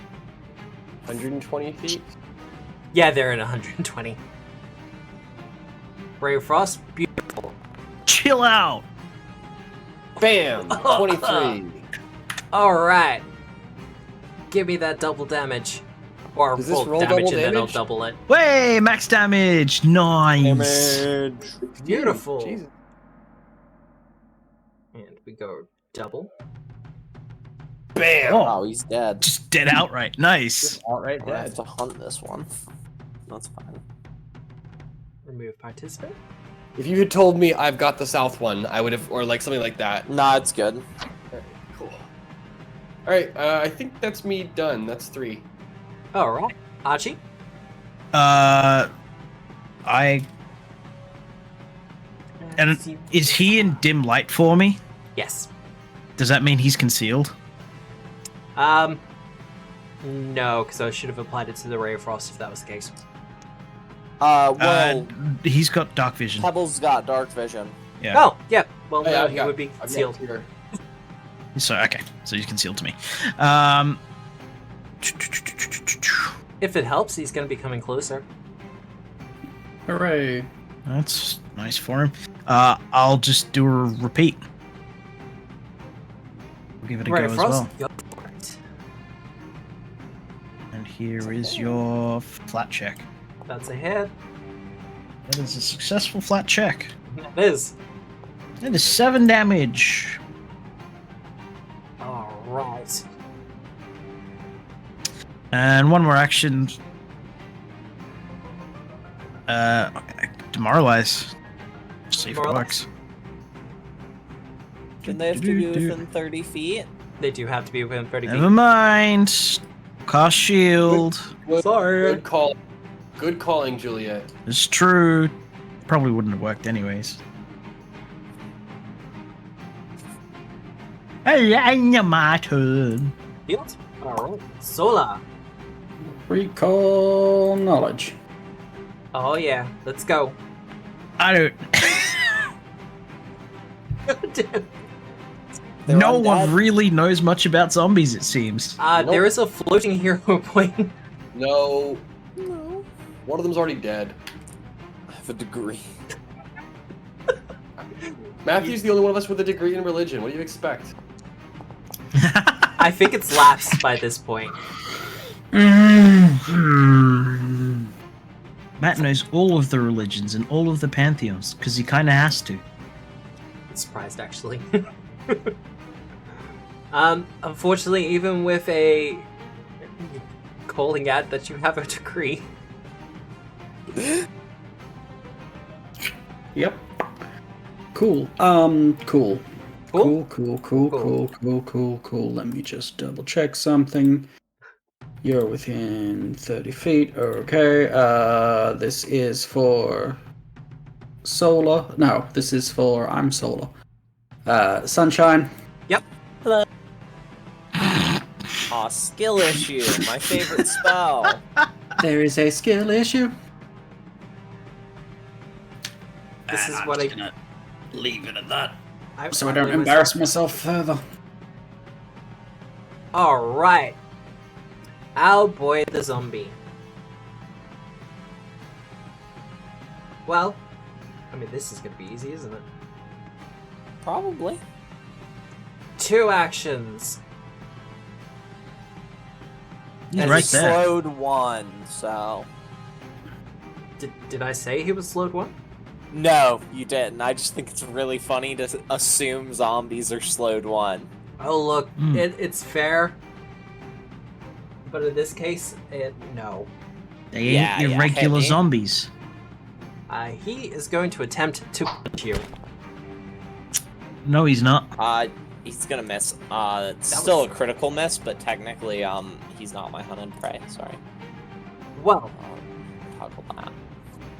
120 feet. Yeah, they're in 120. Ray of Frost, beautiful. Chill out! Bam! 23. Alright. Give me that double damage. Or Does this full roll damage double and then I'll damage? double it. Way, max damage! Nice! Beautiful. Jesus. And we go double. Bam! Oh, he's dead. Just dead outright. Nice. Outright I have dead. to hunt this one. That's fine. Remove participant. If you had told me I've got the south one, I would have, or like something like that. Nah, it's good. Cool. Alright, I think that's me done. That's 3. Alright. Archie? And is he in dim light for me? Yes. Does that mean he's concealed? No, because I should have applied it to the Ray of Frost if that was the case. Well, He's got dark vision. Pebble's got dark vision. Yeah. Oh, yeah. Well, Oh, yeah, no, I've he got- would be I've got concealed. here. So, okay. So he's concealed to me. If it helps, he's going to be coming closer. Hooray. That's nice for him. I'll just do a repeat. Give it a Ray go of as Frost, well. go for it. here is your flat check. That's a hit. That is a successful flat check. It is. That is 7 damage. All right. And one more action. Demoralize. See if it works. Can they have to be within 30 feet? They do have to be within 30 feet. Never mind. Cast shield. Sorry. Good call. Good calling, Juliet. It's true. Probably wouldn't have worked anyways. Hey, my turn. Healed? Alright. Sola. Recall knowledge. Oh yeah. Let's go. I don't. Damn. They're No undead. one really knows much about zombies, it seems. There is a floating hero point. No. No. One of them's already dead. I have a degree. Matthew's the only one of us with a degree in religion. What do you expect? I think it's lapsed by this point. Matt knows all of the religions and all of the pantheons, because he kind of has to. I'm surprised, actually. Unfortunately, even with a calling out that you have a degree. Yep. Cool. Cool. Cool? Cool. Let me just double check something. You're within 30 feet. Okay. This is for Solar. No, this is for I'm Solar. Sunshine. Yep. Hello. Aw, skill issue. My favorite spell. There is a skill issue. This is what I leave it at that. I So I don't embarrass myself further. Alright. Owlboy the zombie. Well, I mean, this is gonna be easy, isn't it? Probably. 2 actions. He's And right He there. slowed 1, so... Did I say he was slowed 1? No, you didn't. I just think it's really funny to assume zombies are slowed 1. Oh, look, Mm. it's fair. But in this case, no. They ain't Yeah, irregular heavy. zombies. He is going to attempt to punch you. No, he's not. He's gonna miss. It's That still was- a critical miss, but technically, he's not my hunted prey. Sorry. Well, Toggle that.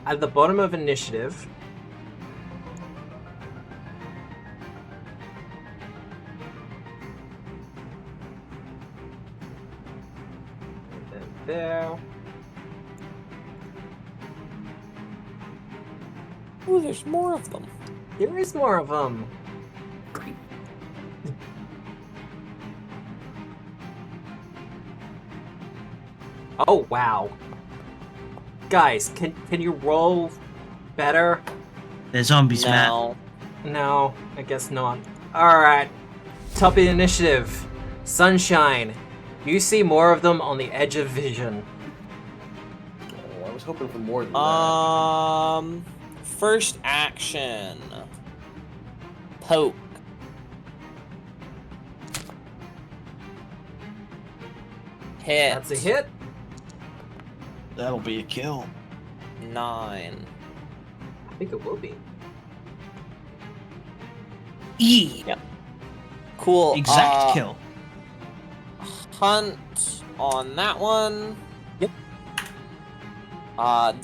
at the bottom of initiative, and then there. Ooh, there's more of them. There is more of them. Oh wow. Guys, can you roll better? They're zombies, Matt. No. No, I guess not. Alright. Top of the initiative. Sunshine. You see more of them on the edge of vision. Oh, I was hoping for more than that. First action. Poke. Hit. That's a hit. That'll be a kill. 9. I think it will be. E. Cool. Exact kill. Hunt on that one. Yep.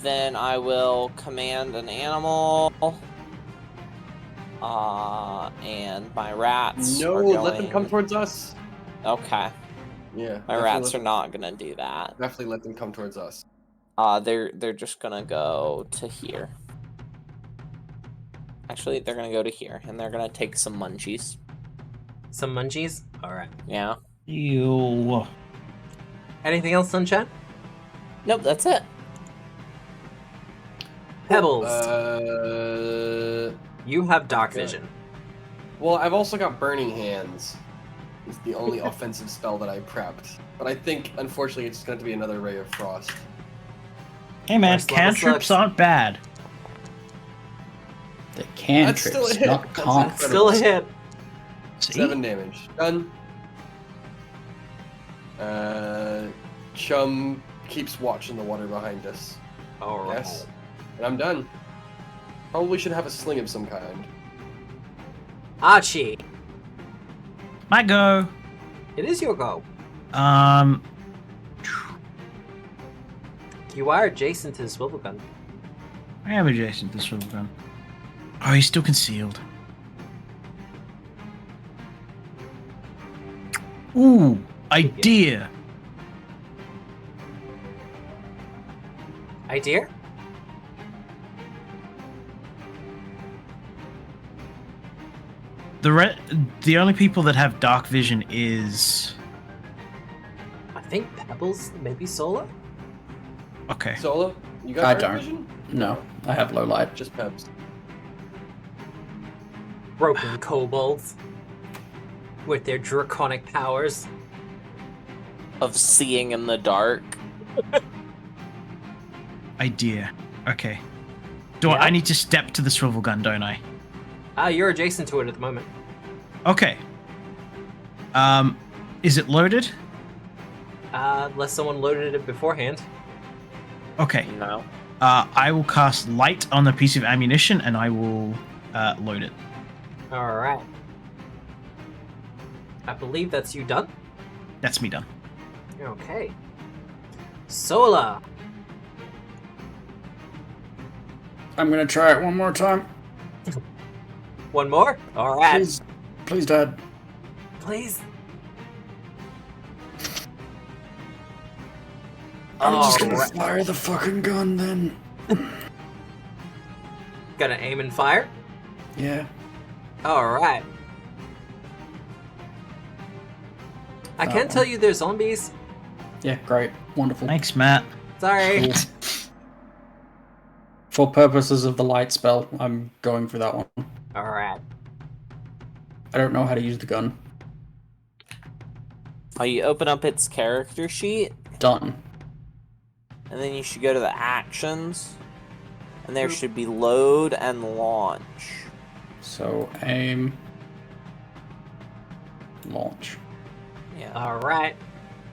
Then I will command an animal. And my rats. No, are let them going- come towards us. Okay. Yeah. My rats are not gonna do that. Definitely let them come towards us. They're just gonna go to here. Actually, they're gonna go to here, and they're gonna take some munchies. Some munchies? Alright. Yeah. Ew. Anything else, Sunshine? Nope, that's it. Pebbles. Uh, You have dark okay. vision. well, I've also got burning hands. It's the only offensive spell that I prepped. But I think, unfortunately, it's going to be another Ray of Frost. Hey man, First level cantrips sucks. aren't bad. The That's still a cantrips, hit. not That's con. incredible. Still a hit. See? 7 damage. Done. Chum keeps watching the water behind us. Alright. Yes. And I'm done. Probably should have a sling of some kind. Archie, My go. it is your go. You are adjacent to the swivel gun. I am adjacent to the swivel gun. Oh, he's still concealed. Ooh, idea. Idea? The only people that have dark vision is... I think Pebbles, maybe Solar? Okay. Solo, you got I dark don't. vision? No, I have low light. Just Pebs. Broken kobolds. With their draconic powers. Of seeing in the dark. Idea. Okay. Do Yeah. I need to step to the swivel gun, don't I? You're adjacent to it at the moment. Okay. Is it loaded? Unless someone loaded it beforehand. Okay. No. I will cast light on the piece of ammunition and I will load it. Alright. I believe that's you done. That's me done. Okay. Sola. I'm gonna try it one more time. One more? Alright. Please, please, Dad. Please. I'm just gonna Alright. fire the fucking gun then. Gonna aim and fire? Yeah. Alright. I That can't one. tell you they're zombies. Yeah, great. Wonderful. Thanks, Matt. Sorry. Cool. For purposes of the light spell, I'm going for that one. Alright. I don't know how to use the gun. You open up its character sheet, Done. and then you should go to the actions, and there should be load and launch. So aim. Launch. Yeah. Alright.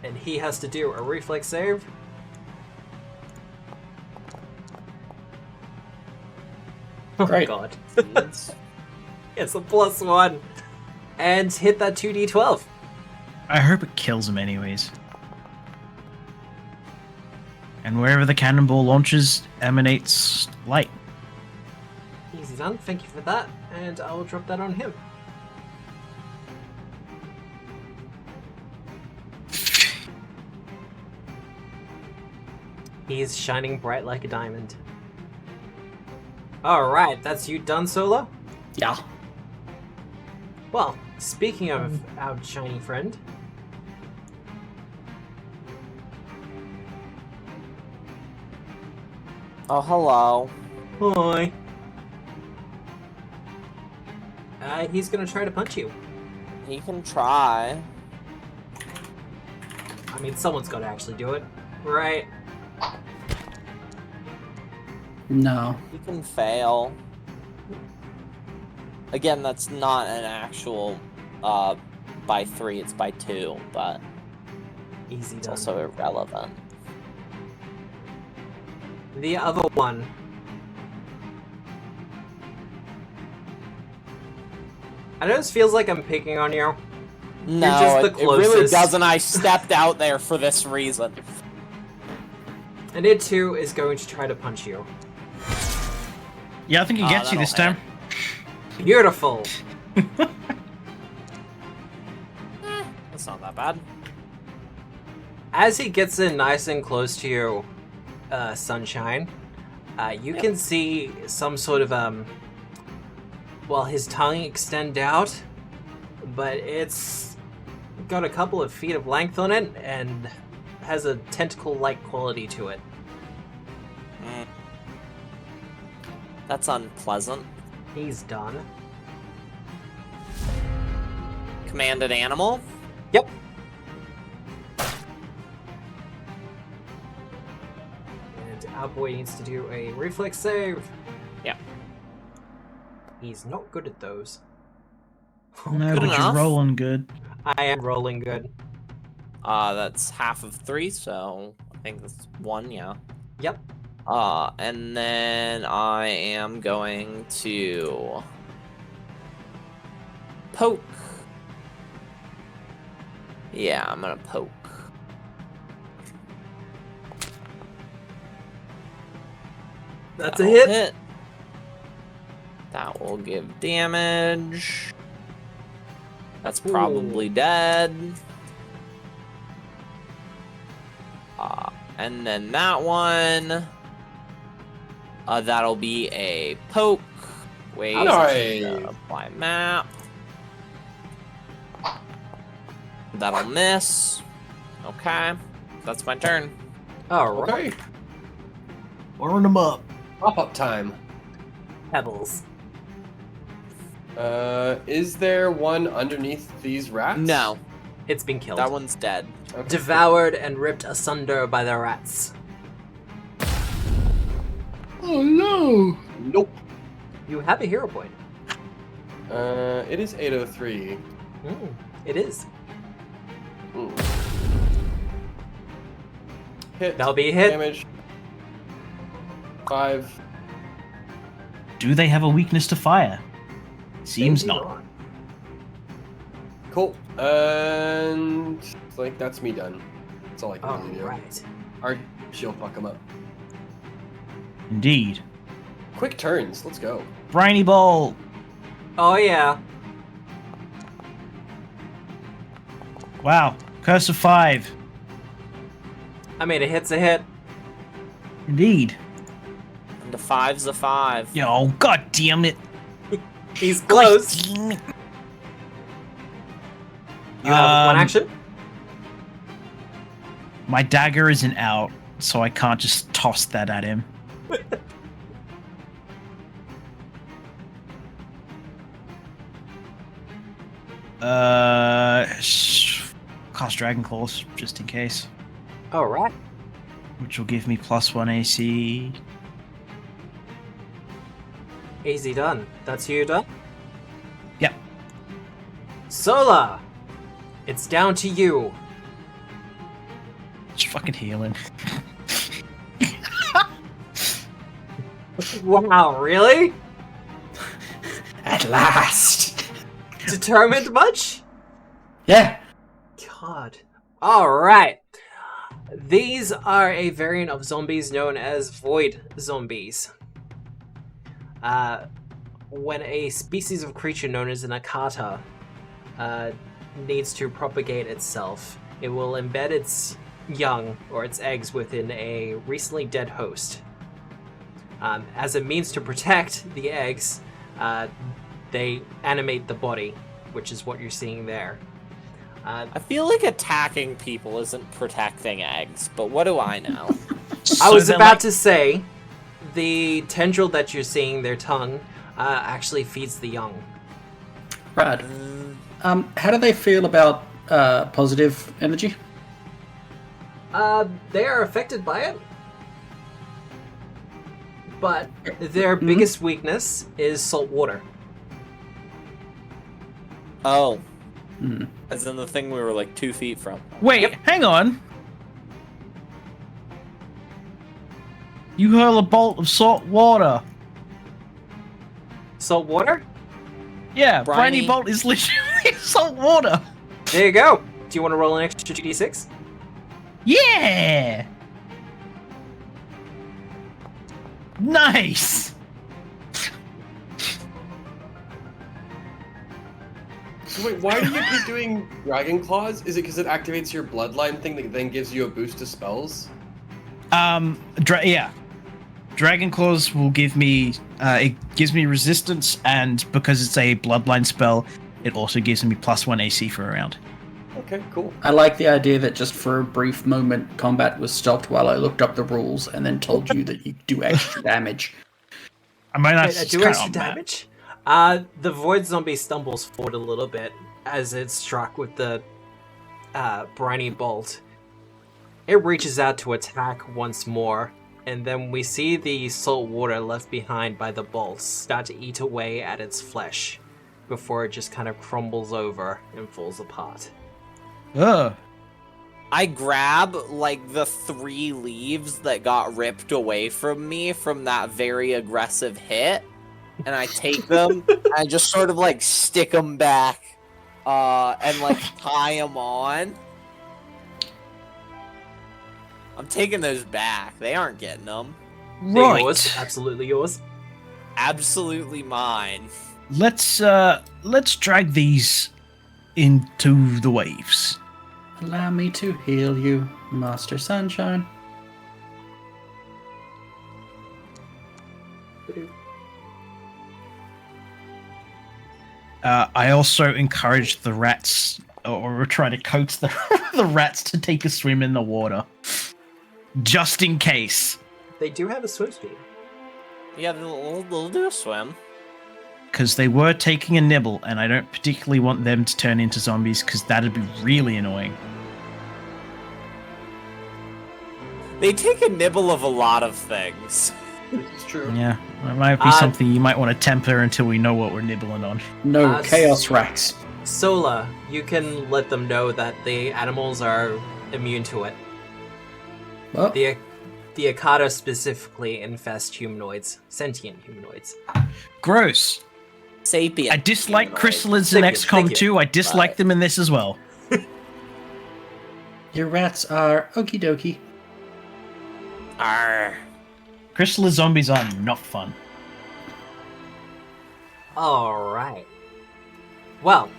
And he has to do a reflex save. Oh Great. god. It's a +1. And hit that 2d12. I hope it kills him anyways. And wherever the cannonball launches emanates light. Easy done. Thank you for that. And I will drop that on him. He is shining bright like a diamond. Alright, that's you done, Solo? Yeah. Well, speaking of our shiny friend, Oh, hello. hi. He's gonna try to punch you. You can try. I mean, someone's gotta actually do it, right? No. You can fail. Again, that's not an actual by 3, it's by 2, but Easy it's done. also irrelevant. The other one. I know this feels like I'm picking on you. No, just the it really closest. doesn't. I stepped out there for this reason. And it too is going to try to punch you. Yeah, I think he gets you that'll this time. Beautiful. That's not that bad. As he gets in nice and close to you, Sunshine, you can see some sort of well, his tongue extend out, but it's got a couple of feet of length on it and has a tentacle-like quality to it. That's unpleasant. He's done. Commanded animal. Yep. And our boy needs to do a reflex save. Yeah. He's not good at those. No, Good but enough. you're rolling good. I am rolling good. That's half of 3, so I think that's 1, yeah. Yep. And then I am going to poke. Yeah, I'm gonna poke. That's a That'll hit. That will give damage. That's Ooh. probably dead. And then that one. That'll be a poke. Wait, Nice. apply map. That'll miss. Okay, that's my turn. All right. Okay. Burn them up. Pop-up time. Pebbles. Is there one underneath these rats? No, It's been killed. that one's dead. Okay. Devoured and ripped asunder by the rats. Oh no! Nope. You have a hero point. It is 803. It is. Ooh. Hit. That'll be a hit. Damage. 5. Do they have a weakness to fire? Seems Maybe not. Cool. And like that's me done. That's all I can All really do. right. Alright, she'll fuck him up. Indeed. Quick turns. Let's go. Briny Bolt. Oh yeah. Wow. Curse of 5. I mean, a hit's a hit. Indeed. And the 5's a 5. Yo, god damn it. He's close. God damn it. You have one action. My dagger isn't out, so I can't just toss that at him. Cast Dragon Claws, just in case. All right. Which will give me +1 AC. Easy done. That's you done. Yep. Sola, it's down to you. Just fucking healing. Wow, really? At last. Determined much? Yeah. God. All right. These are a variant of zombies known as void zombies. When a species of creature known as an akata needs to propagate itself, it will embed its young or its eggs within a recently dead host. As a means to protect the eggs, they animate the body, which is what you're seeing there. I feel like attacking people isn't protecting eggs, but what do I know? I was they're about like- to say, the tendril that you're seeing, their tongue, actually feeds the young. Rad. How do they feel about positive energy? They are affected by it, but their biggest weakness is salt water. Oh. Hmm. As in the thing we were like 2 feet from. Wait, hang on. You hurl a bolt of salt water. Salt water? Yeah, Briny. Briny Bolt is literally salt water. There you go. Do you want to roll an extra 2d6? Yeah! Nice! So wait, why do you keep doing Dragon Claws? Is it because it activates your bloodline thing that then gives you a boost to spells? Yeah. Dragon Claws will give me, it gives me resistance, and because it's a bloodline spell, it also gives me +1 AC for a round. Okay, cool. I like the idea that just for a brief moment, combat was stopped while I looked up the rules and then told you that you do extra damage. I might not Wait, do extra damage? The void zombie stumbles forward a little bit as it's struck with the briny bolt, it reaches out to attack once more, and then we see the salt water left behind by the bolts start to eat away at its flesh before it just kind of crumbles over and falls apart. Ugh. I grab, like, the 3 leaves that got ripped away from me from that very aggressive hit, and I take them, and I just sort of, like, stick them back, and, like, tie them on. I'm taking those back. They aren't getting them. They're Right. yours, absolutely yours. Absolutely mine. Let's drag these into the waves. Allow me to heal you, Master Sunshine. I also encourage the rats, or try to coax the the rats to take a swim in the water, just in case. They do have a swim speed. Yeah, they'll do a swim. Because they were taking a nibble, and I don't particularly want them to turn into zombies, because that'd be really annoying. They take a nibble of a lot of things. This is true. Yeah, that might be something you might want to temper until we know what we're nibbling on. No chaos rats. Sola, you can let them know that the animals are immune to it. Well, The Akata specifically infest humanoids, sentient humanoids. Gross. Sapient. I dislike humanoid. chrysalids in Thank you, thank XCOM you. 2. I dislike Right. them in this as well. your rats are okie dokie. Arr. Chrysalid zombies are not fun. Alright. Well,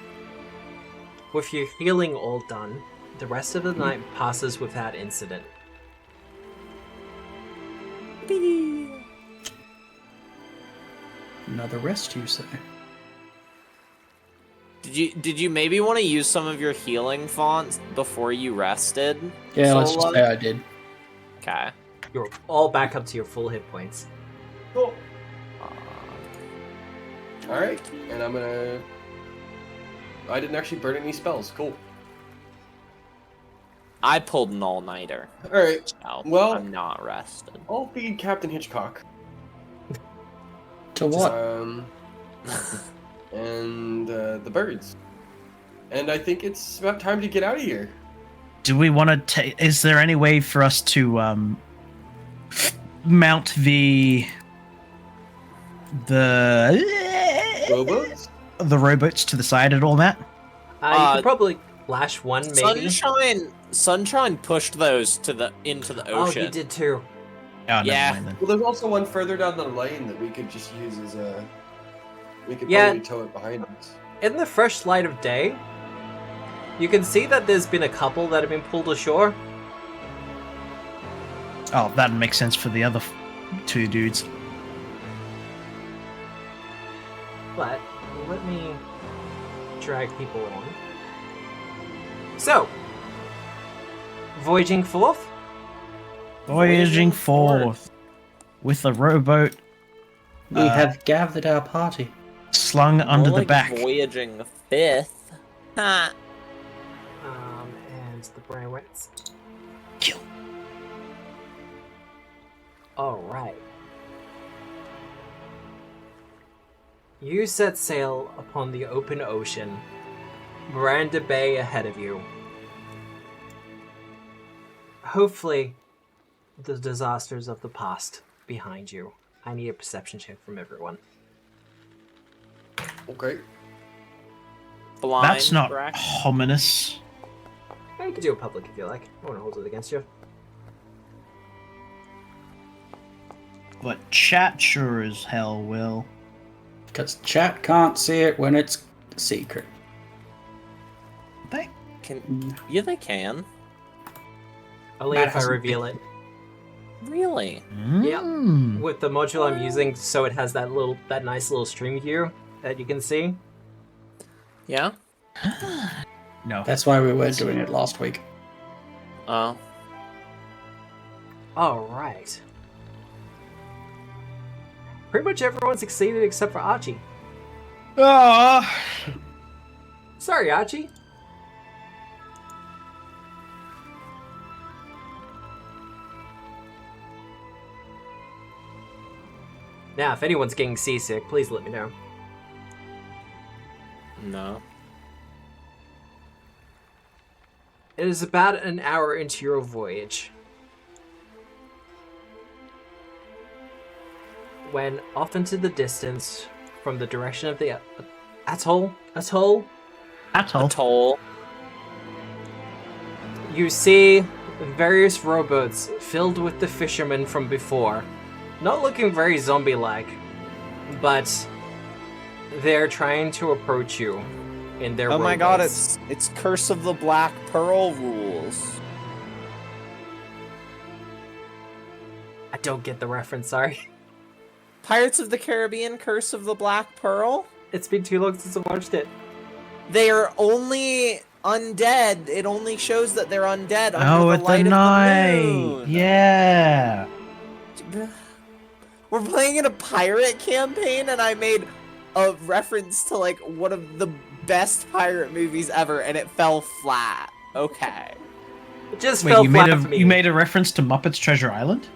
with your healing all done, the rest of the night passes without incident. Another rest, you say? Did you maybe want to use some of your healing fonts before you rested? Yeah, let's Sola? just say I did. Okay. You're all back up to your full hit points. Cool. Alright, and I'm gonna... I didn't actually burn any spells. Cool. I pulled an all-nighter. Alright, So well- I'm not rested. I'll feed Captain Hitchcock. To what? And the birds. And I think it's about time to get out of here. Do we want to take... Is there any way for us to mount the Robots? rowboats to the side and all that? You could probably lash one, maybe. Sunshine pushed those into the Oh, ocean. you did too. Oh, never Yeah. mind then. Well, there's also one further down the lane that we could just use as a... We could Yeah. probably tow it behind us. In the fresh light of day, you can see that there's been a couple that have been pulled ashore. Oh, that makes sense for the other 2 dudes. But let me drag people on. So, voyaging forth. Voyaging forth with the rowboat We have gathered our party. slung under More the like back. Voyaging fifth. Ha. And the brain rats. Kill. Alright. You set sail upon the open ocean, Miranda Bay ahead of you. Hopefully, the disasters of the past behind you. I need a perception check from everyone. Okay. Blind. That's not correct? ominous. You can do a public if you like. I won't hold it against you. But chat sure as hell will. Because chat can't see it when it's secret. They Yeah, they can. Only Matt if I hasn't reveal it. Really? Mm. With the module I'm using, so it has that nice little stream view that you can see. Yeah. No. That's why we weren't doing it last week. Oh. Alright. Pretty much everyone succeeded except for Archie. Ah. Sorry, Archie. Now, if anyone's getting seasick, please let me know. No. It is about an hour into your voyage when off into the distance, from the direction of the atoll, you see various rowboats filled with the fishermen from before. Not looking very zombie-like, but they're trying to approach you in their Oh my god, rowboats. it's Curse of the Black Pearl rules. I don't get the reference, sorry. Pirates of the Caribbean, Curse of the Black Pearl? It's been too long since I watched it. They are only undead. It only shows that they're undead under Oh, the at the light night. of the moon. Yeah. We're playing in a pirate campaign, and I made a reference to like one of the best pirate movies ever, and it fell flat. Okay. It just Wait, fell you flat made for me. you made a reference to Muppets Treasure Island?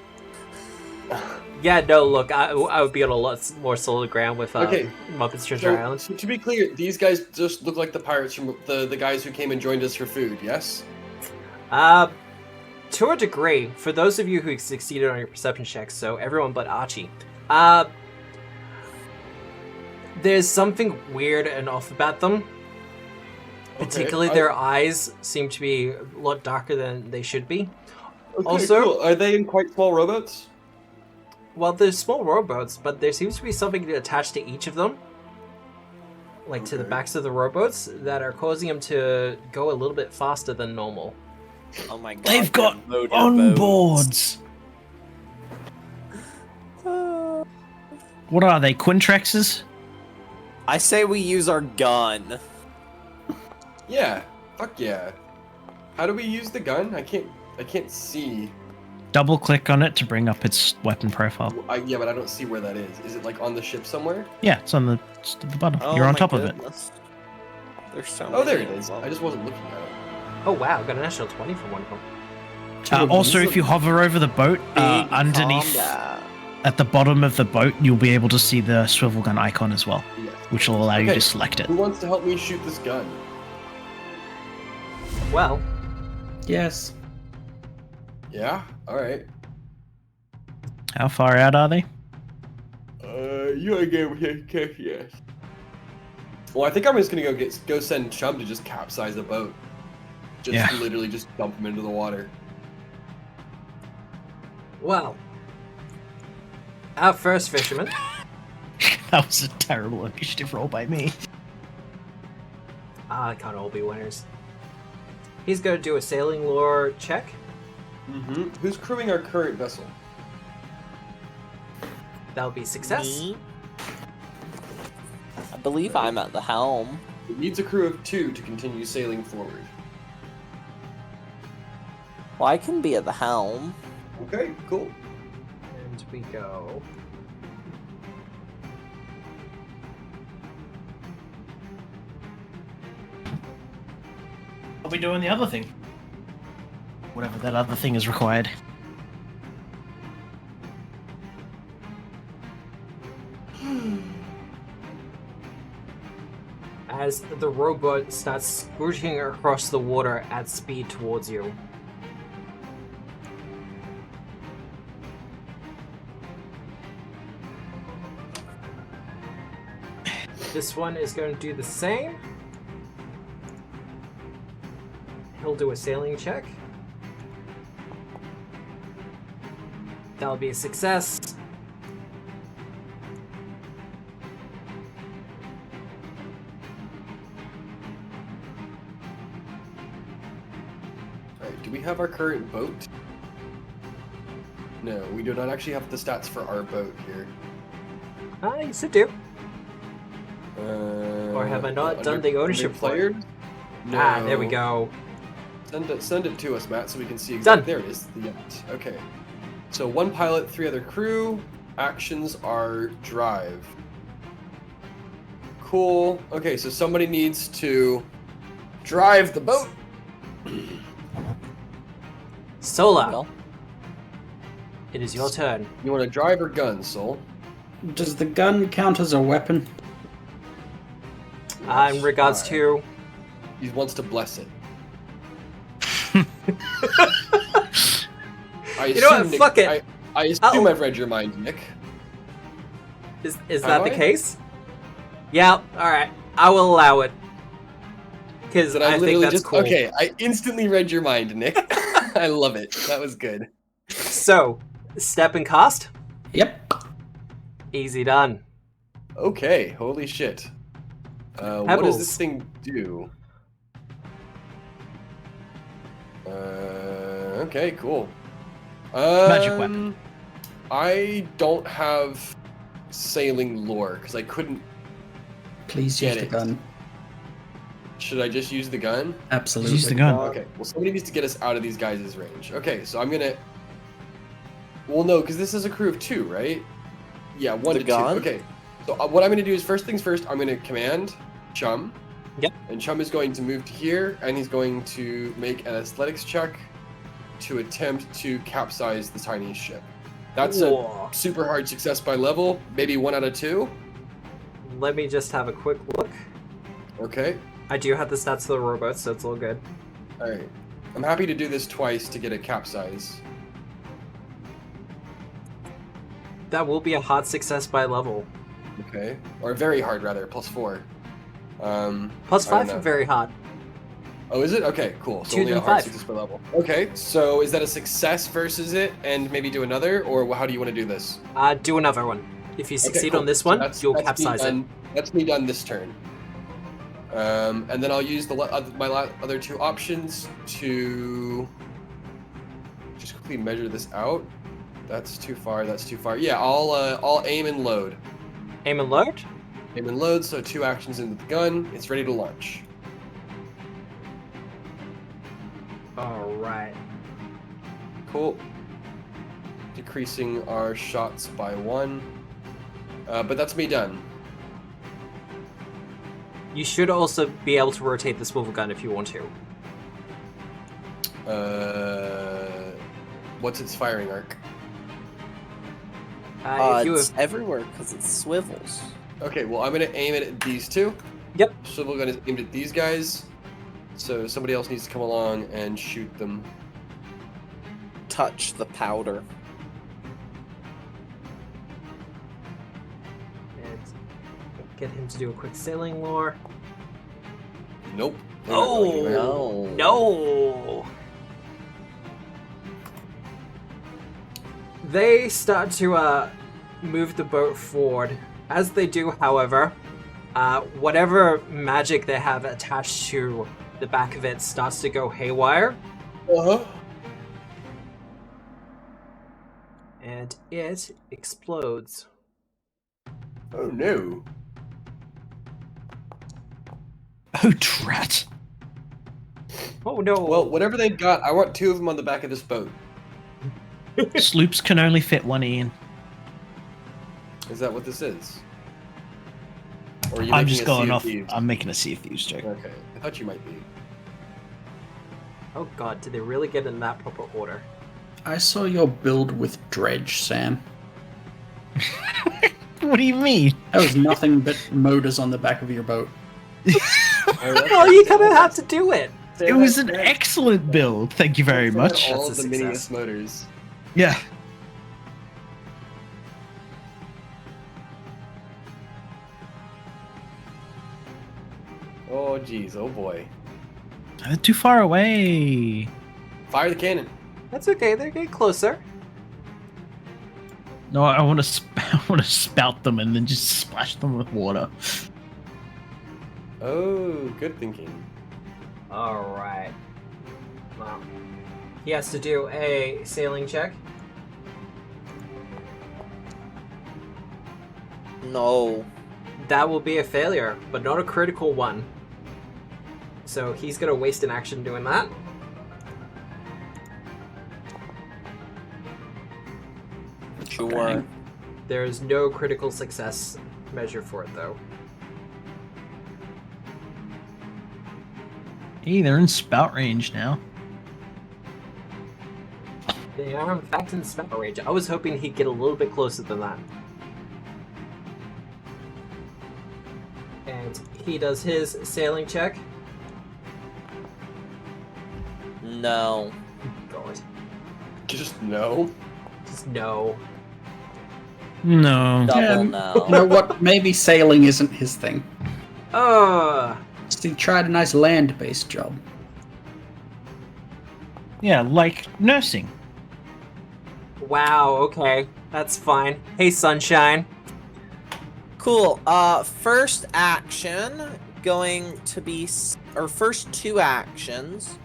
Yeah, no, look, I would be on a lot more solid ground with Okay. Muppets Treasure So, Island. so to be clear, these guys just look like the pirates from the guys who came and joined us for food, yes? To a degree, for those of you who succeeded on your perception checks, so everyone but Archie, there's something weird and off about them. Particularly their eyes seem to be a lot darker than they should be. Okay, Also- cool. Are they in quite small rowboats? Well, there's small rowboats, but there seems to be something attached to each of them, like to the Okay. backs of the rowboats, that are causing them to go a little bit faster than normal. Oh my god. They've got motorboats. onboards. What are they, Quintrexes? I say we use our gun. Yeah. Fuck yeah. How do we use the gun? I can't see. Double click on it to bring up its weapon profile. Yeah, but I don't see where that is. Is it like on the ship somewhere? Yeah, it's on the bottom. Oh You're on my top of it. goodness. There's so Oh, there many it is. of them. I just wasn't looking at it. Oh wow, got a national 20 from one of them. Also, if you hover over the boat, Big underneath combat. at the bottom of the boat, you'll be able to see the swivel gun icon as well, Yes. which will allow you Okay. to select it. Who wants to help me shoot this gun? Well, Yes. Yeah? Alright. How far out are they? You wanna go here? Yes. Well, I think I'm just gonna go send Chum to just capsize a boat. Just Yeah. literally just dump him into the water. well. Our first fisherman. That was a terrible initiative roll by me. They can't all be winners. He's going to do a sailing lore check. Mm-hmm. Who's crewing our current vessel? That'll be success. Me? I believe I'm at the helm. It needs a crew of 2 to continue sailing forward. Well, I can be at the helm. Okay, cool. And we go. I'll be doing the other thing. Whatever that other thing is required. As the rowboat starts scooting across the water at speed towards you. This one is going to do the same. He'll do a sailing check. That'll be a success. Alright, do we have our current boat? No, we do not actually have the stats for our boat here. Yes, I do. Or have I not done the ownership for it? player? No. Ah, there we go. Send it to us, Matt, so we can see Done. exactly. There it is. The end. Okay. So 1 pilot, 3 other crew. Actions are drive. Cool. Okay, so somebody needs to drive the boat. Sola, Well, it is your turn. You want to drive or gun, Soul? Does the gun count as a weapon? In regards to... He wants to bless it. You know what? Fuck it. I assume I've read your mind, Nick. Is that the case? Yeah, alright. I will allow it. Because I think that's cool. Okay, I instantly read your mind, Nick. I love it. That was good. So, step and cast? Yep. Easy done. Okay, holy shit. What does this thing do? Okay, cool. Magic weapon. I don't have sailing lore, because I couldn't... Please use the gun. Should I just use the gun? Absolutely. Use the gun. Okay, well somebody needs to get us out of these guys' range. Okay, so I'm gonna... Well, no, because this is a crew of 2, right? Yeah, 1 to 2. Okay, so what I'm gonna do is, first things first, I'm gonna command Chum. Yep. And Chum is going to move to here, and he's going to make an athletics check to attempt to capsize the tiny ship. That's a super hard success by level, maybe 1 out of 2. Let me just have a quick look. Okay. I do have the stats for the robots, so it's all good. Alright. I'm happy to do this twice to get a capsize. That will be a hard success by level. Okay. Or very hard, rather, +4. +5 for very hard. Oh, is it? Okay, cool. So 2 only a then hard 5. success per level. Okay, so is that a success versus it, and maybe do another, or how do you want to do this? Do another one. If you succeed cool. on this So one, you'll capsize it. That's me done this turn. And then I'll use my other 2 options to just quickly measure this out. That's too far. That's too far. Yeah, I'll aim and load. Aim and load? Aim and load. So 2 actions into the gun. It's ready to launch. All right. Cool. Decreasing our shots by 1. But that's me done. You should also be able to rotate the swivel gun if you want to. What's its firing arc? It's everywhere because it swivels. Okay, well, I'm going to aim it at these 2. Yep. Swivel gun is aimed at these guys. So somebody else needs to come along and shoot them. Touch the powder. And get him to do a quick sailing lore. Nope. Oh, no. They start to move the boat forward. As they do, however, whatever magic they have attached to the back of it starts to go haywire. Uh-huh. And it explodes. Oh, no. Oh, drat. Oh, no. Well, whatever they've got, I want 2 of them on the back of this boat. Sloops can only fit 1 Ian. Is that what this is? Or are you I'm making just a going Sea of off. Thieves? I'm making a Sea of Thieves joke. Okay, I thought you might be. Oh god, did they really get in that proper order? I saw your build with dredge, Sam. What do you mean? That was nothing but motors on the back of your boat. Well, you kind of have to do it. It was an excellent build. Thank you very much. All of That's the a miniest success. motors. Yeah. Oh, geez. Oh, boy. Too far away. Fire the cannon. That's okay, they're getting closer. No, I want to. I want to spout them and then just splash them with water. Oh, good thinking. Alright. Well, he has to do a sailing check. No. That will be a failure, but not a critical one. So he's going to waste an action doing that. Sure. There's no critical success measure for it, though. Hey, they're in spout range now. They are, in fact, in spout range. I was hoping he'd get a little bit closer than that. he does his sailing check. No. God. Just no. Just no. No. Double You no. know what? Maybe sailing isn't his thing. Oh. He tried a nice land-based job. Yeah, like nursing. Wow, okay. That's fine. Hey, Sunshine. Cool. First action going to be, or first 2 actions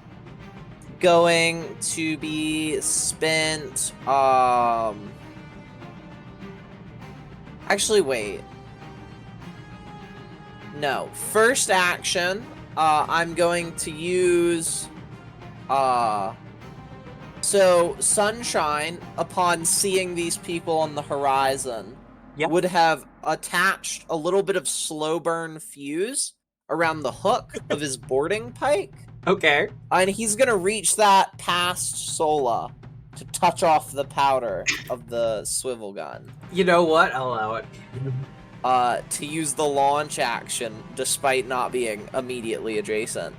going to be spent. Actually, wait. No. First action, I'm going to use. So Sunshine, upon seeing these people on the horizon, Yep. would have attached a little bit of slow burn fuse around the hook of his boarding pike. Okay. And he's gonna reach that past Sola to touch off the powder of the swivel gun. You know what? I'll allow it. To use the launch action, despite not being immediately adjacent,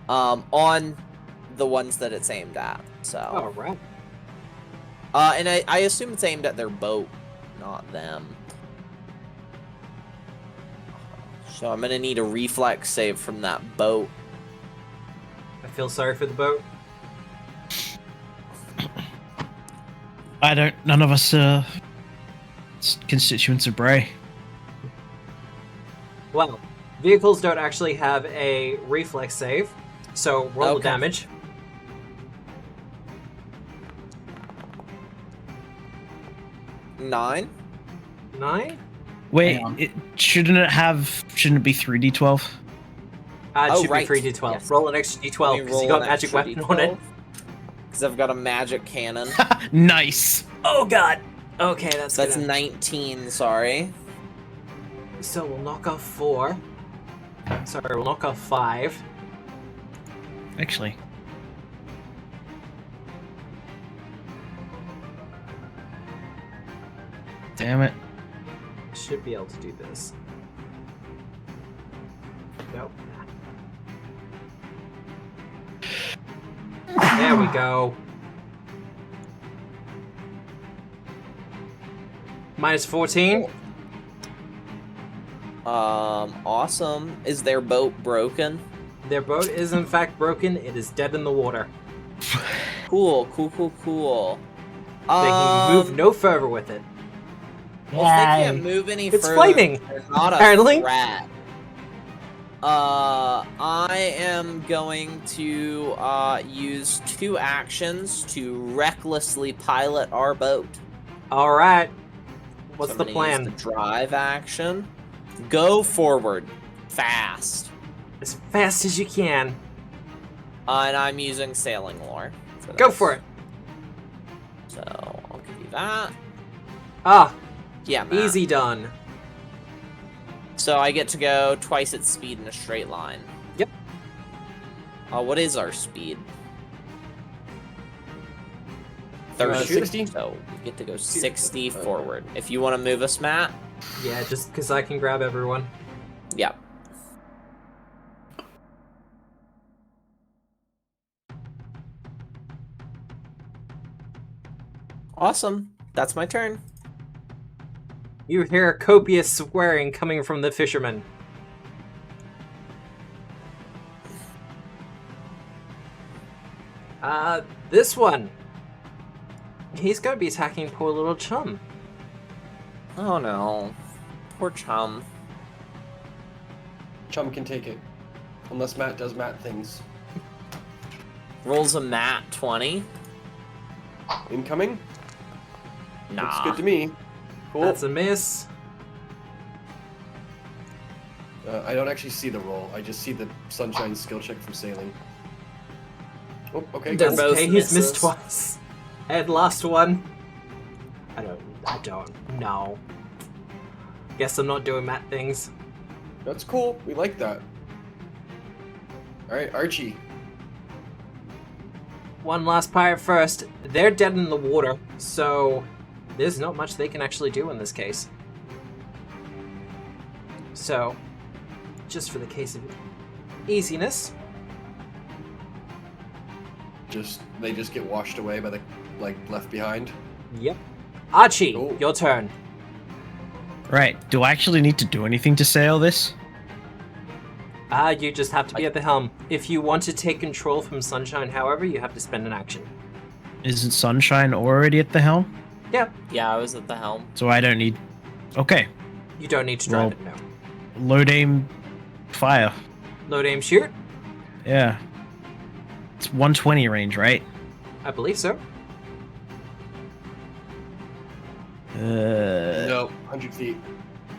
on the ones that it's aimed at. So. Alright. And I assume it's aimed at their boat, not them. So I'm gonna need a reflex save from that boat. I feel sorry for the boat. I don't. None of us are constituents of Bray. Well, vehicles don't actually have a reflex save, so roll the Okay. damage. Nine? 9? Wait, Hang on. shouldn't it be 3d12? It Oh, should right. be 3d12. Yes. Roll an extra d12 because you got magic weapon on it. Because I've got a magic cannon. Nice. Oh god! Okay, that's So that's gonna... 19, sorry. So we'll knock off 4. Sorry, we'll knock off 5. Actually, damn it. Should be able to do this. Nope. There we go. Minus 14. Awesome. Is their boat broken? Their boat is in fact broken. It is dead in the water. Cool, cool, cool, cool. They can move no further with it. Well, if they can't move any It's further, flaming, they're not apparently. a threat. I am going to use 2 actions to recklessly pilot our boat. All right. What's So the I'm gonna plan? use the drive action. Go forward, fast. As fast as you can. And I'm using sailing lore. Go for it. So I'll give you that. Ah, Yeah, Matt. easy done. So I get to go twice its speed in a straight line. Yep. What is our speed? Uh, 30. 60? So we get to go 60 forward. If you want to move us, Matt. Yeah, just because I can grab everyone. Yeah. Awesome. That's my turn. You hear copious swearing coming from the fisherman. This one. He's gonna be attacking poor little chum. Oh no. Poor chum. Chum can take it. Unless Matt does Matt things. Rolls a Matt 20. Incoming? Nah. Looks good to me. Cool. That's a miss. I don't actually see the roll. I just see the sunshine skill check from sailing. Oh, okay. They're cool. both Okay, he's missed misses. twice. And last one. I don't know. Guess I'm not doing Matt things. That's cool. We like that. Alright, Archie. One last pirate first. They're dead in the water, so there's not much they can actually do in this case. So, just for the case of easiness. They just get washed away by the left behind. Yep. Archie, Cool. your turn. Right. Do I actually need to do anything to sail this? You just have to be at the helm. If you want to take control from Sunshine, however, you have to spend an action. Isn't Sunshine already at the helm? Yeah. Yeah, I was at the helm. So I don't need... Okay. You don't need to drive Well- it, no. Load, aim, fire. Load, aim, shoot? Yeah. It's 120 range, right? I believe so. No, 100 feet.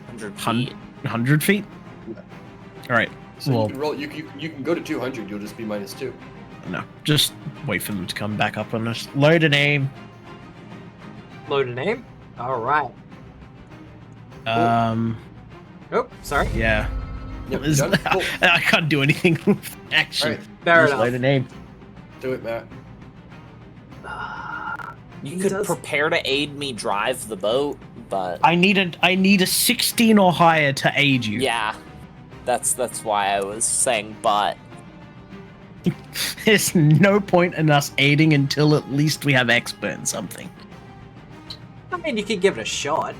100 feet. 100 feet? Yeah. Alright. So Well, you can roll. You can go to 200. You'll just be -2. no. Just wait for them to come back up on us. Load and aim. Load and aim? Alright. Oh, sorry. Yeah. Yep, Is- done? Cool. I can't do anything with action. Alright, Fair Just enough. load and aim. do it, Matt. You He could does- prepare to aid me drive the boat, but I need a 16 or higher to aid you. yeah, that's why I was saying but. There's no point in us aiding until at least we have expert in something. I mean, you could give it a shot.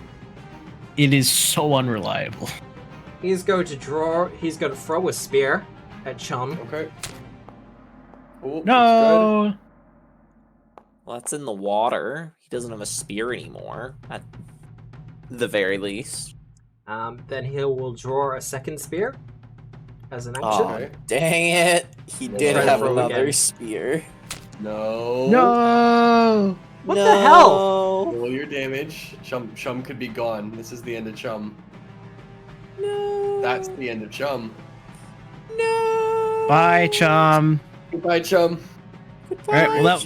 It is so unreliable. He's going to throw a spear at Chum. Okay. Oh, No. Well, that's in the water. He doesn't have a spear anymore, at the very least. Then he will draw a second spear as an action. Oh, Okay. dang it. He did Try to have throw another again. spear. Good. No. No. What the hell? Roll your damage. Chum could be gone. This is the end of Chum. No. That's the end of Chum. No. Bye, chum. Goodbye, Chum. Alright, well, that-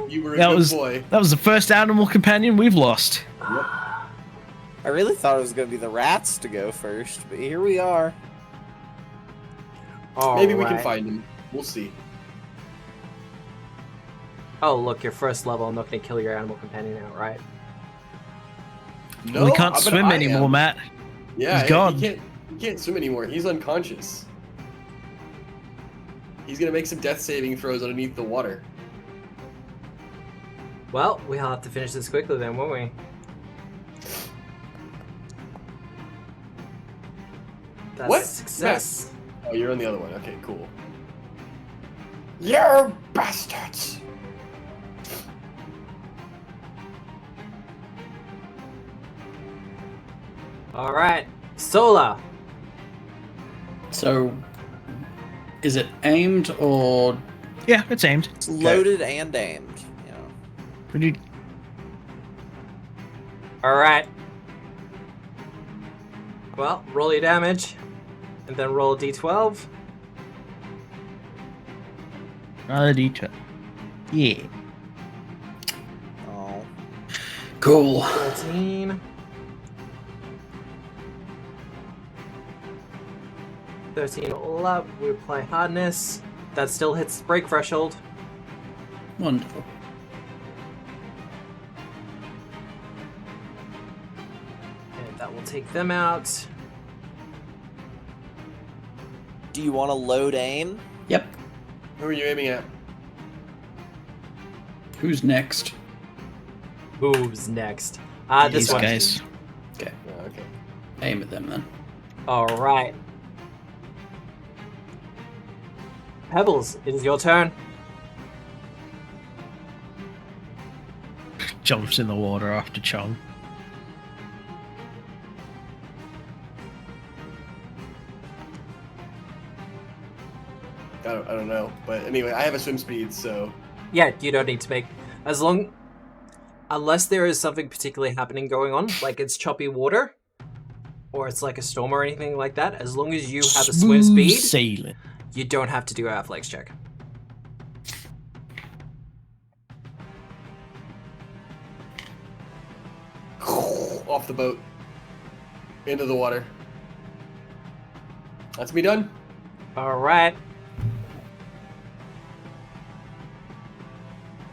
You were a That good was- boy. That was the first animal companion we've lost. I really thought it was going to be the rats to go first, but here we are. Maybe we can Alright. find him. We'll see. Oh, look, your first level. I'm not going to kill your animal companion outright. No, we can't but swim I anymore, am. Matt. Yeah, He's gone. He can't swim anymore. He's unconscious. He's gonna make some death saving throws underneath the water. Well, we'll have to finish this quickly then, won't we? That's What? a success. Oh, you're on the other one. Okay, cool. You bastards! Alright. Sola. So, is it aimed or Yeah, it's aimed. It's loaded and aimed. Yeah. Pretty. Alright. Well, roll your damage. And then roll a d12. Another D12. Yeah. Oh. cool? 14. 13 all up. We apply hardness. That still hits the break threshold. Wonderful. And that will take them out. Do you want to load aim? Yep. Who are you aiming at? Who's next? Who's next? This These one. guys. Okay, Oh, okay. aim at them then. Alright. Pebbles, it is your turn. Jumps in the water after Chong. I don't know, but anyway, I have a swim speed, so Yeah, you don't need to make unless there is something particularly happening going on, like it's choppy water, or it's like a storm or anything like that. As long as you have a swim Smooth speed, sailing. you don't have to do an athletics check. off the boat into the water. That's me done. All right.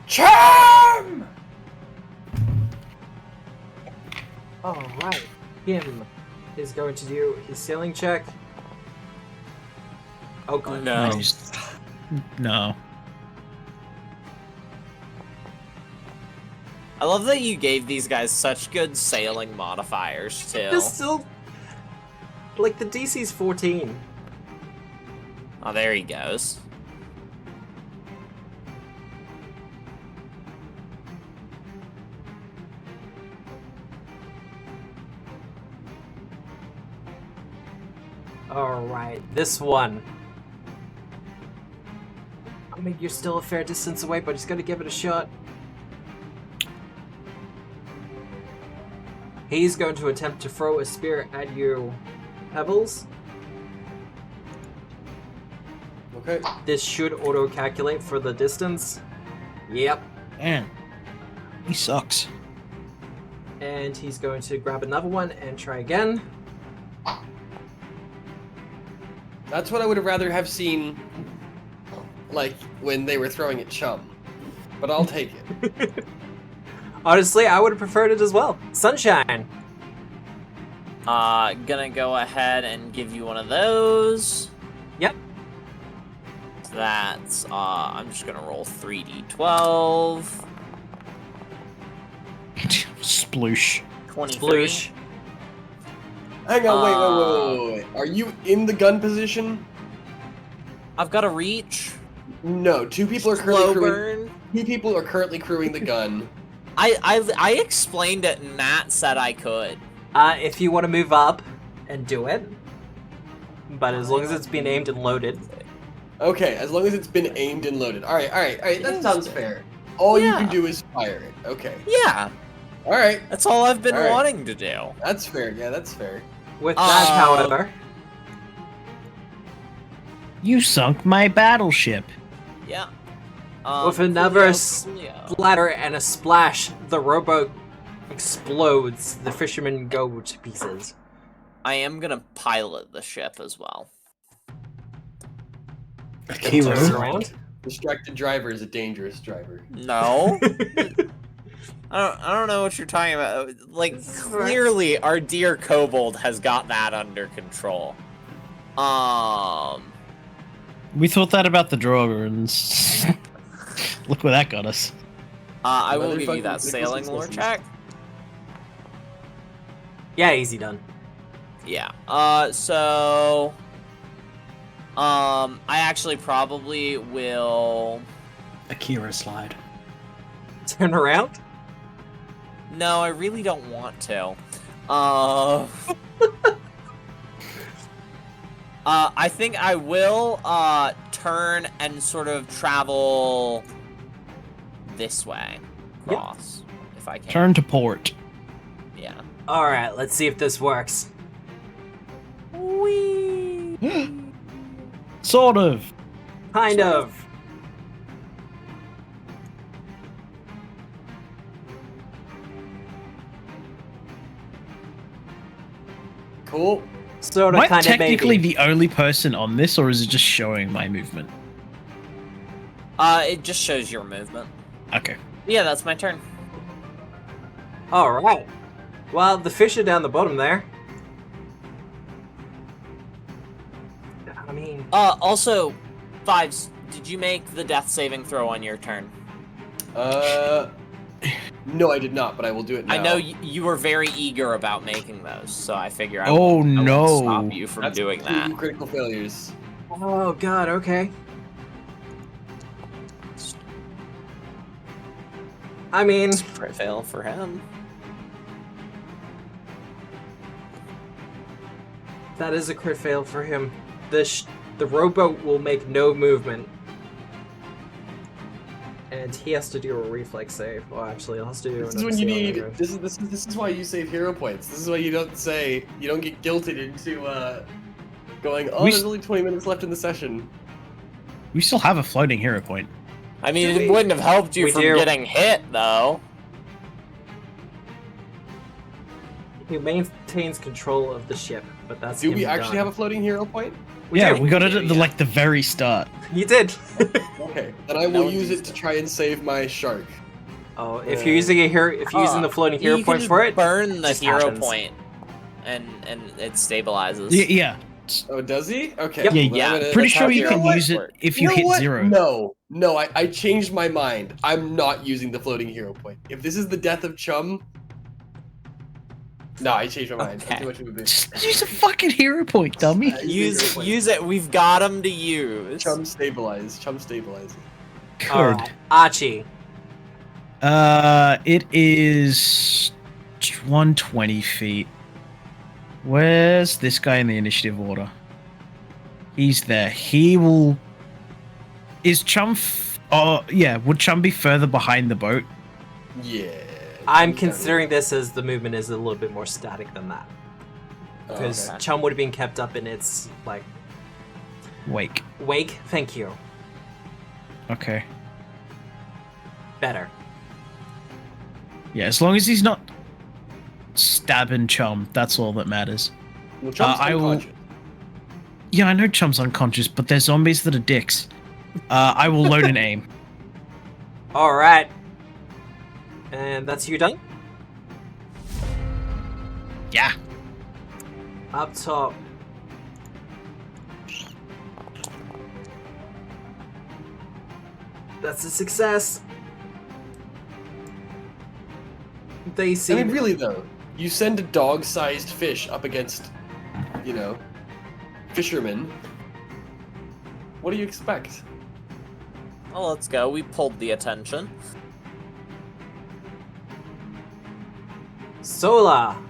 Charm! All right. Him is going to do his sailing check. Oh god. No. No. I love that you gave these guys such good sailing modifiers, too. It's still... Like, the DC's 14. Oh, there he goes. Alright, this one. I mean, you're still a fair distance away, but he's gonna give it a shot. He's going to attempt to throw a spear at you, Pebbles. Okay. This should auto-calculate for the distance. Yep. Man, he sucks. And he's going to grab another one and try again. That's what I would have rather have seen, like, when they were throwing at Chum. But I'll take it. Honestly, I would have preferred it as well. Sunshine! Gonna go ahead and give you one of those. Yep. So that's, I'm just gonna roll 3d12. Sploosh. 23. Sploosh. Hang on, wait. Are you in the gun position? I've got a reach. No, two people are Slow currently burn. crewing the gun. I explained it and Matt said I could. If you want to move up and do it. But as long as it's been aimed and loaded. Okay, as long as it's been aimed and loaded. Alright, that sounds fair. All you Yeah. can do is fire it. Okay. Yeah, Alright, that's all I've been All right. wanting to do. that's fair. Yeah, that's fair. With that, however, You sunk my battleship. Yeah. with another Coolio. splatter and a splash, the rowboat explodes. The fishermen go to pieces. I am gonna pilot the ship as well. Turns around. Distracted driver is a dangerous driver. No. I don't know what you're talking about. Like, clearly our dear kobold has got that under control. We thought that about the Droger, and look where that got us. I will give you Motherfucking that sailing lore lessons. check. Yeah, easy done. Yeah. So I actually probably will. Akira slide. Turn around. No, I really don't want to. I think I will turn and sort of travel this way, cross, if I can. Turn to port. Yeah. Alright, let's see if this works. Whee! Sort of. Kind of. Cool. Sort Am of, I kind of, technically maybe. the only person on this, or is it just showing my movement? It just shows your movement. Okay. Yeah, that's my turn. Alright. Well, the fish are down the bottom there. I mean... Also, Fives, did you make the death saving throw on your turn? No, I did not, but I will do it now. I know you were very eager about making those, so I figure I Oh, won't no. stop you from That's doing two that. critical failures. Oh god, okay. I mean... Crit fail for him. That is a crit fail for him. The rowboat will make no movement. And he has to do a reflex save. Well, actually, he'll have to do This is another when you saving need. throw. This is why you save hero points. This is why you don't get guilted into going. Oh, there's only 20 minutes left in the session. We still have a floating hero point. I mean, Do we? it wouldn't have helped you We from do. getting hit, though. He maintains control of the ship, but that's Do him we actually done. have a floating hero point? Yeah, do. we got it at Yeah. the very start. You did. Okay, then I No will one use it used to it. try and save my shark. Oh, if you're using if you're using the floating hero you points can for it, burn the just hero happens. point, and it stabilizes. Yeah. shots. Oh, does he? Okay. Yep. Yeah, well, yeah. Pretty that's sure how you hero can points use it work. if you know hit what? 0. No, I changed my mind. I'm not using the floating hero point. If this is the death of Chum, no, I changed my mind. Okay. Too much of a bitch. Just use a fucking hero point, dummy. Use it. We've got them to use. Chum stabilize. Chum stabilize. All Good. right, Archie. It is 120 feet. Where's this guy in the initiative order? He's there. He will. Is Chum? Yeah. Would Chum be further behind the boat? Yeah. I'm Chum's down considering this as the movement is a little bit more static than that. here. Because Okay. Chum would have been kept up in its, like, Wake. wake. Thank you. Okay. Better. Yeah. As long as he's not stabbing Chum, that's all that matters. Well, Chum's I will- unconscious. Yeah, I know Chum's unconscious, but there's zombies that are dicks. I will load an aim. All right. And that's you done? Yeah. Up top. That's a success. They I see. mean, really though, you send a dog-sized fish up against, fishermen. What do you expect? Well, let's go. We pulled the attention. Sola.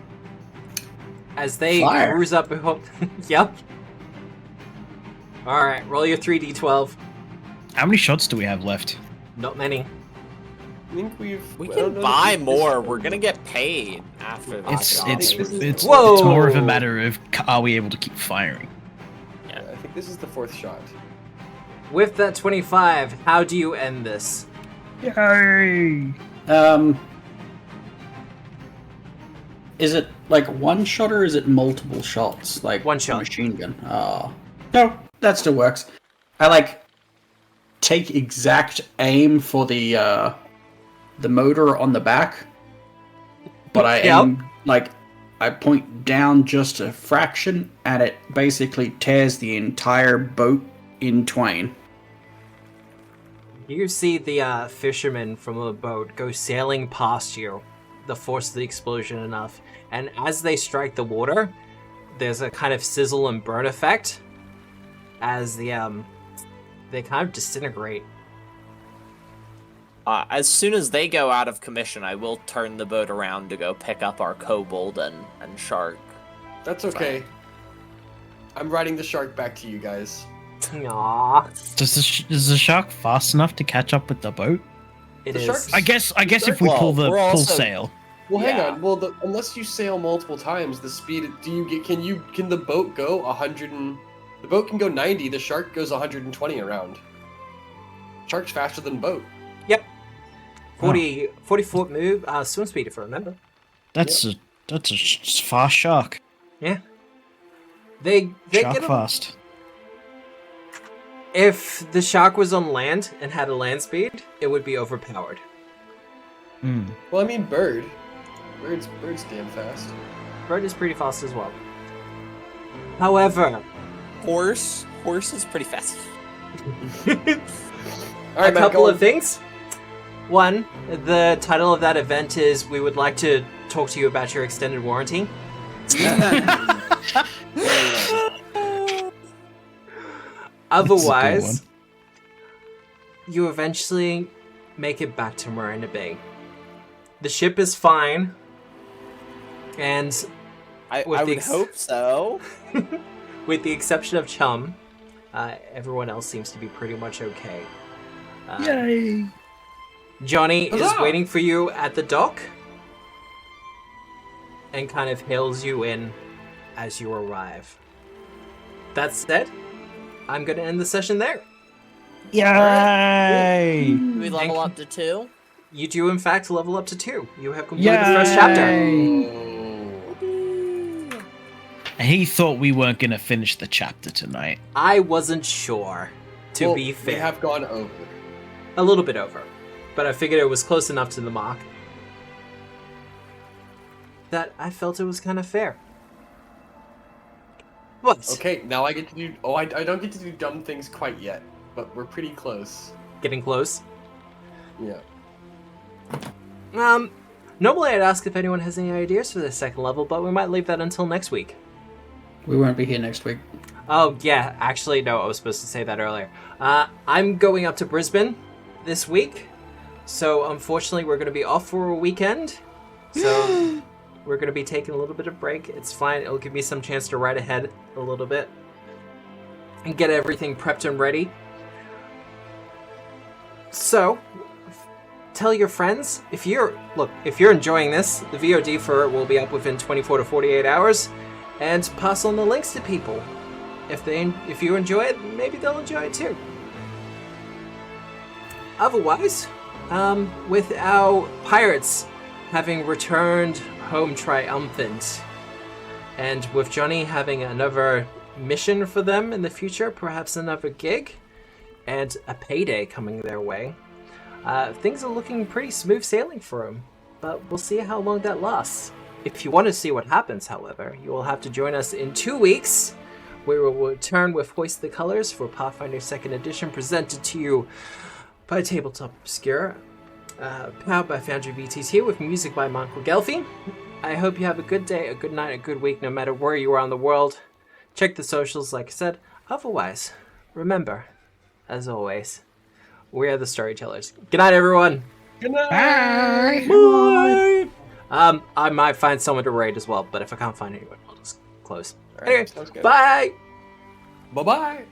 As they Fire. cruise up. Yep. All right, roll your 3d12. How many shots do we have left? Not many. I think We I don't can know buy if this- more. We're gonna get paid after this. It's Whoa! more of a matter of are we able to keep firing? I think this is the fourth shot. With that 25, how do you end this? Yay! Is it like one shot or is it multiple shots? Like One a shot. machine gun. Oh. No, that still works. I take exact aim for the motor on the back. But I Yep. aim I point down just a fraction and it basically tears the entire boat in twain. You see the fishermen from the boat go sailing past you, the force of the explosion enough, and as they strike the water, there's a kind of sizzle and burn effect as they kind of disintegrate. As soon as they go out of commission, I will turn the boat around to go pick up our kobold and shark. That's okay. I'm riding the shark back to you guys. Aww, Is the shark fast enough to catch up with the boat? it The is. shark's- I guess if we Well, pull we're full also- sail. Well, hang Yeah. on. Well, unless you sail multiple times, the speed. Can the boat go 100 and the boat can go 90. The shark goes 120 around. Shark's faster than boat. Yep. 40 foot move, swim speed if I remember. That's a fast shark. Yeah. They Shark get fast. If the shark was on land and had a land speed, it would be overpowered. Mm. Well, I mean, bird. Bird's damn fast. Bird is pretty fast as well. However, Horse is pretty fast. All a right, Matt, couple go of on. things. One, the title of that event is "We would like to talk to you about your extended warranty." Otherwise, you eventually make it back to Miranda Bay. The ship is fine, and I With the would ex- hope so. with the exception of Chum, everyone else seems to be pretty much okay. Yay! Johnny is Huzzah! waiting for you at the dock and kind of hails you in as you arrive. That said, I'm going to end the session there. Yay! We level up to 2. You do, in fact, level up to 2. You have completed the first chapter. Oh. He thought we weren't gonna finish the chapter tonight. I wasn't sure, to Well, be we fair. have gone over. A little bit over. But I figured it was close enough to the mark that I felt it was kind of fair. What? Okay, now I get to do. Oh, I don't get to do dumb things quite yet, but we're pretty close. Getting close. Yeah. Normally I'd ask if anyone has any ideas for the second level, but we might leave that until next week. We won't be here next week. Oh, yeah, actually, no, I was supposed to say that earlier. I'm going up to Brisbane this week, so unfortunately we're going to be off for a weekend. So we're going to be taking a little bit of break. It's fine. It'll give me some chance to ride ahead a little bit and get everything prepped and ready. So, tell your friends, if you're enjoying this, the VOD for it will be up within 24 to 48 hours, and pass on the links to people. If you enjoy it, maybe they'll enjoy it too. Otherwise, with our pirates having returned home triumphant, and with Johnny having another mission for them in the future, perhaps another gig, and a payday coming their way, things are looking pretty smooth sailing for him, but we'll see how long that lasts. If you want to see what happens, however, you will have to join us in 2 weeks, where we will return with Hoist the Colors for Pathfinder 2nd Edition, presented to you by Tabletop Obscura, powered by Foundry VTT, with music by Michael Gelfi. I hope you have a good day, a good night, a good week, no matter where you are in the world. Check the socials, like I said. Otherwise, remember, as always, we are the storytellers. Good night, everyone. Good night. Bye. Bye. I might find someone to raid as well, but if I can't find anyone, I'll just close. All right, Anyway, sounds good. bye. Bye-bye.